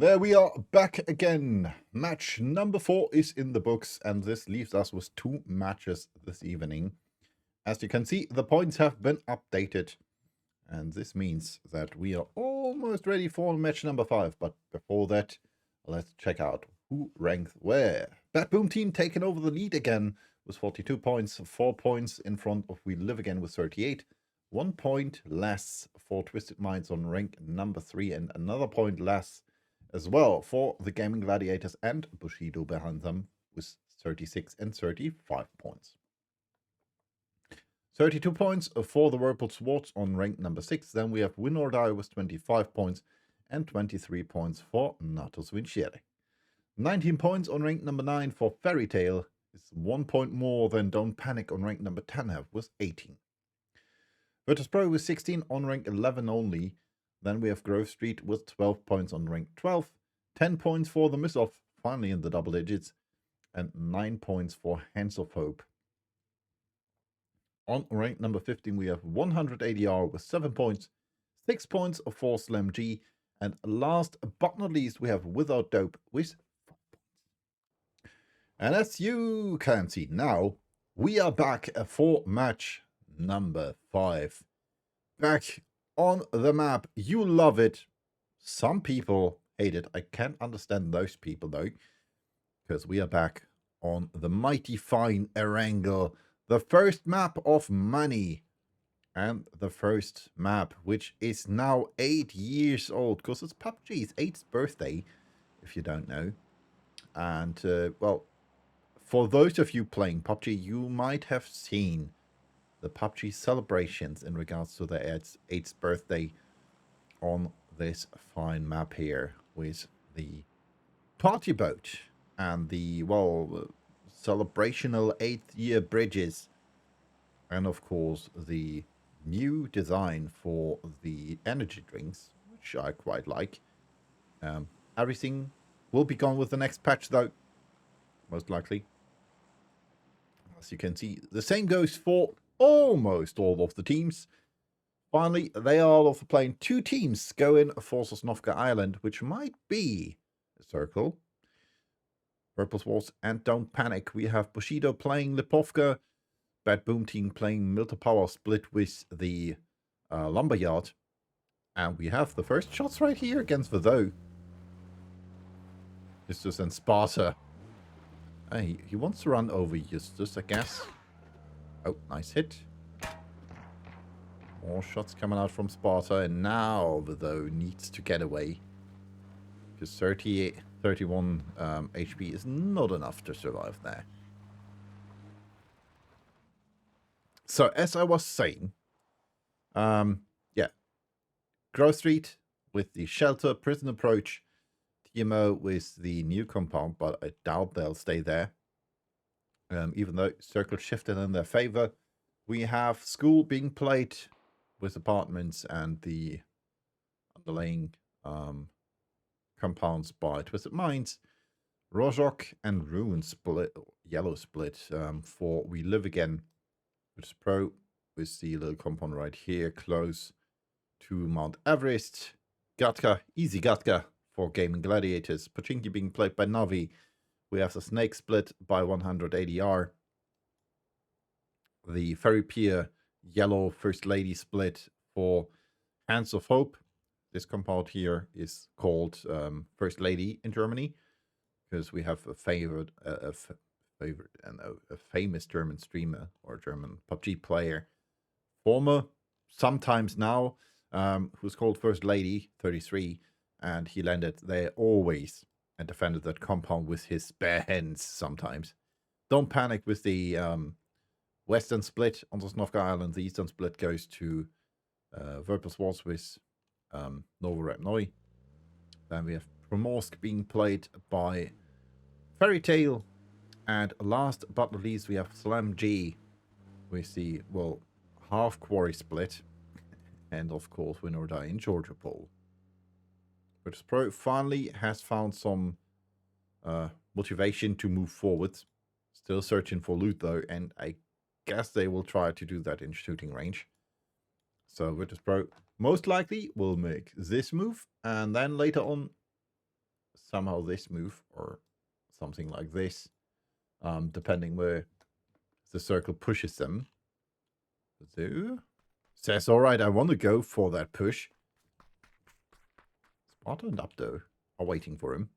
There we are, back again. Match number 4 is in the books, and this leaves us with 2 matches this evening. As you can see, the points have been updated, and this means that we are almost ready for match number 5. But before that, let's check out who ranked where. Bad Boom Team taking over the lead again with 42 points, 4 points in front of We Live Again with 38. 1 point less for Twisted Minds on rank number 3, and another point less as well for the Gaming Gladiators and Bushido behind them with 36 and 35 points. 32 points for the Whirlpool Swords on rank number 6. Then we have Win or Die with 25 points and 23 points for Natus Vincere. 19 points on rank number 9 for Fairy Tale. It's 1 point more than Don't Panic on rank number 10 have with 18. Virtus Pro with 16 on rank 11 only. Then we have Grove Street with 12 points on rank 12. 10 points for the Miss-Off, finally in the double digits. And 9 points for Hands of Hope. On rank number 15, we have 180R with 7 points. 6 points for Slam G. And last but not least, we have Without Dope with 5 points. And as you can see now, we are back for match number 5. Back on the map. You love it. Some people hate it. I can't understand those people though, because we are back on the mighty fine Erangel, the first map of money, and the first map which is now 8 years old, because it's PUBG's 8th birthday, if you don't know. And well, for those of you playing PUBG, you might have seen the PUBG celebrations in regards to the 8th birthday on this fine map here with the party boat and the, well, celebrational 8th year bridges, and of course the new design for the energy drinks, which I quite like. Everything will be gone with the next patch though, most likely. As you can see, the same goes for almost all of the teams. Finally, they are all playing 2 teams going for Sosnovka Island, which might be a circle. Purple Wars and Don't Panic. We have Bushido playing Lipovka, Bad Boom Team playing Milta Power split with the Lumberyard. And we have the first shots right here against Verdo. Justus and Sparta. He wants to run over Justus, I guess. Oh, nice hit. More shots coming out from Sparta, and now Verdo needs to get away. Because 31 HP is not enough to survive there. So, as I was saying, yeah. Grove Street with the shelter, prison approach. TMO with the new compound, but I doubt they'll stay there. Even though circle shifted in their favor. We have school being played with apartments and the underlying compounds by Twisted Minds. Rozhok and Ruin split, yellow split for We Live Again, which is Pro with the little compound right here, close to Mount Everest. Gatka, easy Gatka for Gaming Gladiators. Pachinki being played by Navi. We have the Snake split by 180R. The Ferry Pier yellow First Lady split for Hands of Hope. This compound here is called First Lady in Germany, because we have a famous German streamer or German PUBG player, former, sometimes now, who's called First Lady 33, and he landed there always and defended that compound with his bare hands sometimes. Don't Panic with the western split on Sosnovka Island. The eastern split goes to Virtus Wars with Novorapnoi. Then we have Primorsk being played by Fairy Tale. And last but not least, we have Slam G with the, well, half quarry split. And of course, Win or Die in Georgia Pole. Virtus Pro finally has found some motivation to move forward. Still searching for loot though, and I guess they will try to do that in shooting range. So Virtus Pro most likely will make this move, and then later on somehow this move or something like this, depending where the circle pushes them. So, says, all right, I want to go for that push. Sparta and Abdo are waiting for him.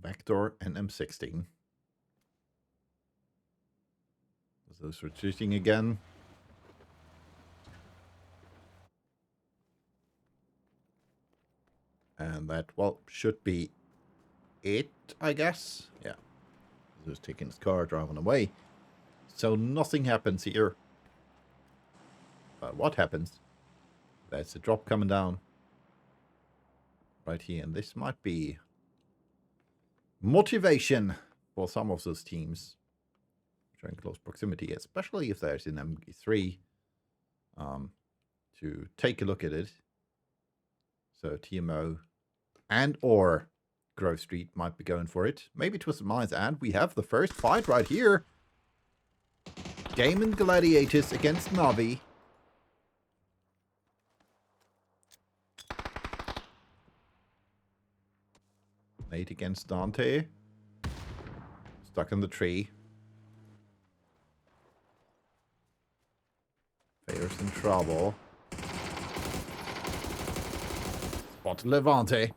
Vector and M16. Those retreating again. And that, well, should be it, I guess. Yeah. Just taking his car, driving away. So nothing happens here. But what happens? There's a drop coming down. Right here. And this might be motivation for some of those teams. In close proximity, especially if there's an MG3, to take a look at it. So TMO and or Grove Street might be going for it. Maybe Twisted Minds, and we have the first fight right here. Game and Gladiators against Navi. Nate against Dante. Stuck in the tree. Fair's in trouble. Spot Levante.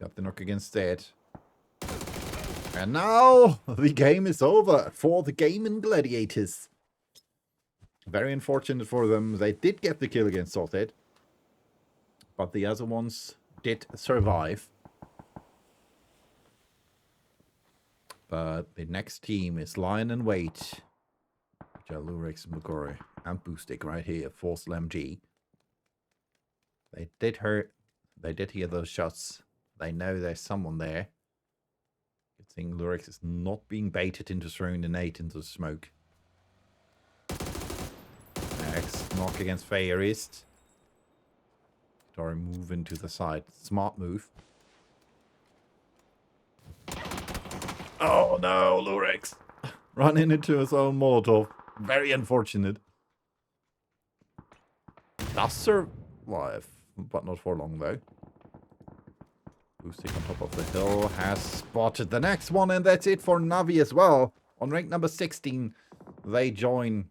Got the knock against that. And now the game is over for the Game and Gladiators. Very unfortunate for them. They did get the kill against Salted. But the other ones did survive. But the next team is Lion and Wait. Jalurix, Magori, and Boostic right here. Force LMG. They did hear those shots. They know there's someone there. Good thing Lurix is not being baited into throwing the nade into the smoke. Next knock against Fairist. Tori moving to the side. Smart move. Oh no, Lurix. Running into his own Molotov. Very unfortunate. Does survive, but not for long though. Boosting on top of the hill has spotted the next one, and that's it for Navi as well. On rank number 16, they join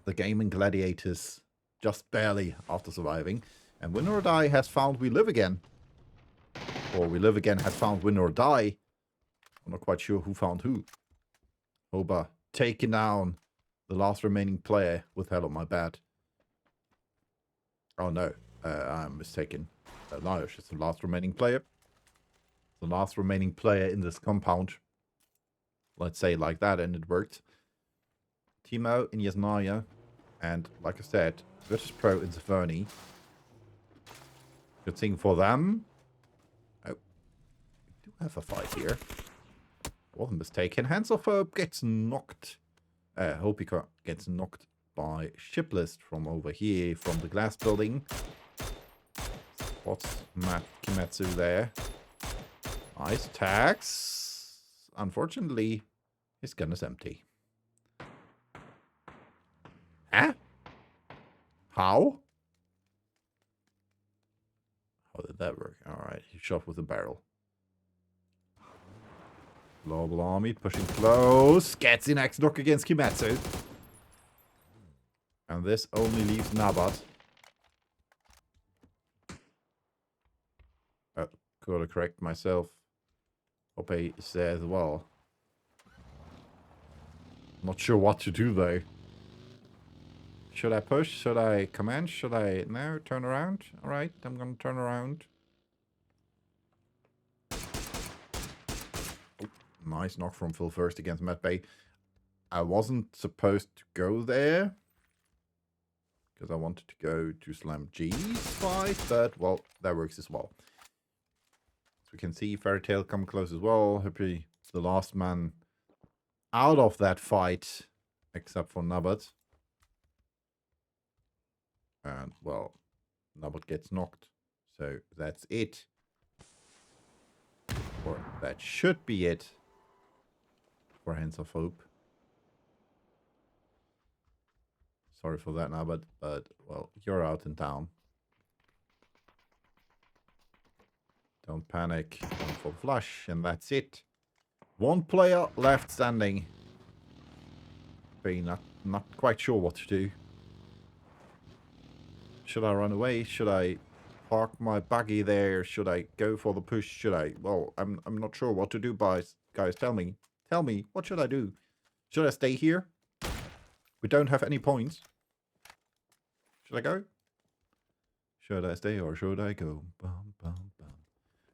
the Game and Gladiators just barely after surviving. And Win or Die has found We Live Again. Or We Live Again has found Win or Die. I'm not quite sure who found who. Oba taking down the last remaining player with Hello My Bad. Oh no, I'm mistaken. No, it's just the last remaining player. The last remaining player in this compound. Let's say like that, and it worked. Timo in Yasnaya. And like I said, Virtus Pro in Zaferni. Good thing for them. Oh, we do have a fight here. Wasn't mistaken. Hands of Hope gets knocked. Hopika gets knocked by Shiplist from over here, from the glass building. Spots Matt Kimetsu there. Nice tags. Unfortunately, his gun is empty. Huh? How? How did that work? Alright, he shot with a barrel. Global Army pushing close. Gets in X knock against Kimetsu. And this only leaves Nabat. Gotta correct myself. Ope is there as well. Not sure what to do though. Should I push? Should I command? Should I... No, turn around? Alright, I'm gonna turn around. Nice knock from Phil first against Matt Bay. I wasn't supposed to go there. Because I wanted to go to Slam G's fight. But, well, that works as well. So we can see Fairy Tail come close as well. Hopefully the last man out of that fight. Except for Nabat. And, well, Nobot gets knocked. So that's it. Or that should be it for Hands of Hope. Sorry for that now, but well, you're out in town. Don't panic. Going for flush, and that's it. One player left standing. Being not quite sure what to do. Should I run away? Should I park my buggy there? Should I go for the push? Should I? Well, I'm not sure what to do, guys. Guys, tell me. Tell me, what should I do? Should I stay here? We don't have any points. Should I go? Should I stay or should I go? Bum, bum, bum.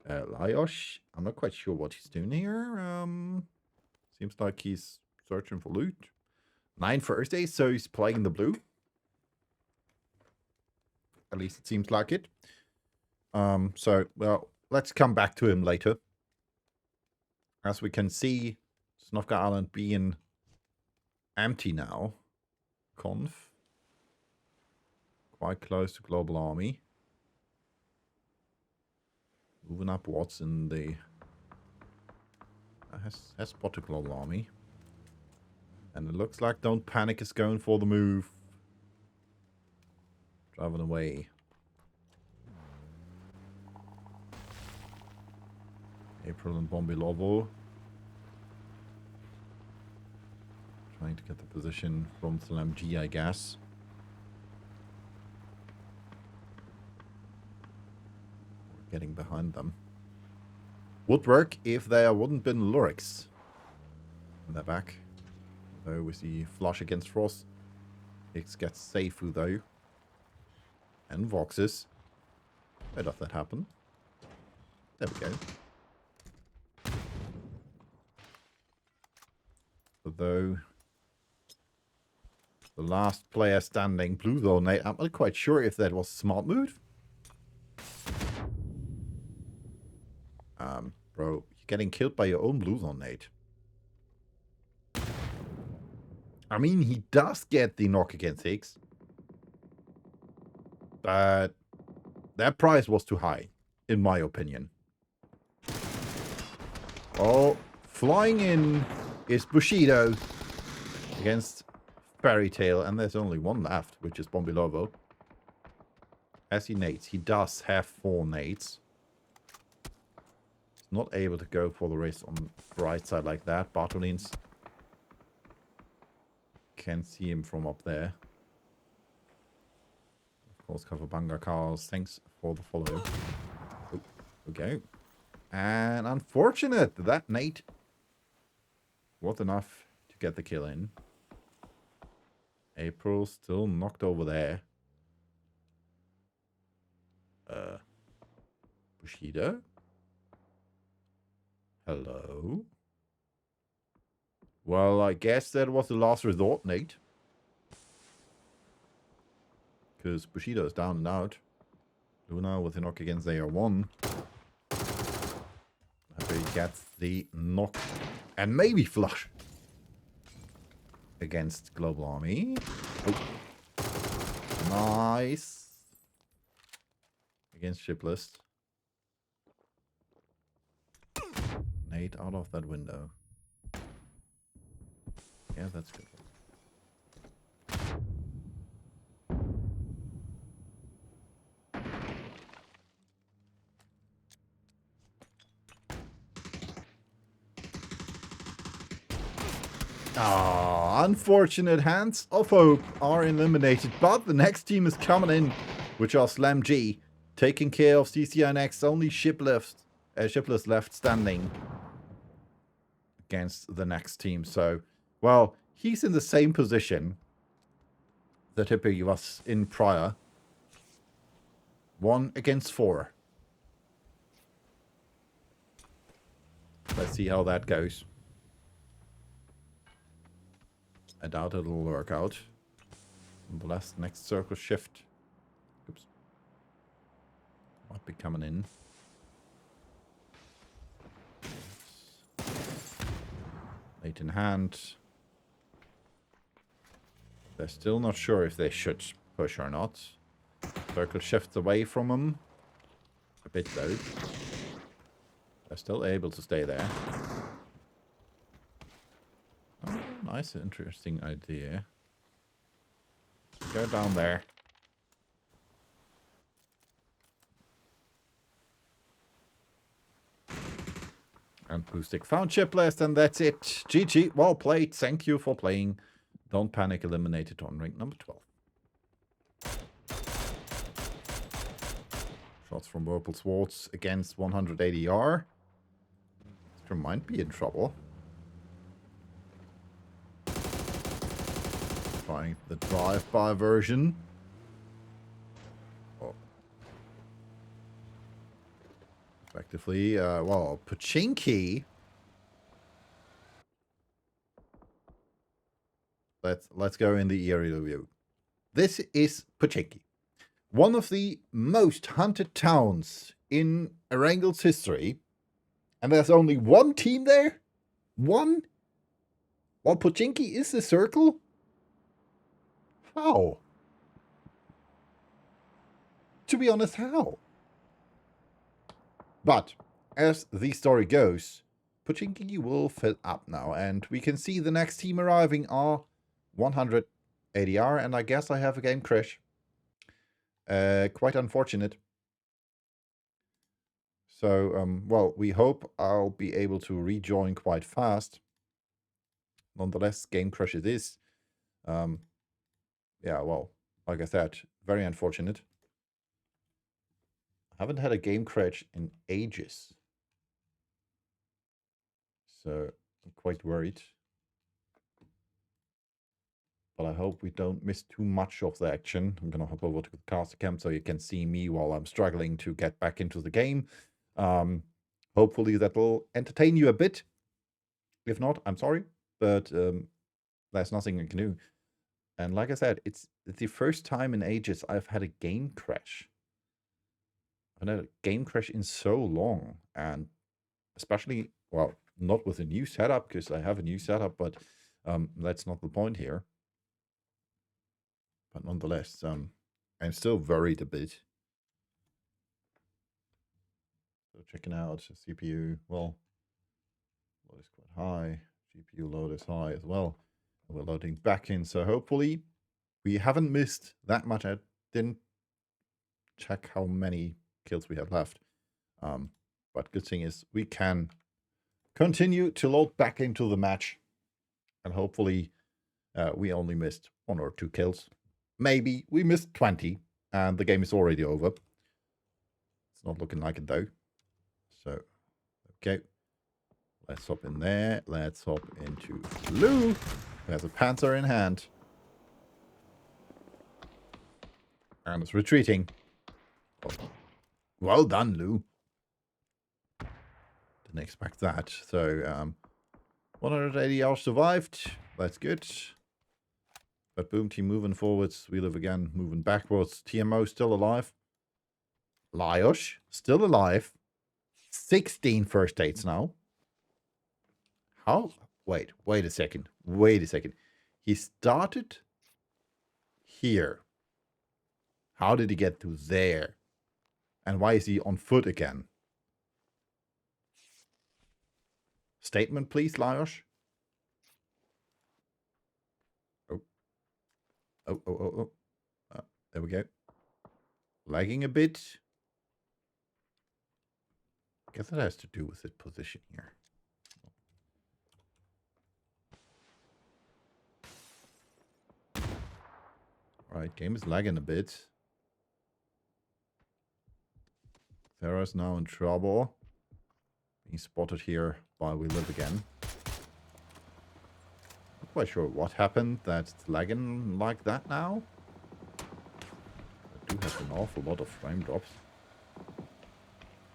Liosh, I'm not quite sure what he's doing here. Seems like he's searching for loot. 9 Thursdays, so he's playing the blue. At least it seems like it. So, well, let's come back to him later. As we can see, Snovka Island being empty now. Conf. Quite close to Global Army. Moving upwards in the... has spotted Global Army. And it looks like Don't Panic is going for the move. Driving away. April and Bombilovo. Trying to get the position from SLMG, I guess. We're getting behind them. Would work if there wouldn't been Lurix in their back. Though we see Flush against Frost. Hicks gets Seifu though. And Voxes. Where does that happen? There we go. Although the last player standing, Blue Zone, I'm not quite sure if that was a smart move. Bro, you're getting killed by your own Blue Zone, Nate. I mean, he does get the knock against Higgs. But that price was too high, in my opinion. Oh, flying in is Bushido against Fairy Tail, and there's only one left, which is Bombilovo. As he nades, he does have 4 nades. He's not able to go for the race on the right side like that. Bartolins can see him from up there. Of course, Kavabanga Cars, thanks for the follow. Oh, okay. And unfortunate, that nade was enough to get the kill in. April still knocked over there. Bushido? Hello? Well, I guess that was the last resort, Nate. Because Bushido is down and out. Luna with a knock against AR1. After he gets the knock. And maybe flush. Against Global Army. Oh. Nice. Against Shiplist. Nate out of that window. Yeah, that's good. Ah, unfortunate. Hands of Hope are eliminated, but the next team is coming in, which are Slam G, taking care of CCI next. Only Shiplist left standing against the next team. So, well, he's in the same position that Hippie was in prior. 1 against 4. Let's see how that goes. I doubt it'll work out. Blast next circle shift. Oops. Might be coming in. Late in hand. They're still not sure if they should push or not. Circle shifts away from him. A bit though. They're still able to stay there. Oh, nice, interesting idea. Go down there. And blue stick found shipless, and that's it. GG, well played. Thank you for playing. Don't panic, eliminated on ring number 12. Shots from Whirlpool Swords against 180R. Scrim might be in trouble. Trying the drive-by version. Oh. Effectively, well, Pachinki. Let's go in the aerial view. This is Pachinki. One of the most hunted towns in Erangel's history. And there's only one team there? One? While Pachinki is the circle? How? To be honest, how? But, as the story goes, Pachinki will fill up now. And we can see the next team arriving are 180R. And I guess I have a game crash. Quite unfortunate. So, well, we hope I'll be able to rejoin quite fast. Nonetheless, game crash it is. Yeah, well, like I said, very unfortunate. I haven't had a game crash in ages. So, I'm quite worried. But I hope we don't miss too much of the action. I'm going to hop over to the caster cam so you can see me while I'm struggling to get back into the game. Hopefully that will entertain you a bit. If not, I'm sorry. But there's nothing I can do. And like I said, it's the first time in ages I've had a game crash. I've had a game crash in so long. And especially, well, not with a new setup, because I have a new setup, but that's not the point here. But nonetheless, I'm still worried a bit. So checking out CPU, well, load is quite high. GPU load is high as well. We're loading back in, so hopefully we haven't missed that much. I didn't check how many kills we have left. But good thing is we can continue to load back into the match. And hopefully we only missed 1 or 2 kills. Maybe we missed 20 and the game is already over. It's not looking like it though. So, okay. Let's hop in there. Let's hop into blue. There's a Panzer in hand. And it's retreating. Oh. Well done, Lou. Didn't expect that. So, 180 hours survived. That's good. But boom, team moving forwards. We live again, moving backwards. TMO still alive. Liosh still alive. 16 first dates now. How? Wait a second. Wait a second. He started here. How did he get to there? And why is he on foot again? Statement, please, Liosh. Oh. There we go. Lagging a bit. I guess that has to do with his position here. Alright, game is lagging a bit. Thera's now in trouble. Being spotted here while we live again. Not quite sure what happened that it's lagging like that now. I do have an awful lot of frame drops.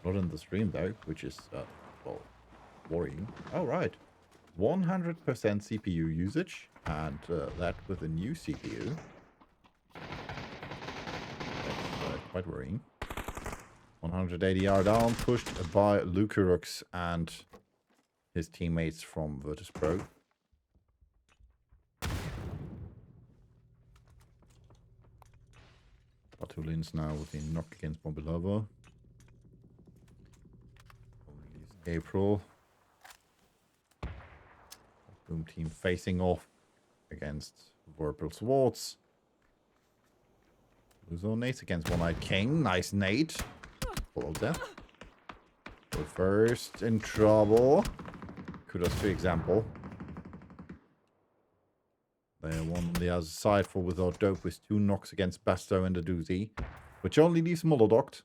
Not in the stream though, which is, well, worrying. Oh, right. 100% CPU usage, and that with a new CPU. That's quite worrying. 180R down, pushed by Lukurux and his teammates from Virtus Pro. Bartolins now with the knock against Bombilova. Only leaves April. Boom team facing off against Vorpal Swords. Luzo Nate against One-Eyed King. Nice Nate. Followed that. We're first in trouble. Kudos to example. They are one on the other side for Without Dope with 2 knocks against Basto and the Doozy, which only leaves Molodocked.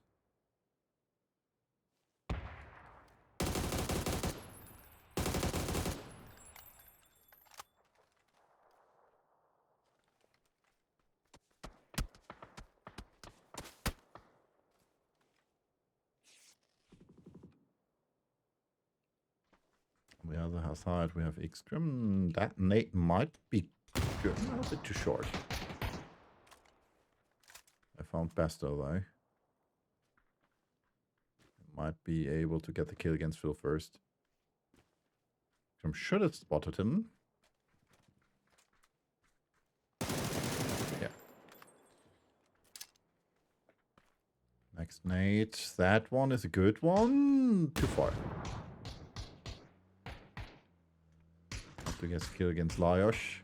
On the other side, we have X-Scrim. That Nate might be good. A bit too short. I found Basto though. Might be able to get the kill against Phil first. I should have spotted him. Yeah. Next Nate. That one is a good one. Too far. To get a kill against Lyosh.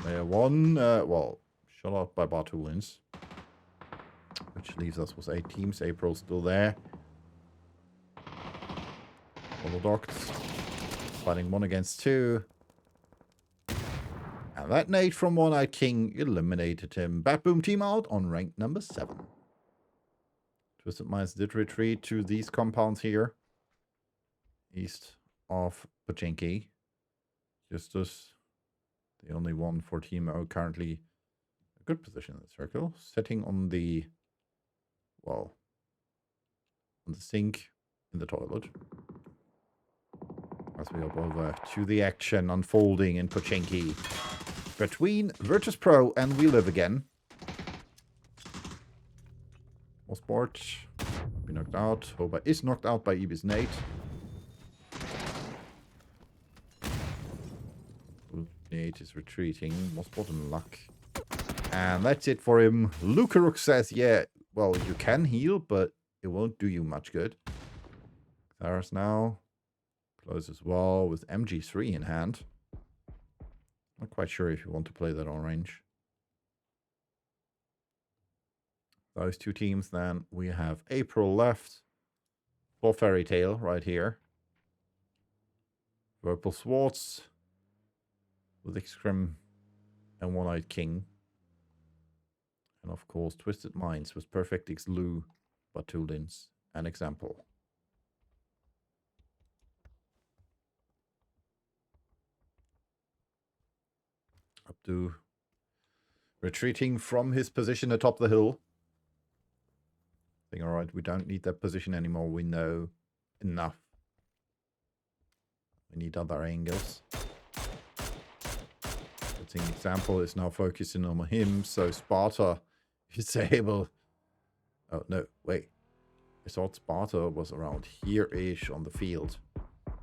Layer 1. Well, shut out by Bartolins. Which leaves us with 8 teams. April's still there. Docked. Fighting 1 against 2. And that Nate from One-Eyed King eliminated him. Bat Boom team out on rank number 7. Twisted Minds did retreat to these compounds here. East of Pochinki. Justus, the only one for Team O, currently a good position in the circle. Sitting on the, well, on the sink in the toilet. As we hop over to the action unfolding in Pochinki between Virtus Pro and We Live Again. Mosport be knocked out. Hoba is knocked out by Ibis Nate. Nate is retreating. Mosport in luck. And that's it for him. Lukaruk says, yeah, well, you can heal, but it won't do you much good. Tharas now close as well with MG3 in hand. Not quite sure if you want to play that on range. Those 2 teams, then we have April left for Fairy Tale right here. Purple Swords with X-Scrim and One-Eyed King. And of course, Twisted Minds with Perfect X Lu, Batulins, and Example. Up to retreating from his position atop the hill. Think, alright, we don't need that position anymore. We know enough. We need other angles. The Example is now focusing on him, so Sparta is able... Oh, no, wait. I thought Sparta was around here-ish on the field.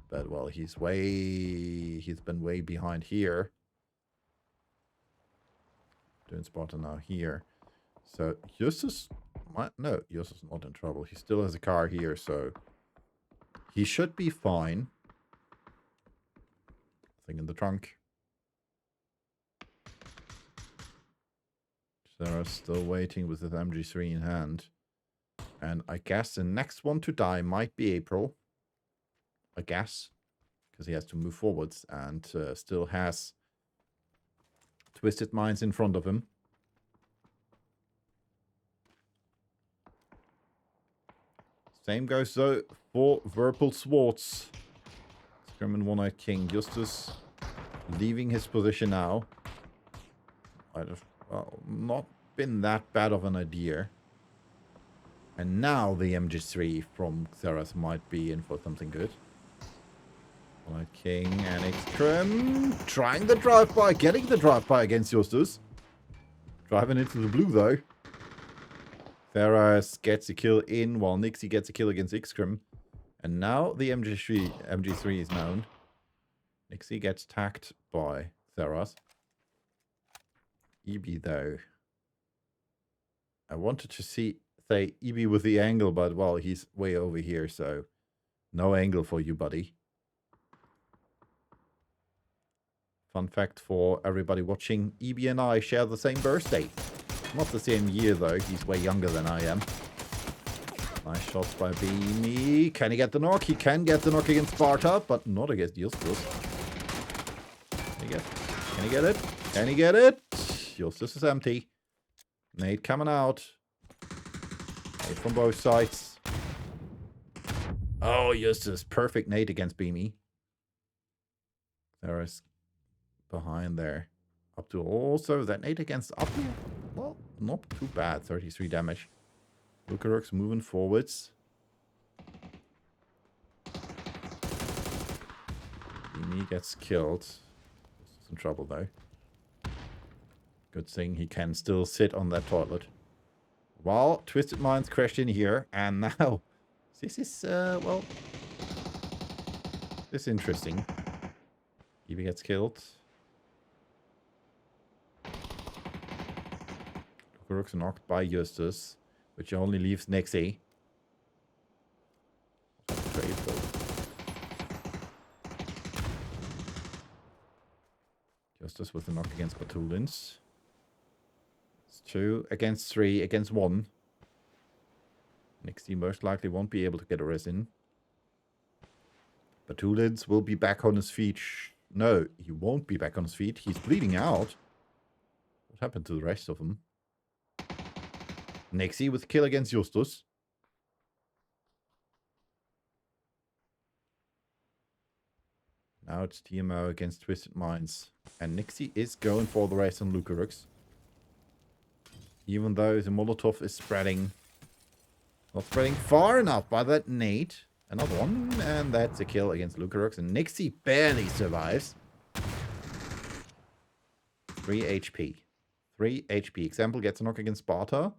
But, well, he's been way behind here. Doing Sparta now here. So, Justus... No, Justus is not in trouble. He still has a car here, so... He should be fine. Thing in the trunk. Sarah's still waiting with his MG3 in hand. And I guess the next one to die might be April. I guess. Because he has to move forwards and still has Twisted Minds in front of him. Same goes though for Vorpal Swords. Scrim and One-Eyed King. Justus leaving his position now. I'd have, well, not been that bad of an idea. And now the MG3 from Xerath might be in for something good. One-Eyed King and X-Scrim trying the drive-by, getting the drive-by against Justus. Driving into the blue though. Theras gets a kill in while Nixie gets a kill against X-Scrim. And now the MG3 is known. Nixie gets tagged by Theras. EB though I wanted to say EB with the angle, but well, he's way over here, so no angle for you, buddy. Fun fact for everybody watching, EB and I share the same birthday. Not the same year, though. He's way younger than I am. Nice shots by Beanie. Can he get the knock? He can get the knock against Sparta, but not against Justus. Can he get it? Can he get it? Justus is empty. Nade coming out. Nade from both sides. Oh, Justus. Perfect nade against Beanie. There is behind there. Up to also that nade against up to, well, not too bad. 33 damage. Lucarux moving forwards. Beanie gets killed. He's in trouble though. Good thing he can still sit on that toilet. While Twisted Minds crashed in here, and now this is well, this is interesting. Evie gets killed. Lucarux knocked by Justus, which only leaves Nexi. Justus with a knock against Batulins. It's 2 against 3 against 1. Nexi most likely won't be able to get a res in. Batulins will be back on his feet. No, he won't be back on his feet. He's bleeding out. What happened to the rest of them? Nexi with kill against Justus. Now it's TMO against Twisted Minds. And Nixie is going for the race on Lucarux. Even though the Molotov is spreading. Not spreading far enough by that nade. Another one. And that's a kill against Lucarux. And Nixie barely survives. 3 HP. 3 HP. Example gets a knock against Sparta.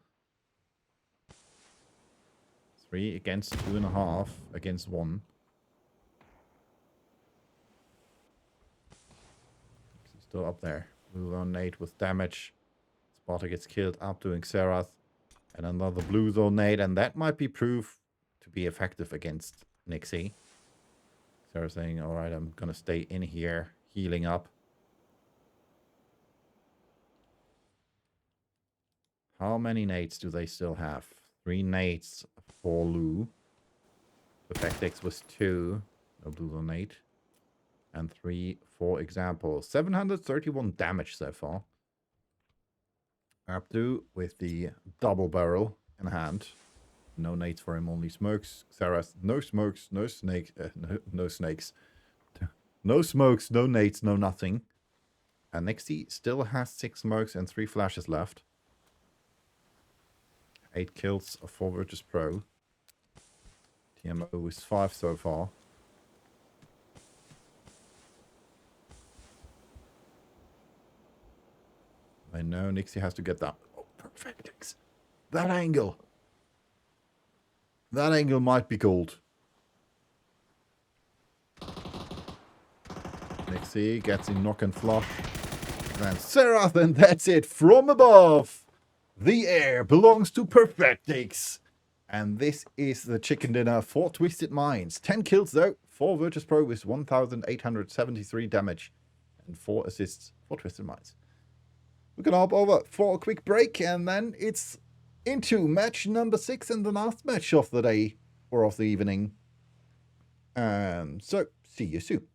3 against 2.5 against 1. Still up there. Blue zone nade with damage. Sparta gets killed up doing Xerath. And another blue zone nade. And that might be proof to be effective against Nixie. Xerath saying, alright, I'm gonna stay in here, healing up. How many nades do they still have? 3 nades for Lou. Perfectix was 2. No blue zone nade. And 3 for example. 731 damage so far. Abdu with the double barrel in hand. No nades for him, only smokes. Xerath, no smokes, no snakes. No snakes. No smokes, no nades, no nothing. And Nixie still has 6 smokes and 3 flashes left. 8 kills for Virtus Pro. TMO is 5 so far. I know Nixie has to get that. Oh, perfect. That angle. That angle might be gold. Nixie gets in knock and flush. And Xerath, and that's it. From above, the air belongs to Perfectix. And this is the chicken dinner for Twisted Minds. 10 kills though for Virtus Pro with 1,873 damage. And 4 assists for Twisted Minds. We're going to hop over for a quick break, and then it's into match number 6 and the last match of the day, or of the evening. So, see you soon.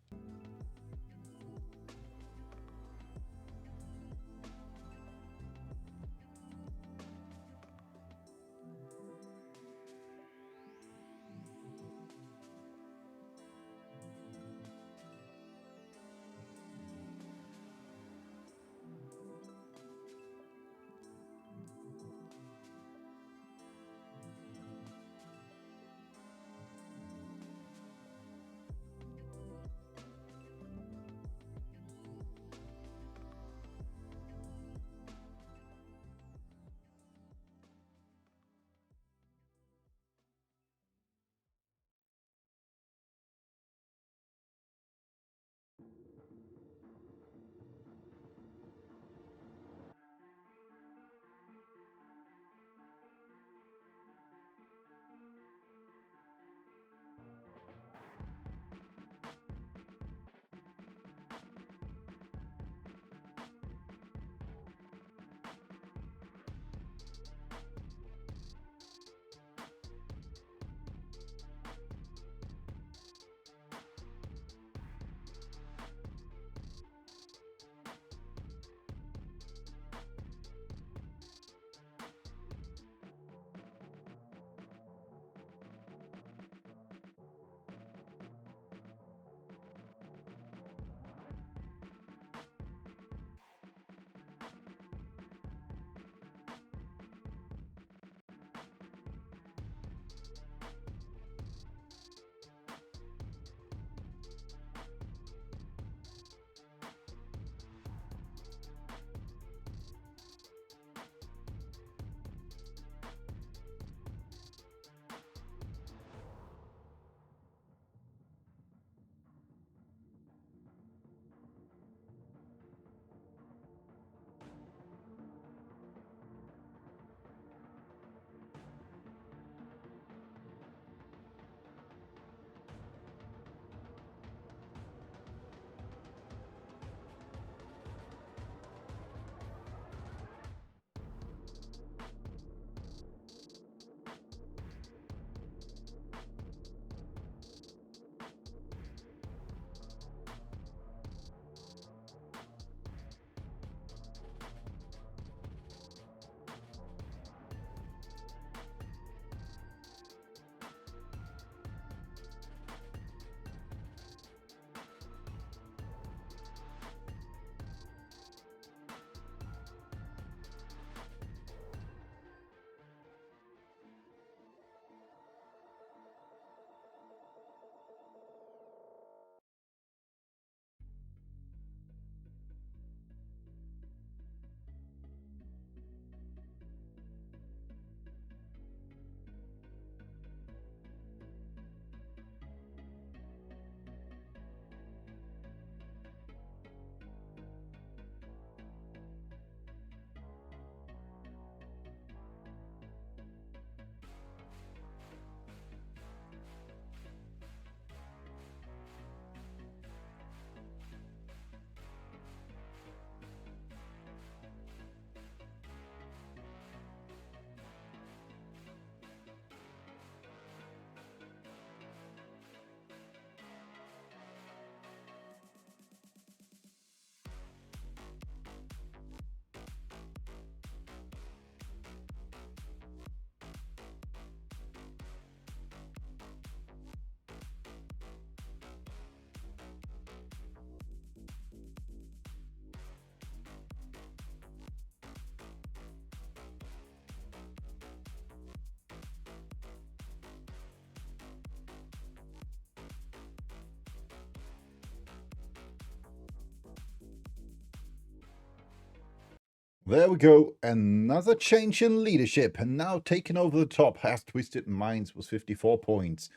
There we go. Another change in leadership. And now taking over the top has Twisted Minds with 54 points.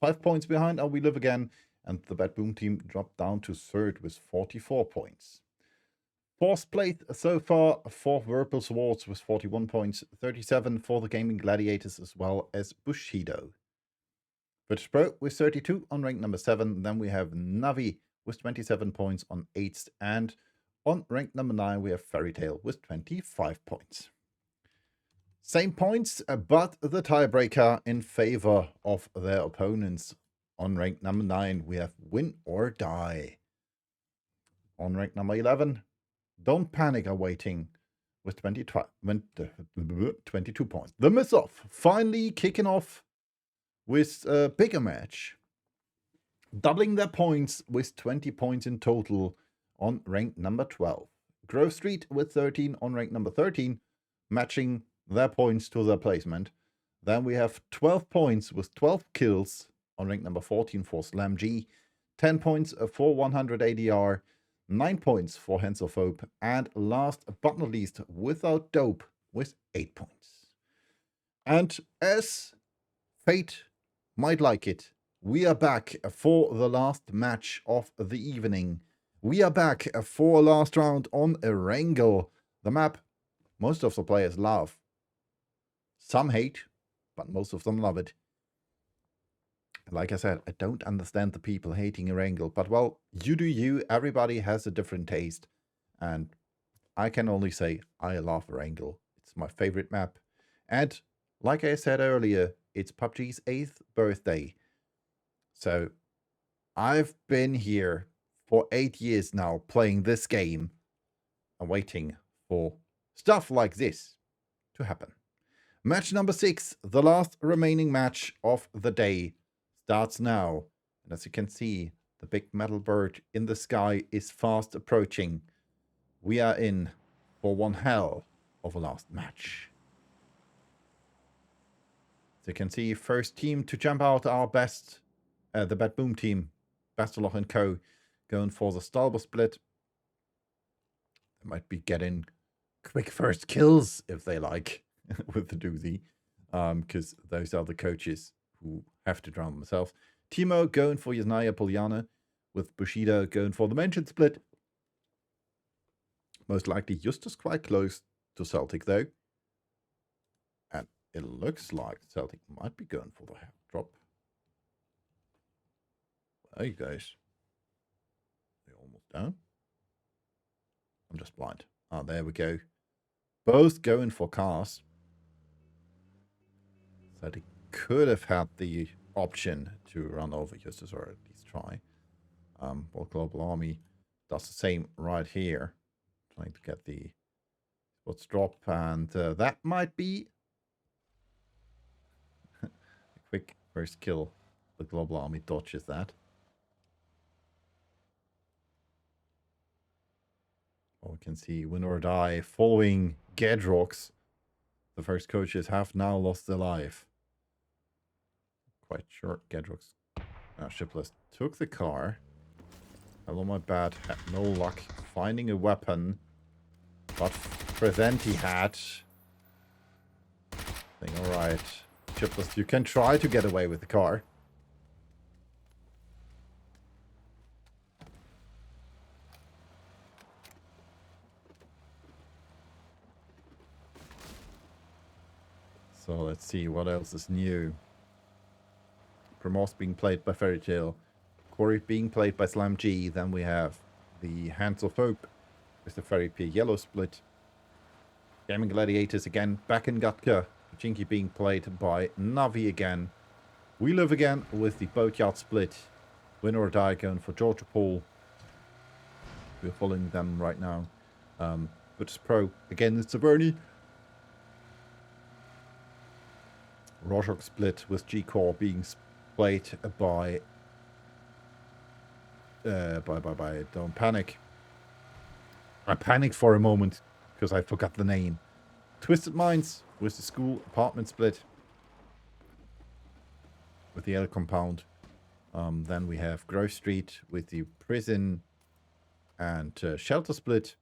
5 points behind are We Live Again. And the Bad Boom team dropped down to third with 44 points. Fourth place so far for Whirlpool Swords with 41 points. 37 for the Gaming Gladiators as well as Bushido. British Pro with 32 on rank number 7. Then we have Navi with 27 points on 8th. And on rank number 9, we have Fairy Tail with 25 points. Same points, but the tiebreaker in favor of their opponents. On rank number 9, we have Win or Die. On rank number 11, Don't Panic are waiting with 22 points. The Miss Off finally kicking off with a bigger match. Doubling their points with 20 points in total on rank number 12. Grove Street with 13 on rank number 13, matching their points to their placement. Then we have 12 points with 12 kills on rank number 14 for Slam G, 10 points for 100 ADR, 9 points for Hands of Hope, and last but not least, Without Dope with 8 points. And as fate might like it, we are back for the last match of the evening. We are back for last round on Erangel, the map most of the players love. Some hate, but most of them love it. Like I said, I don't understand the people hating Erangel, but well, you do you. Everybody has a different taste, and I can only say I love Erangel. It's my favorite map, and like I said earlier, it's PUBG's 8th birthday. So I've been here for 8 years now playing this game and waiting for stuff like this to happen. Match number 6, the last remaining match of the day, starts now. And as you can see, the big metal bird in the sky is fast approaching. We are in for one hell of a last match. As you can see, first team to jump out our best, the Bad Boom team, Bastoloch and Co., going for the Stalber split. They might be getting quick first kills if they like with the doozy, because those are the coaches who have to drown themselves. Timo going for Yasnaya Polyana, with Bushido going for the mentioned split. Most likely Justus quite close to Celtic though. And it looks like Celtic might be going for the drop. There you guys. They're almost down. I'm just blind. Ah, there we go. Both going for cars. So they could have had the option to run over Justus, or at least try. Well, Global Army does the same right here. Trying to get the spots drop, and that might be a quick first kill. The Global Army dodges that. Well, we can see Win or Die following Gedrox. The first coaches have now lost their life. Quite sure Gedrox shipless took the car. Hello, my bad. Had no luck finding a weapon. But present he had. Alright. Shipless, you can try to get away with the car. So let's see what else is new. Promos being played by Fairy Tail. Corey being played by Slam G. Then we have the Hands of Hope with the Fairy P yellow split. Gaming Gladiators again back in Gatka. Jinky being played by Navi again. We Live Again with the Boatyard split. Win or Die going for Georgia Paul. We're following them right now. But Pro again, it's Saverni. Rorschach split with G-Core being played by Don't Panic. I panicked for a moment because I forgot the name. Twisted Minds with the school apartment split with the L compound. Then we have Grove Street with the prison and shelter split.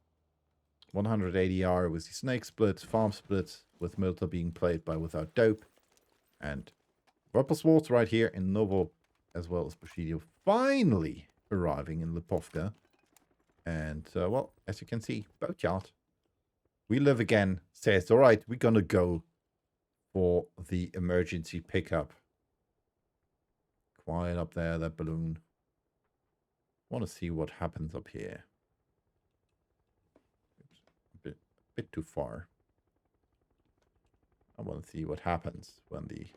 100 ADR with the Snake Split, Farm Split, with Milter being played by Without Dope. And Purple Swords right here in Novo, as well as Bushido, finally arriving in Lipovka. And, well, as you can see, Boatyard. We Live Again says, all right, we're going to go for the emergency pickup. Quiet up there, that balloon. Want to see what happens up here. Oops, a bit too far. I want to see what happens when the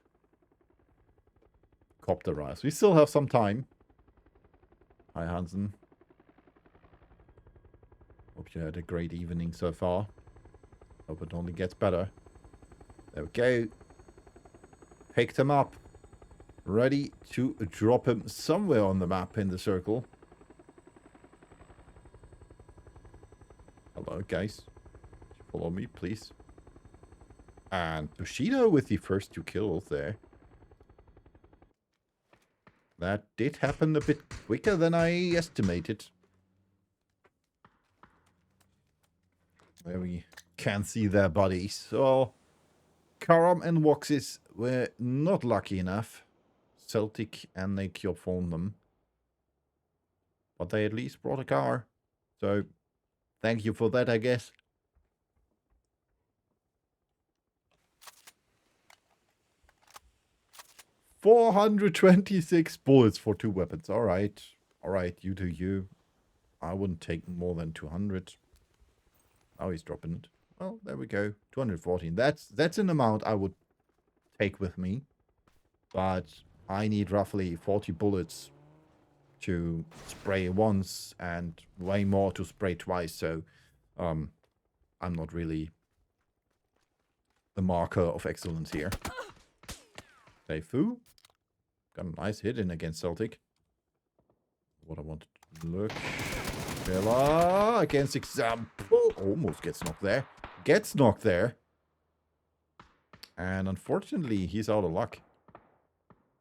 copter arrives. We still have some time. Hi, Hansen. Hope you had a great evening so far. Hope it only gets better. There we go. Picked him up. Ready to drop him somewhere on the map in the circle. Hello, guys. Follow me, please. And Bushido with the first 2 kills there. That did happen a bit quicker than I estimated. There we can see their bodies. So, Karam and Woxis were not lucky enough. Celtic and Nakiop found them. But they at least brought a car. So, thank you for that, I guess. $426 bullets for 2 weapons. All right. All right, you do you. I wouldn't take more than 200. Oh, he's dropping it. Well, there we go. 214. That's an amount I would take with me. But I need roughly 40 bullets to spray once and way more to spray twice. So I'm not really the marker of excellence here. Seifu. Got a nice hit in against Celtic. What I wanted to look. Villa against Example. Almost gets knocked there. Gets knocked there. And unfortunately, he's out of luck.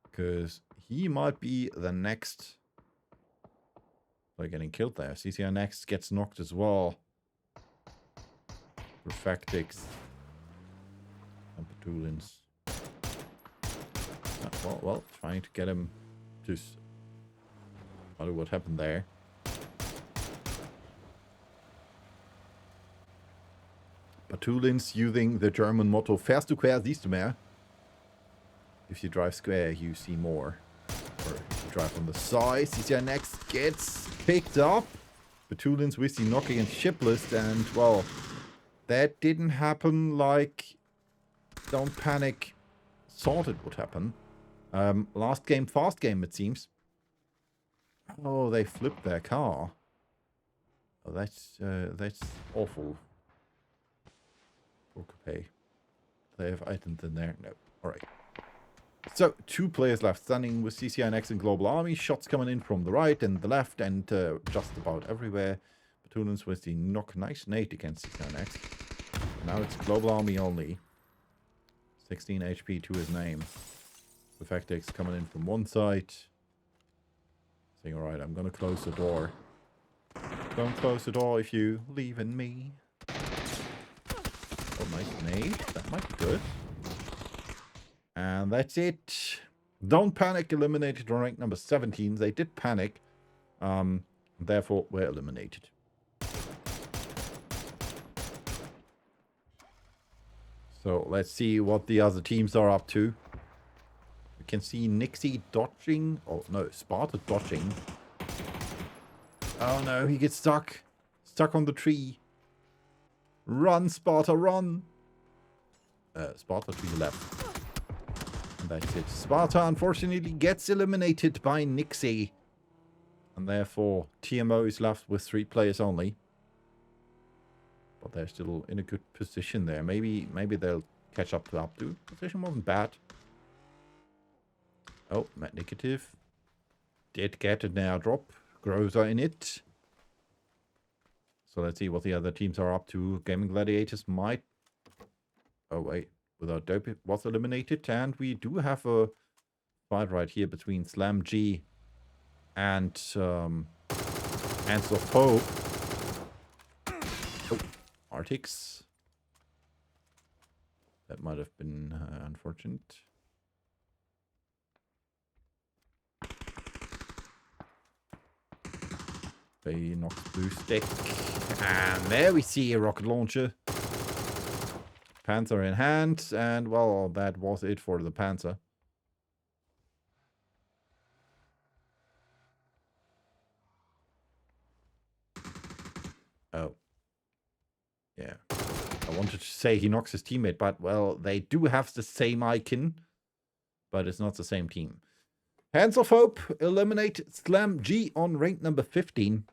Because he might be the next. They're getting killed there. CCR next gets knocked as well. Perfectix. And Petulins. Well, trying to get him to... I don't know what happened there. Petulins using the German motto, fährst du quer, siehst du mehr. If you drive square, you see more. Or if you drive on the side, CCR next gets picked up. Petulins with the knock against shipless, and, well, that didn't happen like Don't Panic thought it would happen. Last game, fast game, it seems. Oh, they flipped their car. Oh, that's awful. Okay. They have items in there? No. Alright. So, 2 players left standing with CCNX and Global Army. Shots coming in from the right and the left and just about everywhere. Petulins with the knock. Nice nade against CCNX. Now it's Global Army only. 16 HP to his name. Perfectix coming in from one side. Saying, alright, I'm gonna close the door. Don't close the door if you leave in me. Oh, nice nade. That might be good. And that's it. Don't Panic eliminated on rank number 17. They did panic. Therefore, we're eliminated. So, let's see what the other teams are up to. We can see Nixie dodging. Oh, no, Sparta dodging. Oh, no, he gets stuck. Stuck on the tree. Run, Sparta, run. Sparta to the left. And that's it. Sparta, unfortunately, gets eliminated by Nixie. And therefore, TMO is left with 3 players only. But they're still in a good position there. Maybe they'll catch up to Abdu. Position wasn't bad. Oh, Matt Negative. Did get an airdrop. Groza in it. So let's see what the other teams are up to. Gaming Gladiators might... Oh, wait. Without Dope was eliminated. And we do have a fight right here between Slam G and Ants of Hope. Oh, Arctics. That might have been unfortunate. Bay knocks blue stick. And there we see a rocket launcher. Panther in hand. And, well, that was it for the Panther. Oh. Yeah. I wanted to say he knocks his teammate, but, well, they do have the same icon. But it's not the same team. Hands of Hope eliminate Slam G on rank number 15.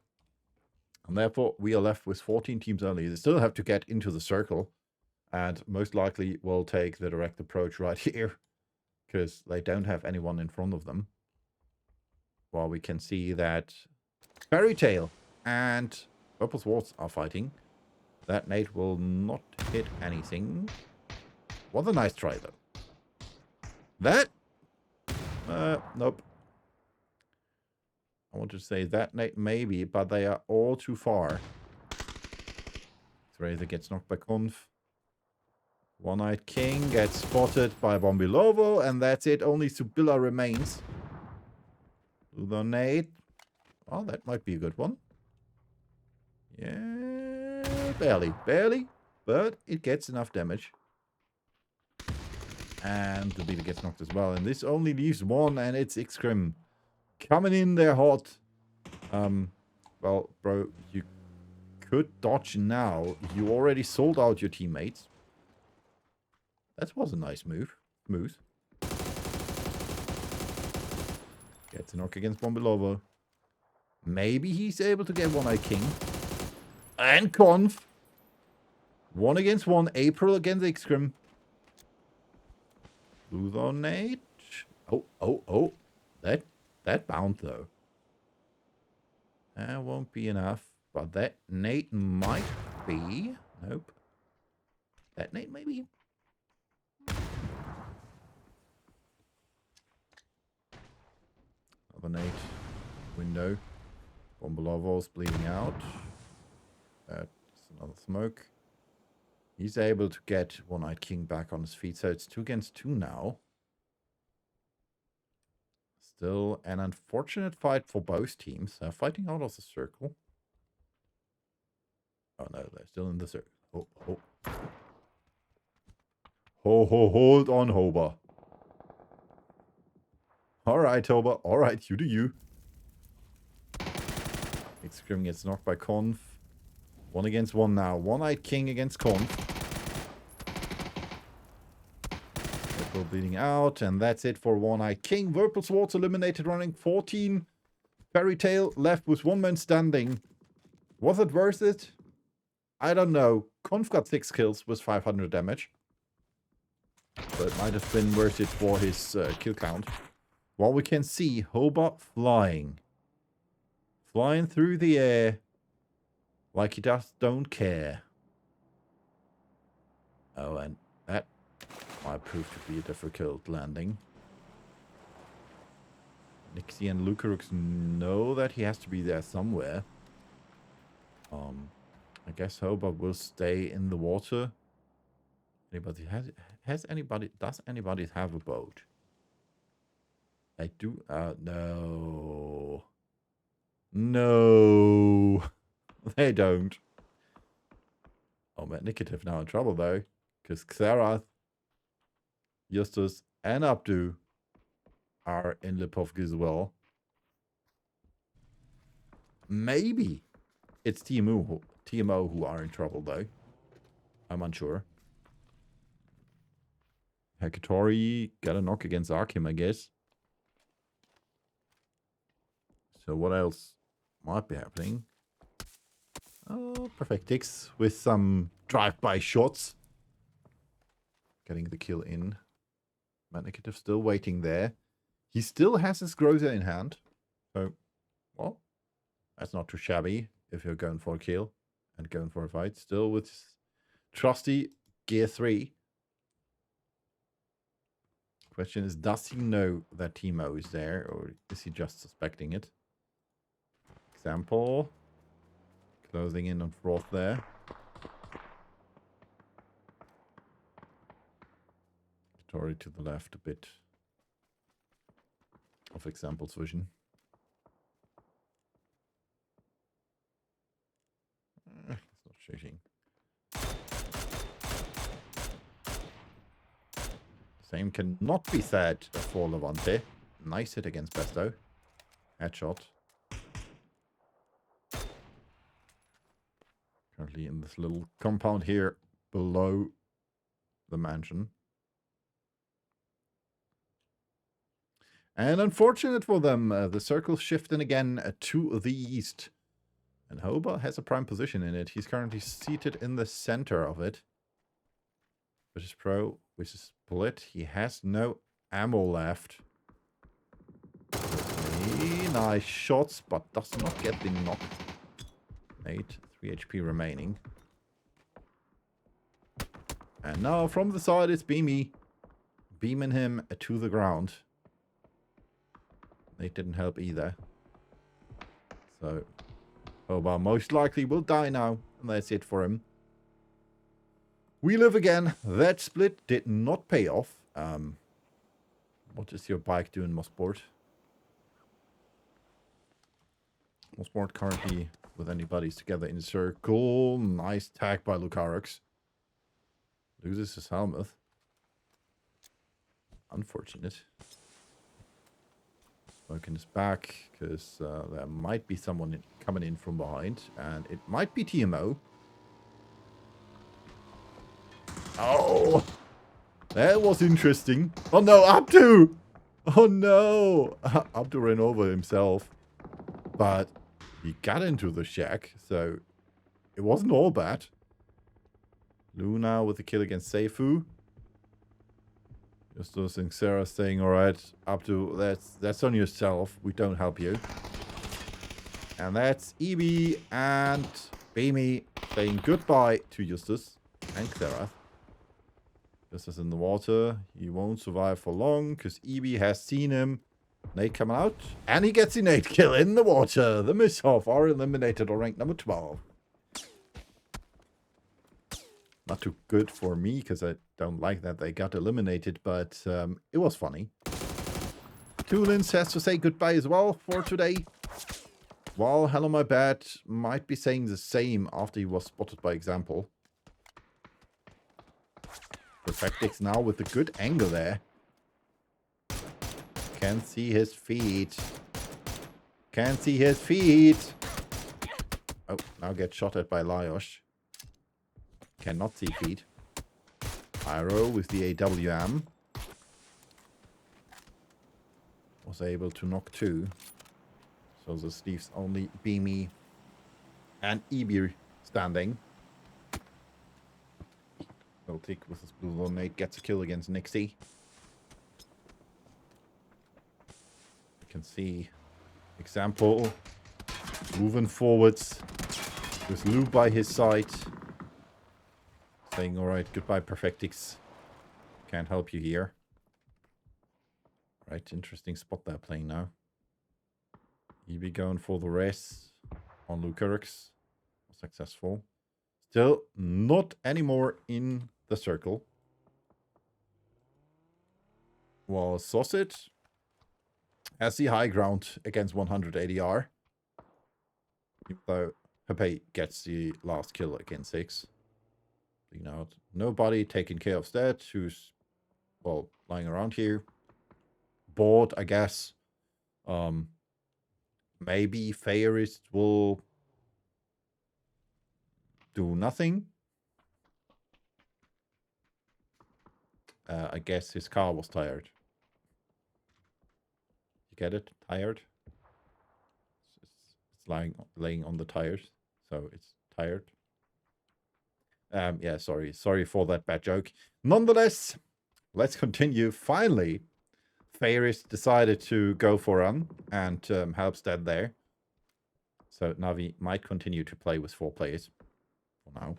And therefore, we are left with 14 teams only. They still have to get into the circle. And most likely will take the direct approach right here. Because they don't have anyone in front of them. While we can see that Fairy Tail and Purple Swords are fighting. That nade will not hit anything. What a nice try, though. That? Nope. I want to say that nade maybe, but they are all too far. Razor gets knocked by Conf. One-Eyed King gets spotted by Bombilovo, and that's it. Only Subilla remains. Ludo nade. Oh, that might be a good one. Yeah, barely. Barely. But it gets enough damage. And the leader gets knocked as well. And this only leaves one, and it's Scrim. Coming in there hot. Well, bro, you could dodge now. You already sold out your teammates. That was a nice move. Smooth. Gets a knock against Bombilovo. Maybe he's able to get One-Eyed King. And Conf. 1 against 1. April against Scrim. Ludo nade. Oh. That bound though. That won't be enough. But that nade might be. Nope. That nade maybe. Another nade. Window. Bombilovo's bleeding out. That's another smoke. He's able to get One-Eyed King back on his feet. So it's 2 against 2 now. Still an unfortunate fight for both teams. They're fighting out of the circle. Oh no, they're still in the circle. Oh. Hold on, Hoba. Alright, Hoba. Alright, you do you. Scrim gets knocked by Conf. 1 against 1 now. One-Eyed King against Conf. Purple bleeding out, and that's it for One-Eyed King. Purple Swords eliminated, running 14. Fairy Tail left with 1 man standing. Was it worth it? I don't know. Conf got 6 kills with 500 damage. But it might have been worth it for his kill count. While we can see Hoba flying. Flying through the air. Like he just don't care. Oh, and that might prove to be a difficult landing. Nixie and Lucarux know that he has to be there somewhere. I guess Hoba will stay in the water. Does anybody have a boat? I do. No. No. They don't. Oh, man, Nikativ now in trouble, though. Because Xerath, Justus, and Abdu are in Lipovka as well. Maybe it's TMO who are in trouble, though. I'm unsure. Hekatori got a knock against Arkham, I guess. So what else might be happening? Oh, Perfectix with some drive-by shots. Getting the kill in. Manikativ still waiting there. He still has his Groza in hand. So, well, that's not too shabby if you're going for a kill and going for a fight. Still with trusty Gear 3. Question is, does he know that Timo is there, or is he just suspecting it? Example. Closing in on Froth there. inventory to the left a bit of examples vision. It's not shooting. Same cannot be said for Levante. Nice hit against Besto. Headshot. Currently in this little compound here below the mansion. And unfortunate for them, the circle's shifting again to the east. And Hoba has a prime position in it. He's currently seated in the center of it. British Pro, which is split. He has no ammo left. Okay, nice shots, but does not get the knock. 3 HP remaining. And now from the side it's Beamy. Beaming him to the ground. They didn't help either. So, Hoba most likely will die now. And that's it for him. We live again. That split did not pay off. What is your bike doing, Mosport? Mosport currently with anybody's together in a circle. Nice tag by Lucarix. Loses his helmet. Unfortunate. Smoking his back because there might be someone coming in from behind. And it might be TMO. Oh! That was interesting. Oh no, Abdu! Oh no! Abdu ran over himself. But he got into the shack, so it wasn't all bad. Luna with the kill against Seifu. Justus and Sarah saying, alright, Abdu, that's on yourself. We don't help you. And that's Ebi and Beamy saying goodbye to Justus and Sarah. Justus in the water. He won't survive for long because Ebi has seen him. Nate come out. And he gets the Nate kill in the water. The Mishov are eliminated on rank number 12. Not too good for me because I don't like that they got eliminated, but it was funny. Toolins has to say goodbye as well for today. While Hello My Bad might be saying the same after he was spotted by example. Perfectix now with a good angle there. Can't see his feet. Can't see his feet. Oh, now get shot at by Liosh. Cannot see feet. Pyro with the AWM. Was able to knock 2. So this leaves only Beamy and Ebi standing. Celtic with his blue zone nade gets a kill against Nixie. You can see example moving forwards with Lou by his side. Saying, alright, goodbye, Perfectix. Can't help you here. Right, interesting spot they're playing now. Ebi going for the rest on Lucarix. Successful. Still not anymore in the circle. While Sausage has the high ground against 100 ADR. Though Pepe gets the last kill against 6. Out. Nobody taking care of Stat, who's, well, lying around here. Bored, I guess. Maybe Fairist will do nothing. I guess his car was tired. You get it? Tired? It's laying on the tires, so it's tired. Yeah, sorry for that bad joke. Nonetheless, let's continue. Finally, Fairist decided to go for run and help Stat there. So Navi might continue to play with 4 players for now.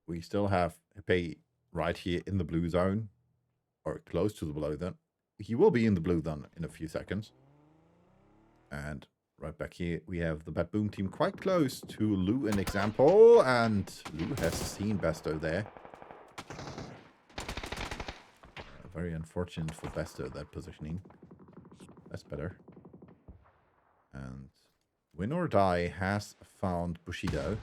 We still have Pepe right here in the blue zone, or close to the blue zone. He will be in the blue zone in a few seconds. And right back here, we have the Bad Boom team quite close to Lou and example, and Lou has seen Besto there. very unfortunate for Besto, that positioning. That's better. And Win or Die has found Bushido.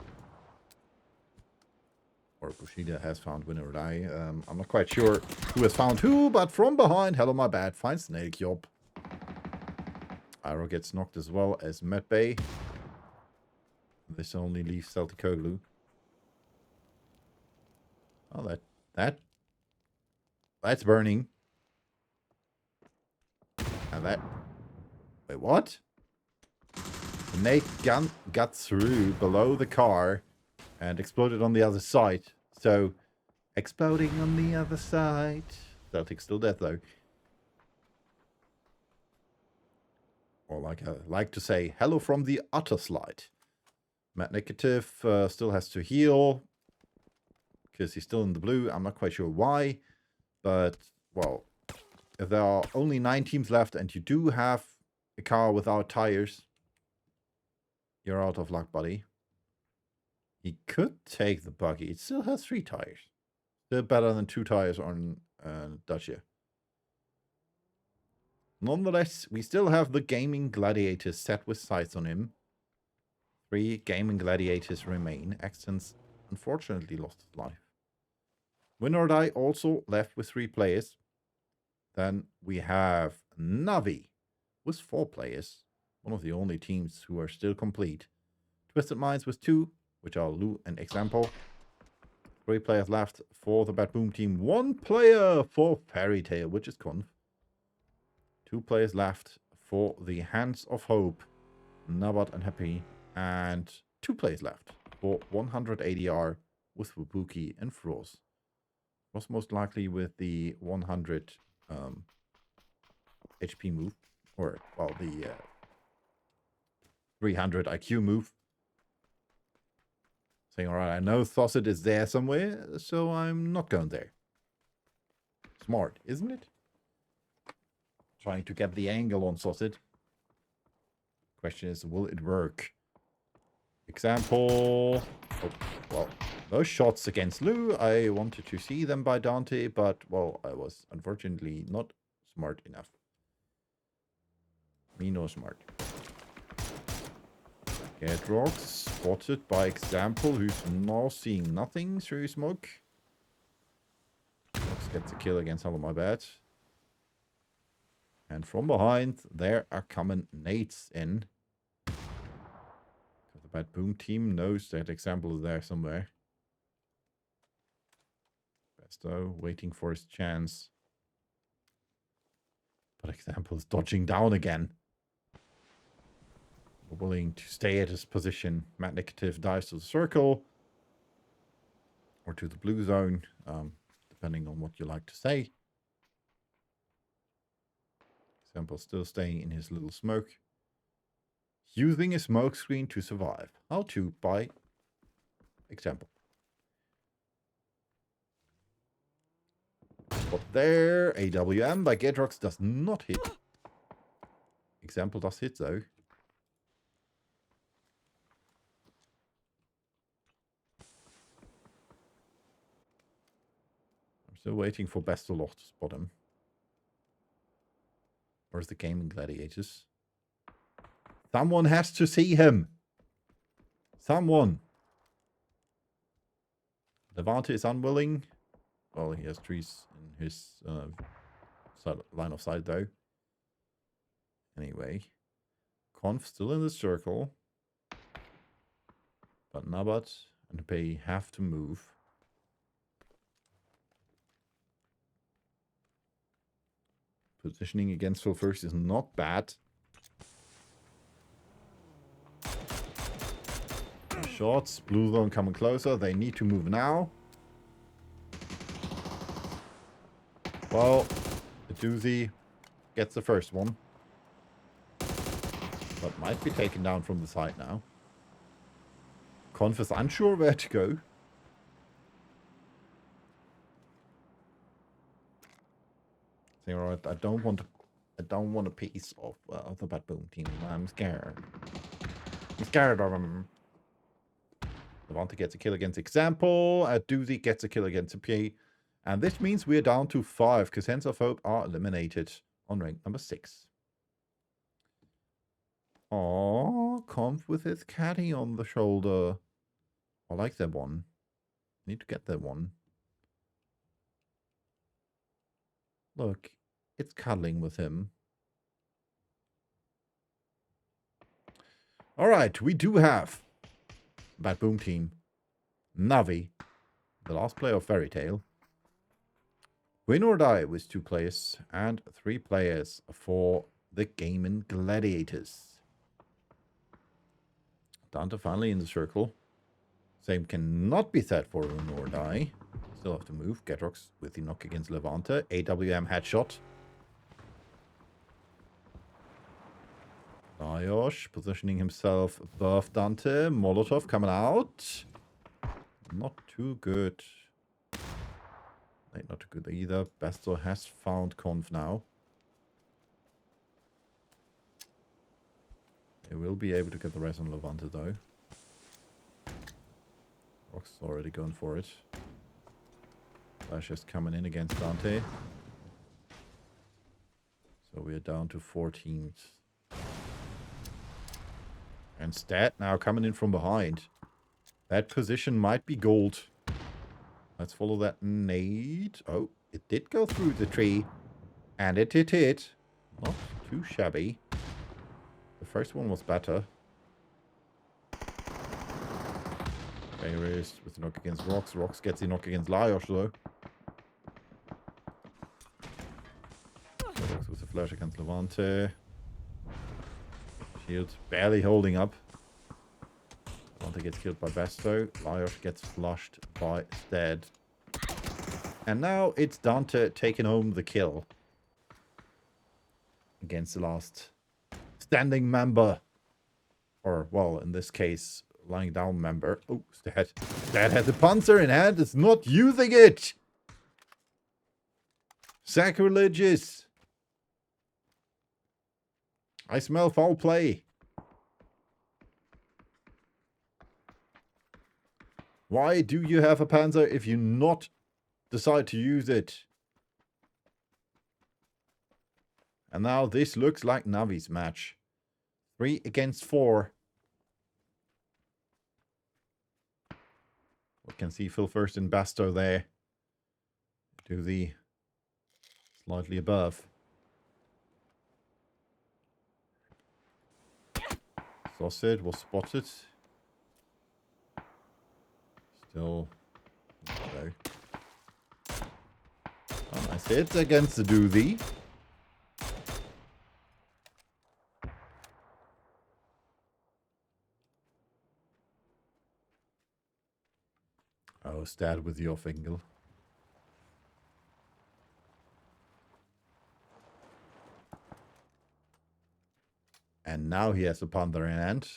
Or Bushido has found Win or Die. I'm not quite sure who has found who, but from behind, hello my bad, finds Snake Job. Arrow gets knocked as well as Medbay. This only leaves Celticoglu. Oh, that's burning. And that... Wait, what? The nade gun got through below the car and exploded on the other side. So, exploding on the other side. Celtic's still dead, though. Or like I like to say, hello from the utter slide. Matt Negative still has to heal. Because he's still in the blue. I'm not quite sure why. But, well, if there are only 9 teams left and you do have a car without tires, you're out of luck, buddy. He could take the buggy. It still has 3 tires. Still better than 2 tires on Dacia. Nonetheless, we still have the Gaming Gladiators set with sights on him. 3 Gaming Gladiators remain. Accents unfortunately lost his life. Win or Die also left with 3 players. Then we have Navi with 4 players. One of the only teams who are still complete. Twisted Minds with 2, which are Lou and Example. 3 players left for the Bad Boom team. 1 player for Fairy Tale, which is Conf. 2 players left for the Hands of Hope, Nabat and Happy. And 2 players left for 100 ADR with Wabuki and Froz. Was most likely with the 100 HP move. Or, well, the 300 IQ move. Saying, alright, I know Thosset is there somewhere, so I'm not going there. Smart, isn't it? Trying to get the angle on Thosset. Question is, will it work? Example. Oh, well, those shots against Lou, I wanted to see them by Dante, but, well, I was unfortunately not smart enough. Me no smart. Gedrock spotted by Example, who's now seeing nothing through smoke. Let's get the kill against Hello My Bad. And from behind, there are coming nades in. The Bad Boom team knows that Example is there somewhere. Besto waiting for his chance. But Example is dodging down again. Willing to stay at his position. Matt Negative dives to the circle. Or to the blue zone. Depending on what you like to say. Example still staying in his little smoke. Using a smoke screen to survive. How to by Example. But there, AWM by Gedrox does not hit. Example does hit though. I'm still waiting for Bestoloch to spot him. Where's the Gaming Gladiators? Someone has to see him. Someone. Levante is unwilling. Well, he has trees in his line of sight, though. Anyway. Conf still in the circle. But Nabat and Pei have to move. Positioning against Phil first is not bad. Shots. Blue zone coming closer. They need to move now. Well, the doozy gets the first one. But might be taken down from the side now. Conf is unsure where to go. Saying, alright, I don't want a piece of the Bad Boom team. I'm scared. I'm scared of them. Levante gets a kill against Example. Doozy gets a kill against P. And this means we're down to 5, because Hands of Hope are eliminated on rank number 6. Oh, Conf with his caddy on the shoulder. I like that one. Need to get that one. Look, it's cuddling with him. Alright, we do have Bad Boom Team, Navi, the last player of Fairy Tail, Win or Die with 2 players, and 3 players for the Gaming Gladiators. Dante finally in the circle. Same cannot be said for Win or Die. Still have to move. Getrox with the knock against Levante. AWM headshot. Lajos positioning himself above Dante. Molotov coming out. Not too good. Not too good either. Basto has found Conf now. They will be able to get the rest on Levante though. Rock's already going for it. Flash is coming in against Dante. So we're down to 14. And Stat now coming in from behind. That position might be gold. Let's follow that nade. Oh, it did go through the tree. And it did hit. Not too shabby. The first one was better. Fairest with the knock against Rox. Rox gets the knock against Lajos though. Rox with the flash against Levante. Shield barely holding up. Levante gets killed by Basto. Lajos gets flushed by Stead. And now it's Dante taking home the kill. Against the last standing member. Or, well, in this case, lying down member. Oh, Stead. Stead has a panzer in hand. It's not using it. Sacrilegious. I smell foul play. Why do you have a panzer if you not decide to use it? And now this looks like Navi's match. 3 against 4. We can see Phil first in Basto there. To the slightly above. Sausage was spotted. Still. Okay. Oh, nice hit against the doozy. Oh, Stad with your finger. And now he has a panther in hand.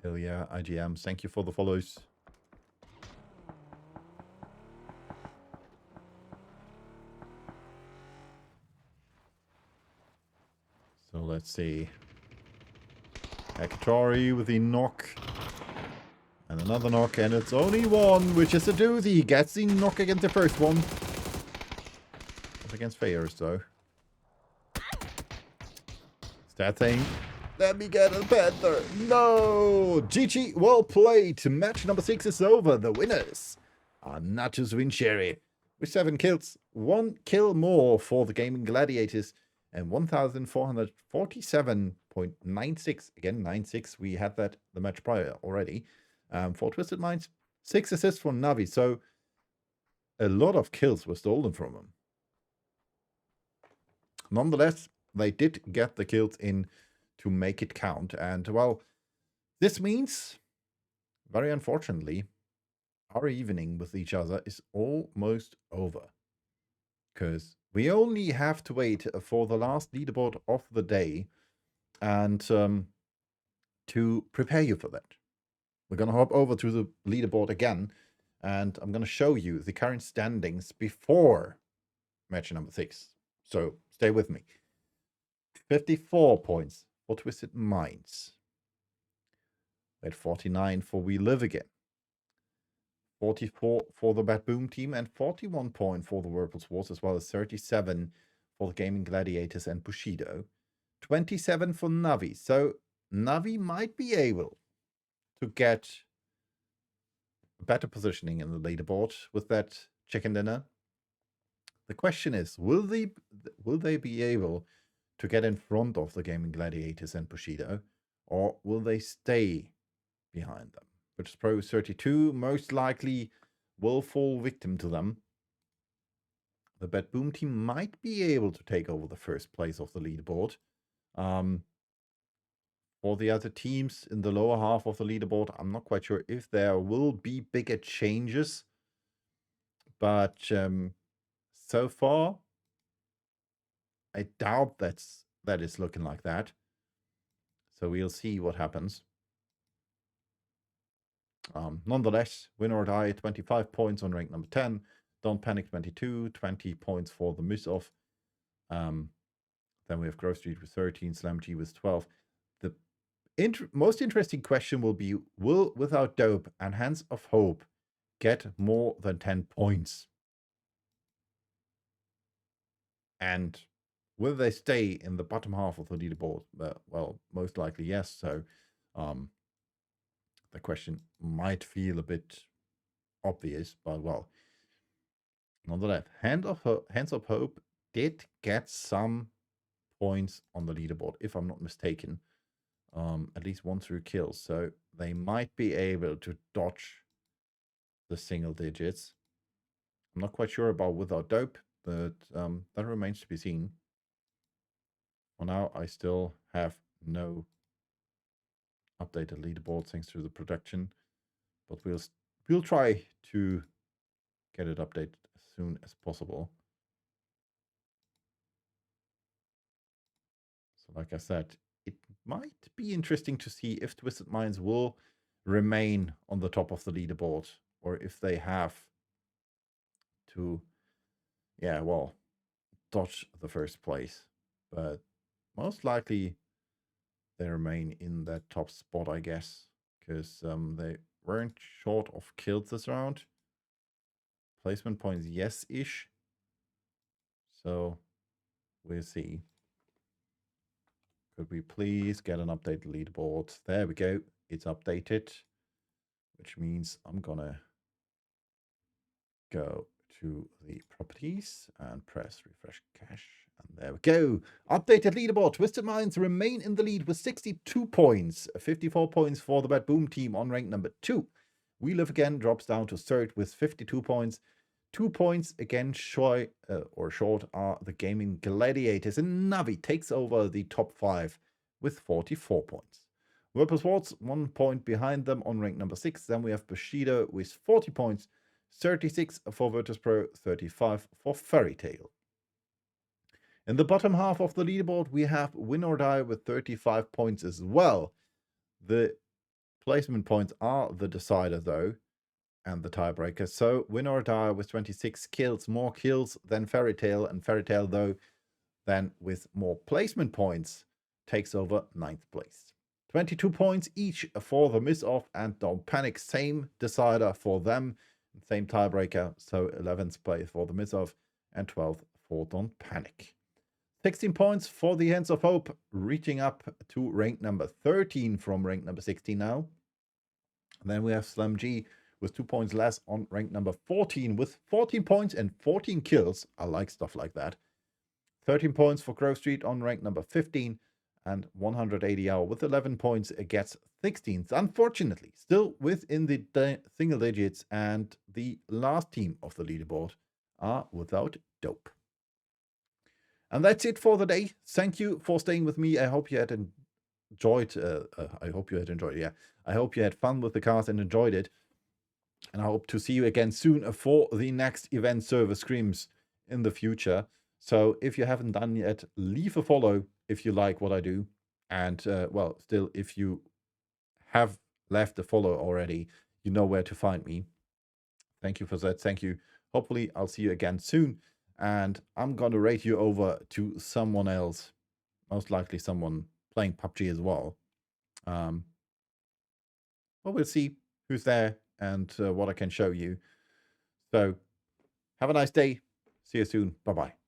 Ilya, IGM, thank you for the follows. So let's see. Akatori with the knock. And another knock, and it's only one, which is a doozy. He gets the knock against the first one. Not against Fayers, though. Stat saying, let me get a panther. No! GG, well played. Match number 6 is over. The winners are Nachos Wincherry with 7 kills. 1 kill more for the Gaming Gladiators. And 1,447.96. Again, 96. We had that the match prior already. For Twisted Minds. 6 assists from Navi. So a lot of kills were stolen from him. Nonetheless, they did get the kills in to make it count. And, well, this means, very unfortunately, our evening with each other is almost over. Because we only have to wait for the last leaderboard of the day and to prepare you for that. We're going to hop over to the leaderboard again, and I'm going to show you the current standings before match number 6. So stay with me. 54 points for Twisted Minds. At 49 for We Live Again. 44 for the Bad Boom team, and 41 point for the Whirlpool Swords, as well as 37 for the Gaming Gladiators and Bushido. 27 for Navi. So Navi might be able to get better positioning in the leaderboard with that chicken dinner. The question is, will they be able to get in front of the Gaming Gladiators and Bushido, or will they stay behind them? Virtus Pro 32 most likely will fall victim to them. The Bad Boom team might be able to take over the first place of the leaderboard. For the other teams in the lower half of the leaderboard, I'm not quite sure if there will be bigger changes. But so far, I doubt that is looking like that. So we'll see what happens. Nonetheless, win or die, 25 points on rank number 10. Don't Panic 22, 20 points for the miss-off. Then we have Grove Street with 13, Slam G with 12. The most interesting question will be, will Without Dope and Hands of Hope get more than 10 points? And will they stay in the bottom half of the leaderboard? Well, most likely yes. So the question might feel a bit obvious, but well, nonetheless, Hands of Hope did get some points on the leaderboard, if I'm not mistaken. At least 1 through kills. So they might be able to dodge the single digits. I'm not quite sure about Without Dope, but that remains to be seen. For now, I still have no updated leaderboard thanks to the production, but we'll try to get it updated as soon as possible. So like I said, it might be interesting to see if Twisted Minds will remain on the top of the leaderboard, or if they have to, dodge the first place. But most likely they remain in that top spot, I guess, because they weren't short of kills this round. Placement points, yes-ish. So we'll see. Could we please get an updated leaderboard? There we go. It's updated, which means I'm gonna go to the properties and press refresh cache. And there we go. Updated leaderboard. Twisted Minds remain in the lead with 62 points. 54 points for the Bad Boom team on rank number 2. We Live Again drops down to third with 52 points. 2 points again short are the Gaming Gladiators, and Navi takes over the top 5 with 44 points. Whirlpool Swords 1 point behind them on rank number 6. Then we have Bushido with 40 points, 36 for Virtus Pro, 35 for Fairy Tail. In the bottom half of the leaderboard, we have Win or Die with 35 points as well. The placement points are the decider, though, and the tiebreaker. So Win or Die with 26 kills, more kills than Fairy Tail, and Fairy Tail, though, then with more placement points, takes over 9th place. 22 points each for the miss-off and Don't Panic. Same decider for them, same tiebreaker. So 11th place for the miss-off and 12th for Don't Panic. 16 points for the Hands of Hope, reaching up to rank number 13 from rank number 16 now. And then we have Slam G with 2 points less on rank number 14 with 14 points and 14 kills. I like stuff like that. 13 points for Grove Street on rank number 15, and 180 hour with 11 points gets 16th. Unfortunately, still within the single digits, and the last team of the leaderboard are Without Dope. And that's it for the day. Thank you for staying with me. I hope you had enjoyed. I hope you had fun with the cast and enjoyed it. And I hope to see you again soon for the next event server Scrims in the future. So if you haven't done yet, leave a follow if you like what I do. And still, if you have left a follow already, you know where to find me. Thank you for that. Thank you. Hopefully, I'll see you again soon. And I'm going to rate you over to someone else. Most likely someone playing PUBG as well. But we'll see who's there and what I can show you. So have a nice day. See you soon. Bye-bye.